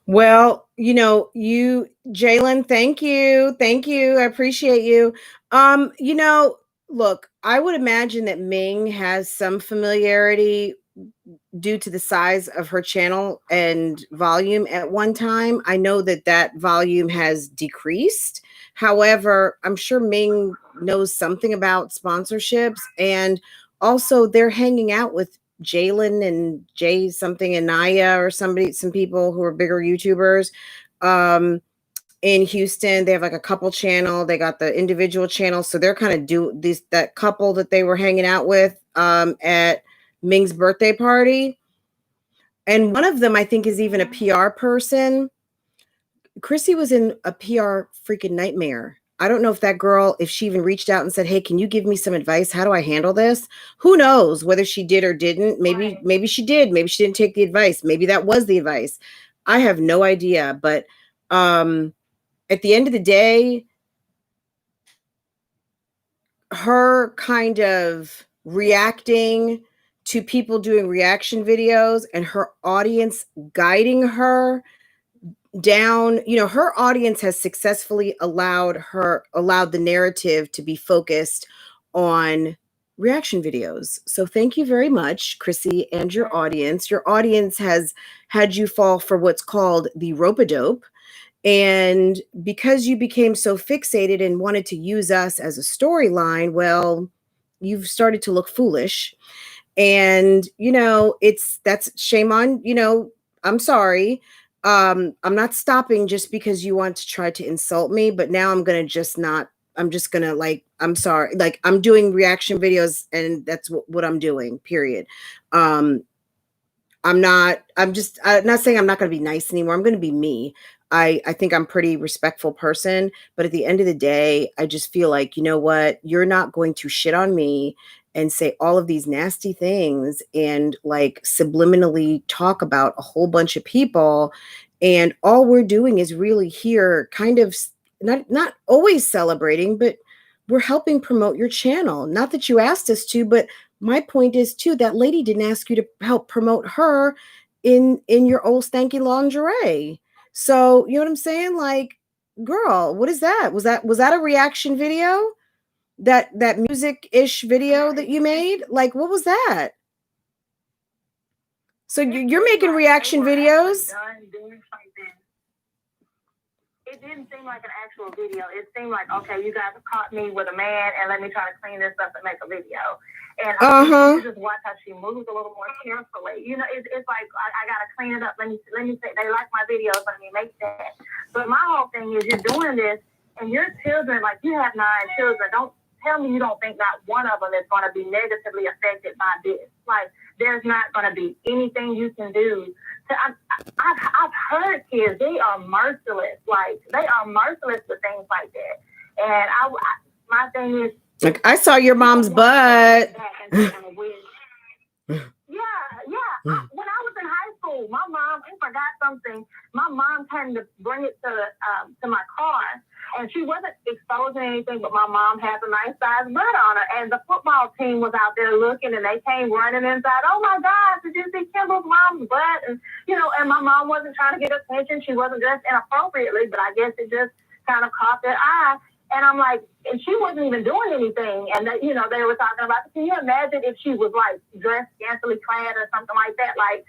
S1: Well, Jalen, thank you. Thank you. I appreciate you. Look, I would imagine that Ming has some familiarity due to the size of her channel and volume at one time. I know that volume has decreased. However, I'm sure Ming knows something about sponsorships, and also they're hanging out with Jalen and Jay something and Naya or some people who are bigger YouTubers. In Houston, they have like a couple channel. They got the individual channel, so they're kind of that couple that they were hanging out with at Ming's birthday party. And one of them, I think, is even a PR person. Chrissy was in a PR freaking nightmare. I don't know if that girl, if she even reached out and said, "Hey, can you give me some advice? How do I handle this?" Who knows whether she did or didn't. Maybe she did. Maybe she didn't take the advice. Maybe that was the advice. I have no idea. But at the end of the day, her kind of reacting to people doing reaction videos and her audience guiding her down, her audience has successfully allowed the narrative to be focused on reaction videos. So thank you very much, Chrissy, and your audience. Your audience has had you fall for what's called the rope-a-dope. And because you became so fixated and wanted to use us as a storyline, well, you've started to look foolish. And, that's shame on, I'm sorry. I'm not stopping just because you want to try to insult me, but now I'm just gonna I'm sorry. Like, I'm doing reaction videos and that's what I'm doing, period. I'm not saying I'm not going to be nice anymore. I'm going to be me. I think I'm a pretty respectful person, but at the end of the day, I just feel like, you know what? You're not going to shit on me and say all of these nasty things and like subliminally talk about a whole bunch of people. And all we're doing is really here kind of not always celebrating, but we're helping promote your channel. Not that you asked us to, but my point is too, that lady didn't ask you to help promote her in your old stanky lingerie. So, you know what I'm saying? Like, girl, what is that? Was that a reaction video? That music-ish video that you made? Like, what was that? So you're making reaction videos?
S5: It didn't seem like an actual video. It seemed like, okay, you guys have caught me with a man, and let me try to clean this up and make a video. And I just watch how she moves a little more carefully. It's like I gotta clean it up. Let me say they like my videos. Let me make that. But my whole thing is, you're doing this, and your children, like you have 9 children. Don't tell me you don't think not one of them is going to be negatively affected by this. Like, there's not going to be anything you can do. I've heard kids, they are merciless. Like, they are merciless with things like that. And my thing is,
S1: like, I saw your mom's butt.
S5: Yeah. When I was in high school, my mom, I forgot something. My mom came to bring it to my car, and she wasn't exposing anything, but my mom has a nice size butt on her. And the football team was out there looking, and they came running inside. Oh my God, did you see Kimball's mom's butt? And and my mom wasn't trying to get attention. She wasn't dressed inappropriately, but I guess it just kind of caught their eye. And I'm like, and she wasn't even doing anything. And they were talking about, can you imagine if she was like dressed scantily clad or something like that? Like,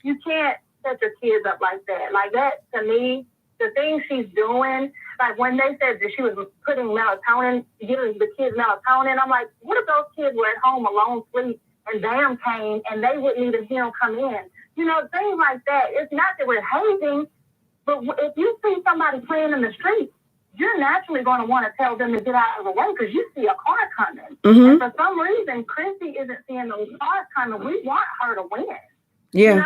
S5: you can't set your kids up like that. Like, that, to me, the thing she's doing, like when they said that she was putting melatonin, giving the kids melatonin, I'm like, what if those kids were at home alone, sleep, and Bam came and they wouldn't even hear him come in? Things like that. It's not that we're hazing, but if you see somebody playing in the street, you're naturally going to want to tell them to get out of the way because you see a car coming. And for some reason, Chrissy isn't seeing those cars coming. We want her to win.
S1: Yeah.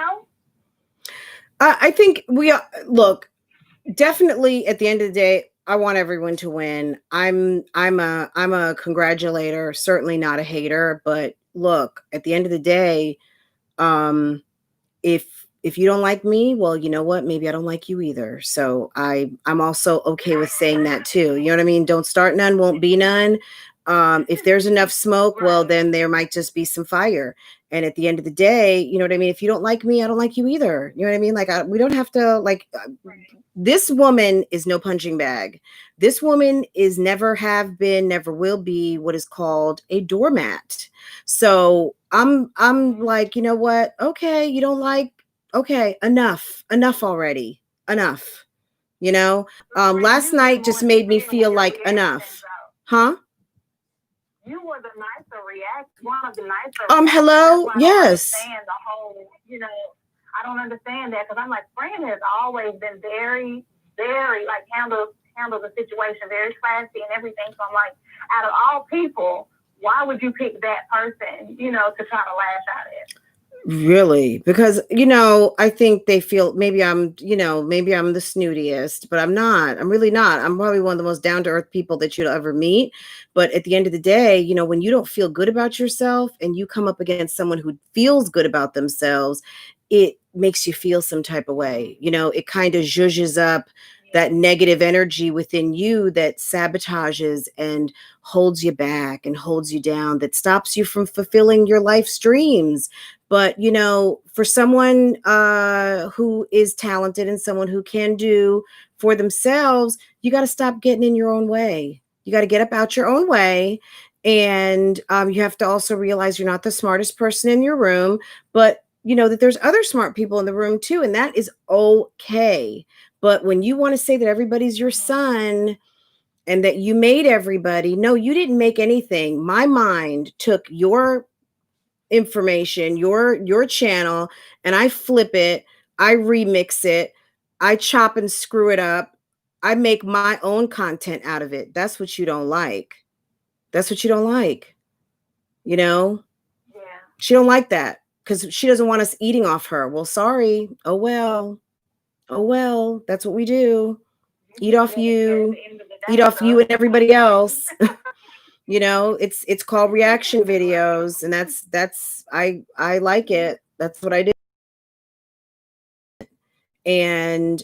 S1: I think look, definitely at the end of the day, I want everyone to win. I'm a congratulator, certainly not a hater, but look, at the end of the day, if you don't like me, well, you know what? Maybe I don't like you either. So I'm also okay with saying that too. You know what I mean? Don't start none, won't be none. If there's enough smoke, well, then there might just be some fire. And at the end of the day, you know what I mean? If you don't like me, I don't like you either. You know what I mean? Like, we don't have to, like, this woman is no punching bag. This woman is never have been, never will be what is called a doormat. So I'm like, you know what? Okay, you don't like, okay, enough already. Enough. You know, last night just made me feel like enough. Huh?
S5: You were the nicer one of the nicer.
S1: Hello? Yes.
S5: I don't understand the whole, I don't understand that because I'm like, Fran has always been very, very, like, handle the situation very classy and everything. So I'm like, out of all people, why would you pick that person, to try to lash out at?
S1: Really? Because, I think they feel maybe I'm the snootiest, but I'm not. I'm really not. I'm probably one of the most down-to-earth people that you'll ever meet. But at the end of the day, when you don't feel good about yourself and you come up against someone who feels good about themselves, it makes you feel some type of way. It kind of zhuzhes up that negative energy within you that sabotages and holds you back and holds you down, that stops you from fulfilling your life's dreams. But, for someone who is talented and someone who can do for themselves, you got to stop getting in your own way. You got to get up out your own way. And you have to also realize you're not the smartest person in your room, but that there's other smart people in the room too. And that is okay. But when you want to say that everybody's your son and that you made everybody, no, you didn't make anything. My mind took your information, your channel, and I flip it, I remix it, I chop and screw it up. I make my own content out of it. That's what you don't like. That's what you don't like. Yeah. She don't like that because she doesn't want us eating off her. Well, sorry. Oh well. That's what we do. Eat off you and everybody else. It's called reaction videos, and that's I like it. That's what I do. And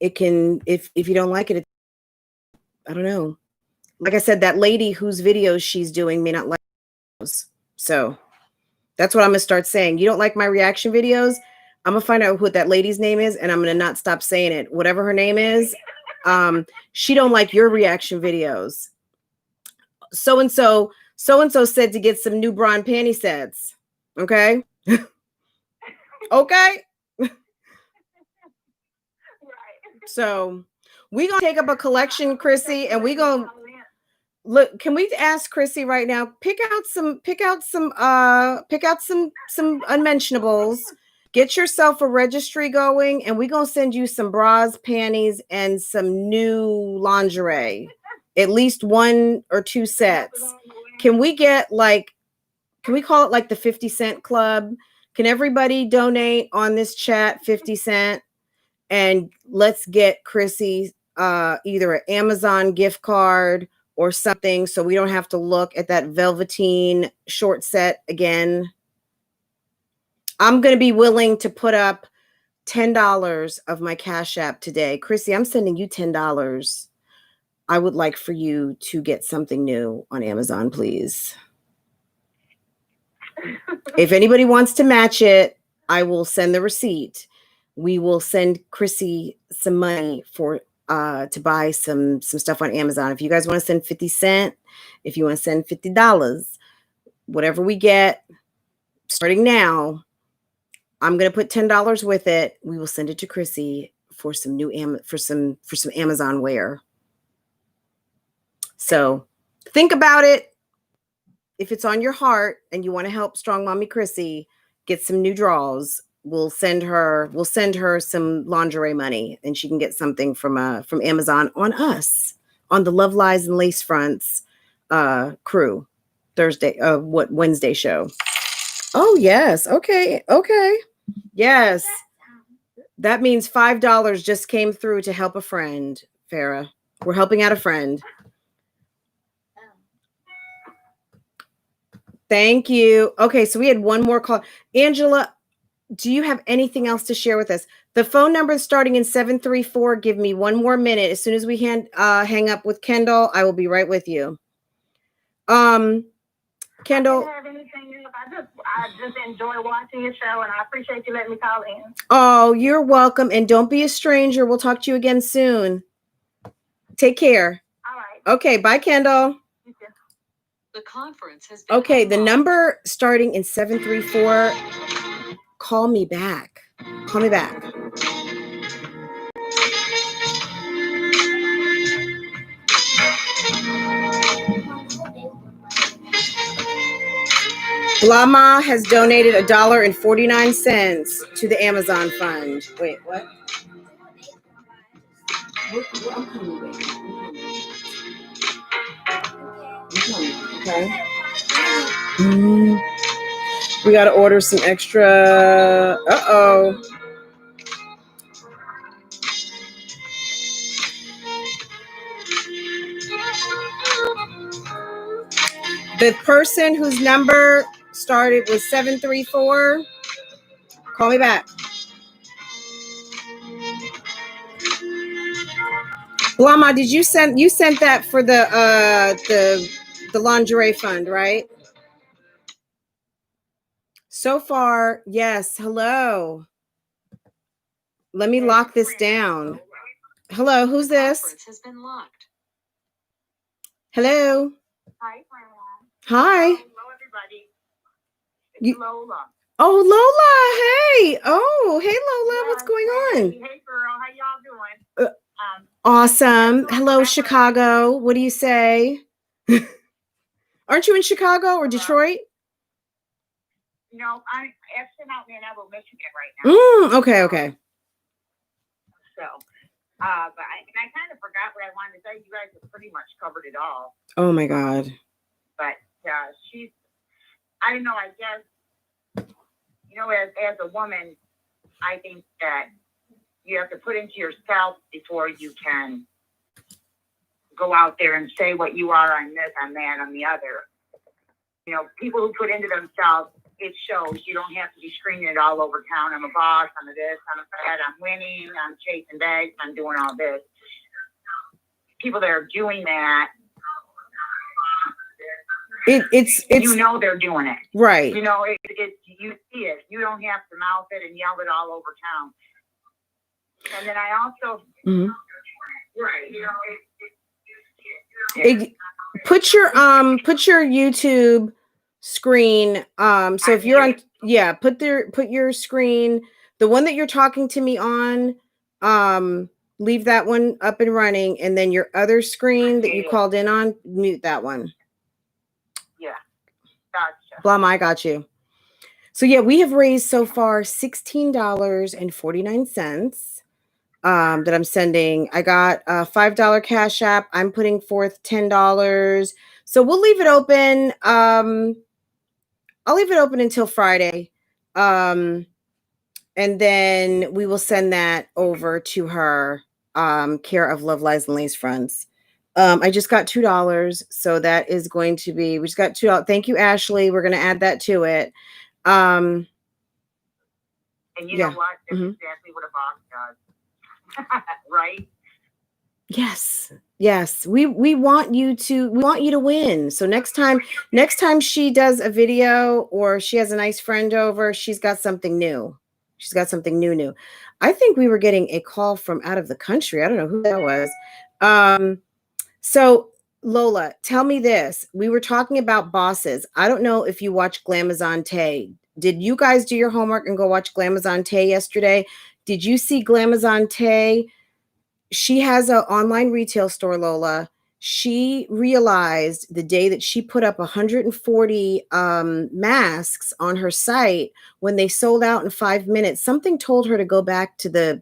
S1: it can, if you don't like it, I don't know. Like I said, that lady whose videos she's doing may not like those. So that's what I'm gonna start saying. You don't like my reaction videos? I'm gonna find out what that lady's name is, and I'm gonna not stop saying it. Whatever her name is, she don't like your reaction videos. So-and-so said to get some new bra and panty sets. Okay. Okay. So we gonna take up a collection, Chrissy, and we gonna look. Can we ask Chrissy right now? Pick out some unmentionables. Get yourself a registry going, and we gonna send you some bras, panties, and some new lingerie. At least 1 or 2 sets. Can we get can we call it like the 50 cent club? Can everybody donate on this chat 50 cent? And let's get Chrissy either an Amazon gift card or something so we don't have to look at that velveteen short set again. I'm going to be willing to put up $10 of my Cash App today. Chrissy, I'm sending you $10. I would like for you to get something new on Amazon, please. If anybody wants to match it, I will send the receipt. We will send Chrissy some money for to buy some stuff on Amazon. If you guys want to send 50 cents, if you want to send $50, whatever we get starting now, I'm going to put $10 with it. We will send it to Chrissy for some new for some Amazon wear. So think about it. If it's on your heart and you want to help Strong Mommy Chrissy get some new draws, we'll send her some lingerie money, and she can get something from Amazon on us, on the Love Lies and Lacefronts crew Wednesday show. Oh yes, okay, yes. That means $5 just came through to help a friend, Farah. We're helping out a friend. Thank you. Okay, so we had one more call. Angela, do you have anything else to share with us? The phone number is starting in 734. Give me one more minute. As soon as we hang up with Kendall, I will be right with you. Kendall.
S5: I didn't have anything else. I just enjoy watching your show, and I appreciate you letting me call in.
S1: Oh, you're welcome. And don't be a stranger. We'll talk to you again soon. Take care.
S5: All right.
S1: Okay. Bye, Kendall.
S2: The conference has been
S1: Okay. The
S2: unlocked.
S1: number starting in 734. Call me back. Call me back. Lama has donated $1.49 to the Amazon fund. Wait, what? I'm coming, baby. Okay. We got to order some extra. Uh-oh. The person whose number started with 734, call me back. Lama, did you sent that for the lingerie fund, right? So far, yes. Hello. Let me lock this down. Hello, who's this?
S2: The conference has been locked.
S1: Hello.
S5: Hi, Caroline.
S1: Hi.
S4: Hello, everybody. It's Lola.
S1: Oh, Lola. Hey. Oh, hey, Lola. What's going on?
S4: Hey, girl. How y'all doing?
S1: Awesome. Hello, Chicago. What do you say? Aren't you in Chicago or Detroit?
S4: No, I'm actually out in Ann Arbor, Michigan right now.
S1: Okay.
S4: So, but I kind of forgot what I wanted to say. You guys have pretty much covered it all.
S1: Oh my God.
S4: But I don't know, I guess, as a woman, I think that you have to put into yourself before you can go out there and say what you are on this, on that, on the other. People who put into themselves, it shows. You don't have to be screaming it all over town. I'm a boss, I'm a this, I'm a that, I'm winning, I'm chasing bags, I'm doing all this. People that are doing that,
S1: it's
S4: they're doing it.
S1: Right.
S4: You see it. You don't have to mouth it and yell it all over town. And then I also, right,
S1: put your YouTube screen. So if you're on, put your screen, the one that you're talking to me on, leave that one up and running, and then your other screen that you called in on, mute that one.
S4: Yeah, gotcha.
S1: Blama, I got you. So yeah, we have raised so far $16.49 that I'm sending. I got a $5 Cash App. I'm putting forth $10. So we'll leave it open. I'll leave it open until Friday. And then we will send that over to her, care of Love, Lies, and Lacefronts. I just got $2. So that is going to be, we just got $2. Thank you, Ashley. We're going to add that to it.
S4: And you know what? That's exactly what a boss does. Right?
S1: Yes. We want you to win. So next time she does a video or she has a nice friend over, she's got something new. She's got something new. I think we were getting a call from out of the country. I don't know who that was. So Lola, tell me this. We were talking about bosses. I don't know if you watched Glamazon Tay. Did you guys do your homework and go watch Glamazon Tay yesterday? Did you see Glamazon Tay? She has an online retail store, Lola. She realized the day that she put up 140 masks on her site, when they sold out in 5 minutes, something told her to go back to the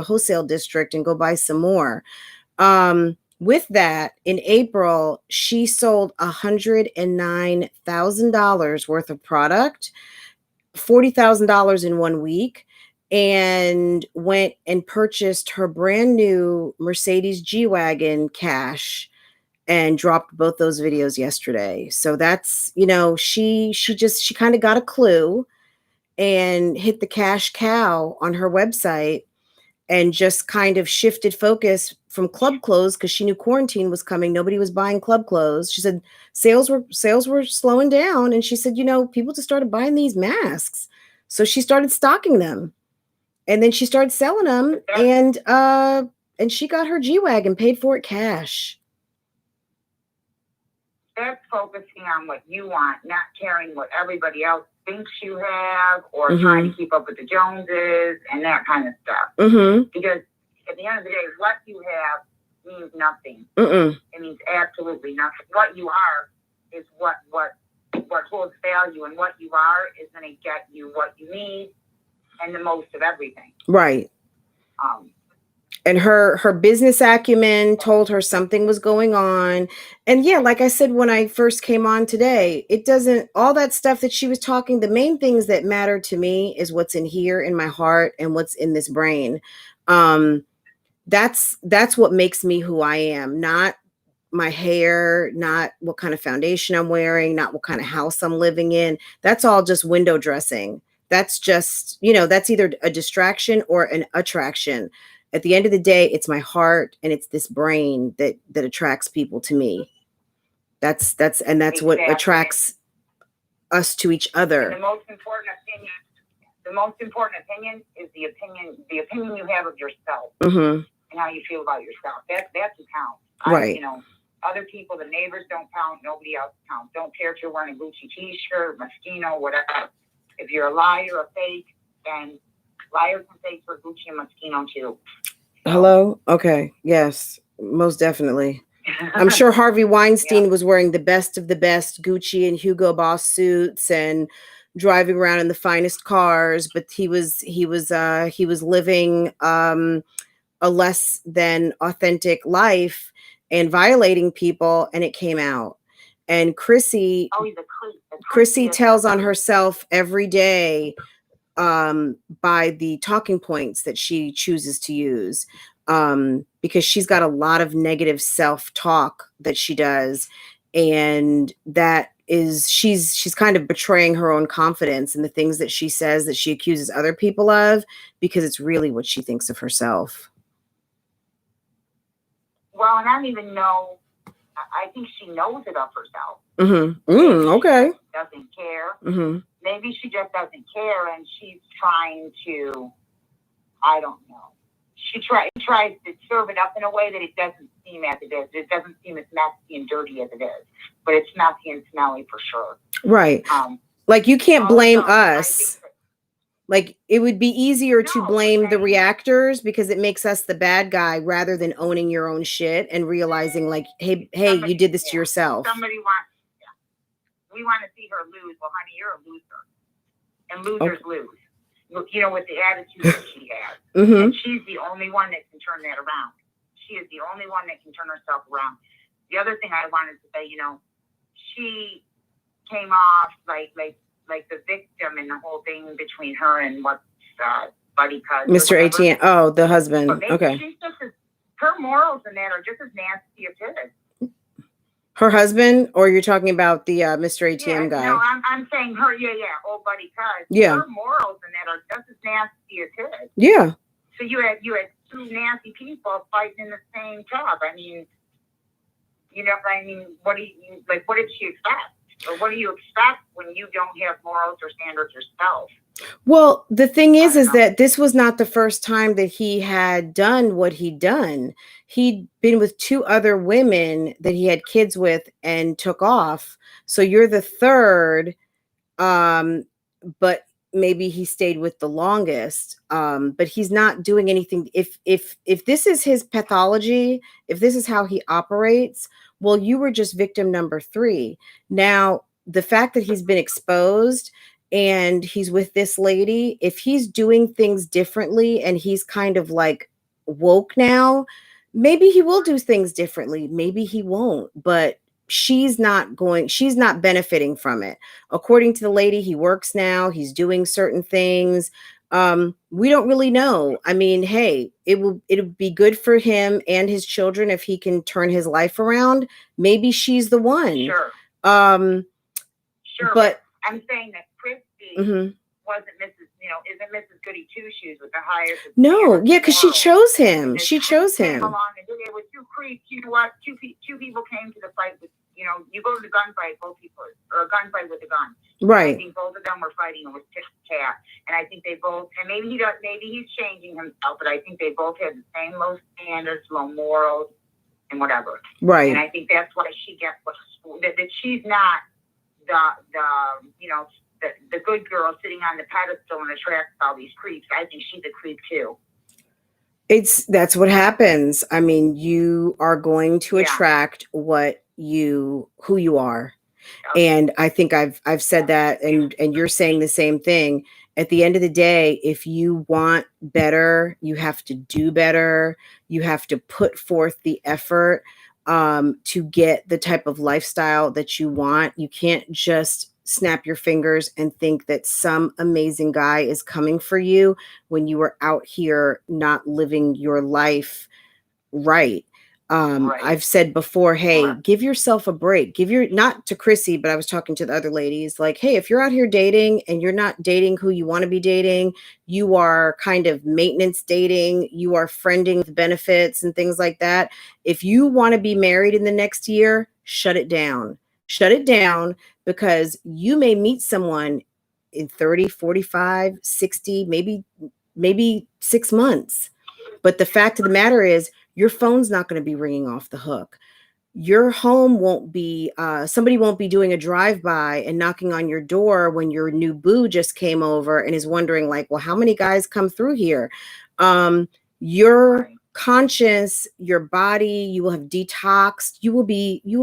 S1: wholesale district and go buy some more. With that, in April, she sold $109,000 worth of product, $40,000 in 1 week, and went and purchased her brand new Mercedes G-Wagon cash and dropped both those videos yesterday. So that's, she kind of got a clue and hit the cash cow on her website. and just kind of shifted focus from club clothes because she knew quarantine was coming. Nobody was buying club clothes. She said sales were slowing down, and she said, you know, people just started buying these masks. So she started stocking them, and then she started selling them, and she got her G-Wagon, paid for it cash.
S6: That's focusing on what you want, not caring what everybody else thinks you have, or trying to keep up with the Joneses and that kind of stuff. Because at the end of the day, what you have means nothing. It means absolutely nothing. What you are is what holds value, and what you are is going to get you what you need and the most of everything. Right. And her business acumen told her something was going on. And yeah, like I said, when I first came on today, it doesn't, all that stuff that she was talking, the main things that matter to me is what's in here in my heart and what's in this brain. That's what makes me who I am, not my hair, not what kind of foundation I'm wearing, not what kind of house I'm living in. That's all just window dressing. That's just, you know, that's either a distraction or an attraction. At the end of the day, it's my heart and it's this brain that attracts people to me. That's what attracts us to each other. And the most important opinion is the opinion you have of yourself and how you feel about yourself. That's what counts. Right. You know, other people, the neighbors don't count. Nobody else counts. Don't care if you're wearing a Gucci t-shirt, Moschino, whatever. If you're a liar or fake, then liars and fakes for Gucci and Moschino too. Hello? Okay. Yes, most definitely. I'm sure Harvey Weinstein was wearing the best of the best Gucci and Hugo Boss suits and driving around in the finest cars, but he was living a less than authentic life and violating people, and it came out. And Chrissy tells on herself every day by the talking points that she chooses to use, because she's got a lot of negative self-talk that she does, and that is she's kind of betraying her own confidence in the things that she says that she accuses other people of, because it's really what she thinks of herself. Well, and I don't even know. I think she knows it of herself. Okay. Doesn't care. Maybe she just doesn't care, and she's trying to, I don't know. She tries to serve it up in a way that it doesn't seem as it is. It doesn't seem as messy and dirty as it is, but it's messy and smelly for sure. Right. Like, you can't blame us. Like, it would be easier to blame the reactors because it makes us the bad guy rather than owning your own shit and realizing, like, hey, you did this to yourself. We want to see her lose. Well, honey, you're a loser. And losers lose. You know, with the attitude that she has. And she's the only one that can turn that around. She is the only one that can turn herself around. The other thing I wanted to say, you know, she came off like the victim in the whole thing between her and Buddy Cuz. Mr. ATM. Oh, the husband. Okay. She's just her morals in that are just as nasty as his. Her husband, or you're talking about the Mr. ATM guy? No, I'm saying her. Yeah, old Buddy Cuz. Yeah. Her morals in that are just as nasty as his. Yeah. So you had two nasty people fighting in the same tub. I mean, you know, what did she expect? Or what do you expect when you don't have morals or standards yourself? Well, the thing is that this was not the first time that he had done what he'd done. He'd been with two other women that he had kids with and took off. So you're the third, but maybe he stayed with the longest. But he's not doing anything. If this is his pathology, if this is how he operates, well, you were just victim number 3. Now, the fact that he's been exposed and he's with this lady, if he's doing things differently and he's kind of like woke now, maybe he will do things differently. Maybe he won't, but she's not benefiting from it. According to the lady, he works now, he's doing certain things. We don't really know. I mean, hey, it'll be good for him and his children if he can turn his life around. Maybe she's the one. Sure. Sure. But I'm saying that Christy wasn't Mrs. Isn't Mrs. Goody Two Shoes with the highest.
S1: No, yeah, because she chose him.
S6: And
S1: She chose
S6: came
S1: him.
S6: along and did it with two creeps. You know what? Two people came to the fight with. You go to the gunfight, both people, or a gunfight with a gun.
S1: Right.
S6: I think both of them were fighting with cat, and I think they both. And maybe he's changing himself, but I think they both have the same low standards, low morals, and whatever.
S1: Right.
S6: And I think that's why she gets that she's not the good girl sitting on the pedestal and attracts all these creeps. I think she's a creep too.
S1: That's what happens. I mean, you are going to attract who you are. And I think I've said that, and you're saying the same thing. At the end of the day, if you want better, you have to do better. You have to put forth the effort to get the type of lifestyle that you want. You can't just snap your fingers and think that some amazing guy is coming for you when you are out here not living your life right. I've said before, hey, give yourself a break. Not to Chrissy, but I was talking to the other ladies, like, hey, if you're out here dating and you're not dating who you want to be dating, you are kind of maintenance dating, you are friending with benefits and things like that. If you want to be married in the next year, shut it down. Shut it down, because you may meet someone in 30, 45, 60, maybe 6 months. But the fact of the matter is, your phone's not going to be ringing off the hook. Your home won't be, somebody won't be doing a drive-by and knocking on your door when your new boo just came over and is wondering, like, well, how many guys come through here? Your conscience, your body, you will have detoxed. You will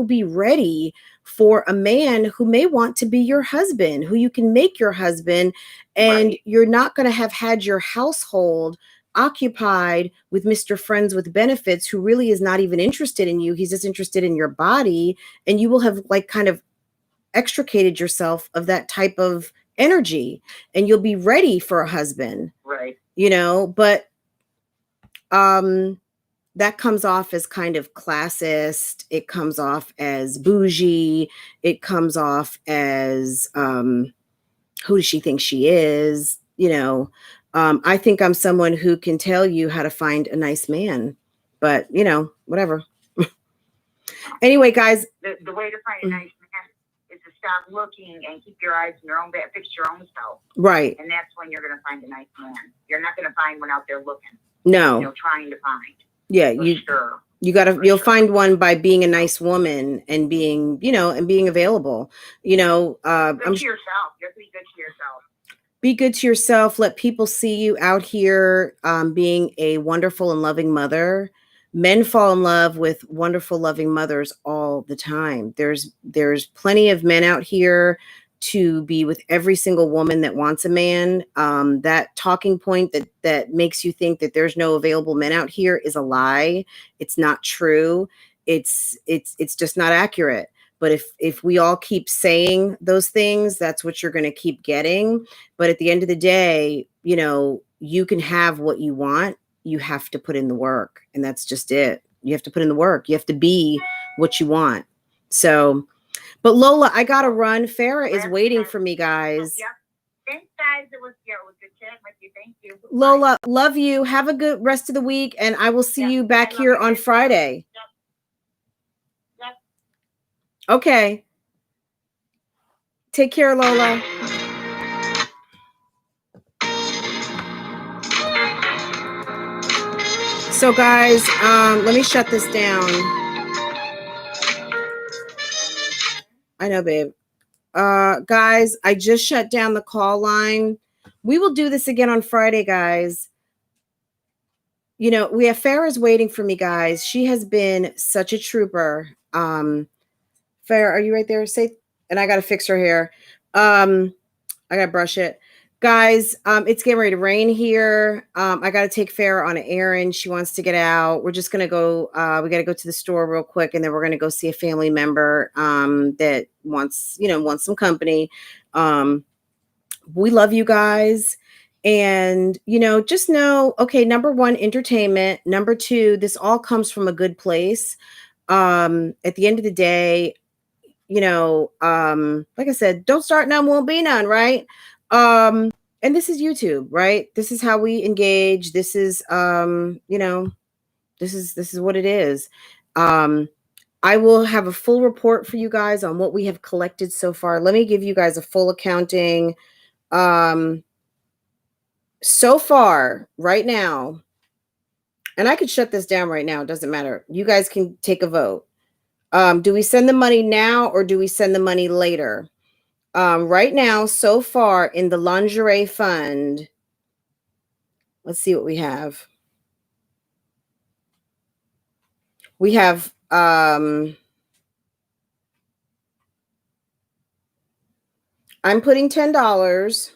S1: be ready for a man who may want to be your husband, who you can make your husband, and you're not going to have had your household occupied with Mr. Friends with Benefits, who really is not even interested in you. He's just interested in your body. And you will have like kind of extricated yourself of that type of energy, and you'll be ready for a husband.
S6: Right.
S1: But that comes off as kind of classist. It comes off as bougie. It comes off as, who does she think she is? I think I'm someone who can tell you how to find a nice man, but whatever. Anyway, guys,
S6: the way to find a nice man is to stop looking and keep your eyes on your own back, fix your own self.
S1: Right.
S6: And that's when you're going to find a nice man. You're not going to find one out there looking.
S1: No.
S6: Trying to find.
S1: Yeah, you'll find one by being a nice woman and being, and being available.
S6: Good to yourself. You have to be good to yourself.
S1: Be good to yourself. Let people see you out here being a wonderful and loving mother. Men fall in love with wonderful, loving mothers all the time. There's plenty of men out here to be with every single woman that wants a man. That talking point that makes you think that there's no available men out here is a lie. It's not true. It's just not accurate. But if we all keep saying those things, that's what you're going to keep getting. But at the end of the day, you can have what you want. You have to put in the work, and that's just it. You have to put in the work. You have to be what you want. So, but Lola, I got to run. Farrah is waiting for me, guys.
S6: Yeah. Thanks, guys. It was good chatting with you. Thank you.
S1: Lola, love you. Have a good rest of the week, and I will see you back here on Friday.
S6: Yep.
S1: Okay. Take care, Lola. So guys, let me shut this down. I know, babe. Guys, I just shut down the call line. We will do this again on Friday, guys. We have Farrah's waiting for me, guys. She has been such a trooper. Farrah, are you right there? And I got to fix her hair. I got to brush it. Guys, it's getting ready to rain here. I got to take Farrah on an errand. She wants to get out. We're just going to go. We got to go to the store real quick, and then we're going to go see a family member that wants some company. We love you guys. And, just know, okay, number one, entertainment. Number two, this all comes from a good place. At the end of the day, like I said, don't start none, won't be none, right? and this is YouTube, right? This is how we engage. This is, you know, this is what it is. I will have a full report for you guys on what we have collected so far. Let me give you guys a full accounting. So far, right now, and I could shut this down right now. It doesn't matter. You guys can take a vote. Do we send the money now or do we send the money later? Right now, so far in the lingerie fund, let's see what we have. We have I'm putting $10.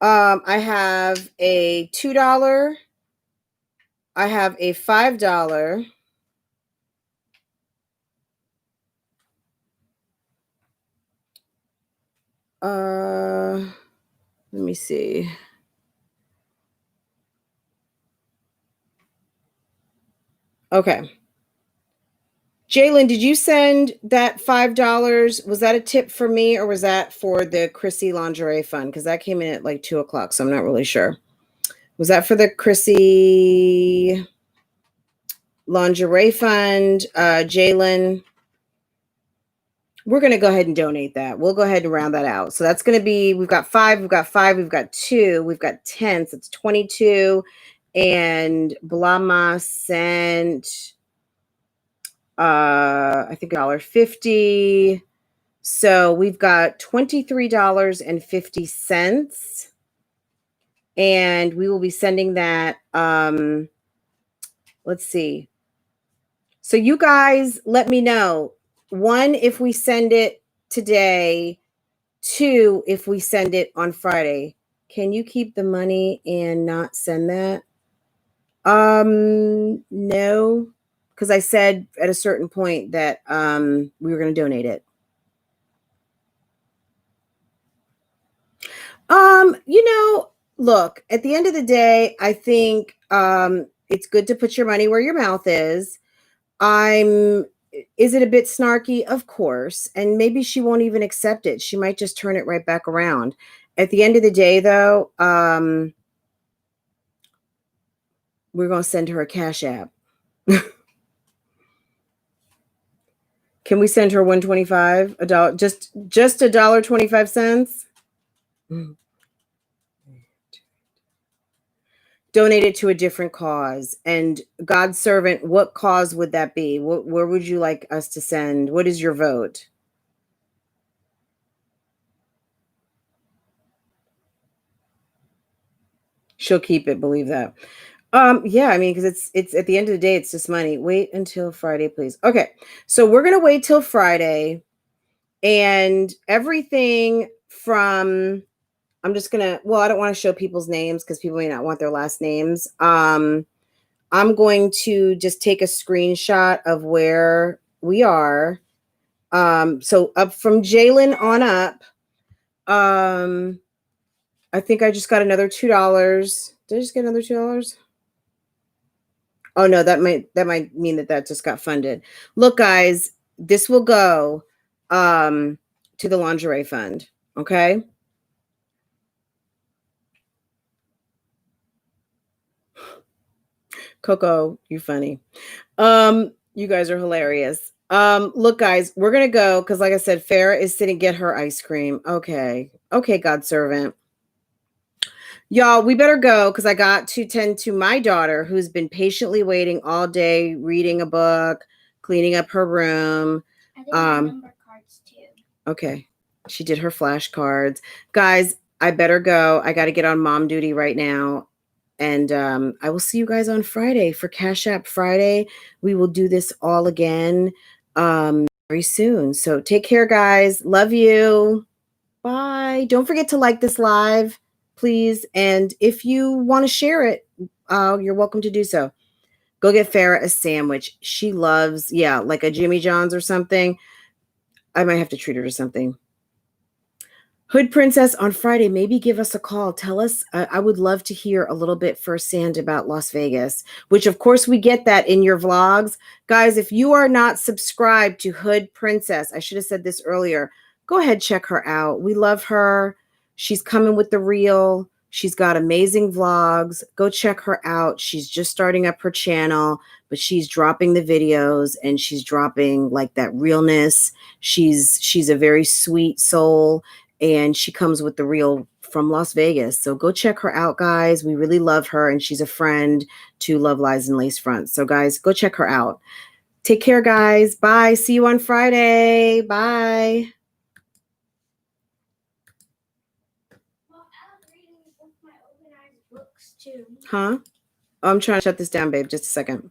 S1: I have a $2. I have a $5. Let me see. Okay. Jalen, did you send that $5? Was that a tip for me or was that for the Chrissy lingerie fund? Because that came in at like 2 o'clock, so I'm not really sure. Was that for the Chrissy lingerie fund? Jalen, we're going to go ahead and donate that. We'll go ahead and round that out. So that's going to be, we've got 5, we've got 5, we've got 2, we've got 10. So it's 22. And Blama sent, I think $1.50. So we've got $23.50. And we will be sending that. Let's see. So you guys let me know. 1, if we send it today. 2, if we send it on Friday. Can you keep the money and not send that? No, because I said at a certain point that we were going to donate it. You know, look, at the end of the day, I think it's good to put your money where your mouth is. Is it a bit snarky? Of course. And maybe she won't even accept it. She might just turn it right back around. At the end of the day, though, we're going to send her a Cash App. Can we send her $1.25? $1, just $1.25? Donate it to a different cause. And God's servant, what cause would that be? Where would you like us to send? What is your vote? She'll keep it, believe that. Yeah, I mean, because it's at the end of the day, it's just money. Wait until Friday, please. Okay, so we're gonna wait till Friday, and everything from I'm just gonna, well, I don't want to show people's names because people may not want their last names. I'm going to just take a screenshot of where we are. So up from Jalen on up. I think I just got another $2. Did I just get another $2? Oh no, that might mean that just got funded. Look, guys, this will go to the lingerie fund. Okay. Coco, you funny. You guys are hilarious. Look, guys, we're gonna go because, like I said, Farrah is sitting get her ice cream. Okay, God's servant. Y'all, we better go because I got to tend to my daughter who's been patiently waiting all day, reading a book, cleaning up her room.
S7: I think number cards too.
S1: Okay, she did her flashcards. Guys, I better go. I got to get on mom duty right now. And I will see you guys on Friday for Cash App Friday. We will do this all again very soon. So take care, guys. Love you. Bye. Don't forget to like this live, please. And if you want to share it, you're welcome to do so. Go get Farrah a sandwich. She loves, like a Jimmy John's or something. I might have to treat her to something. Hood Princess on Friday, maybe give us a call. Tell us. I would love to hear a little bit firsthand about Las Vegas, which of course we get that in your vlogs. Guys, if you are not subscribed to Hood Princess, I should have said this earlier, go ahead, check her out. We love her. She's coming with the real. She's got amazing vlogs. Go check her out. She's just starting up her channel, but she's dropping the videos and she's dropping like that realness. She's a very sweet soul and she comes with the real from Las Vegas. So go check her out, guys. We really love her and she's a friend to Love Lies and Lace Fronts. So guys, go check her out. Take care, guys. Bye. See you on Friday. Bye. Huh? Oh, I'm trying to shut this down, babe. Just a second.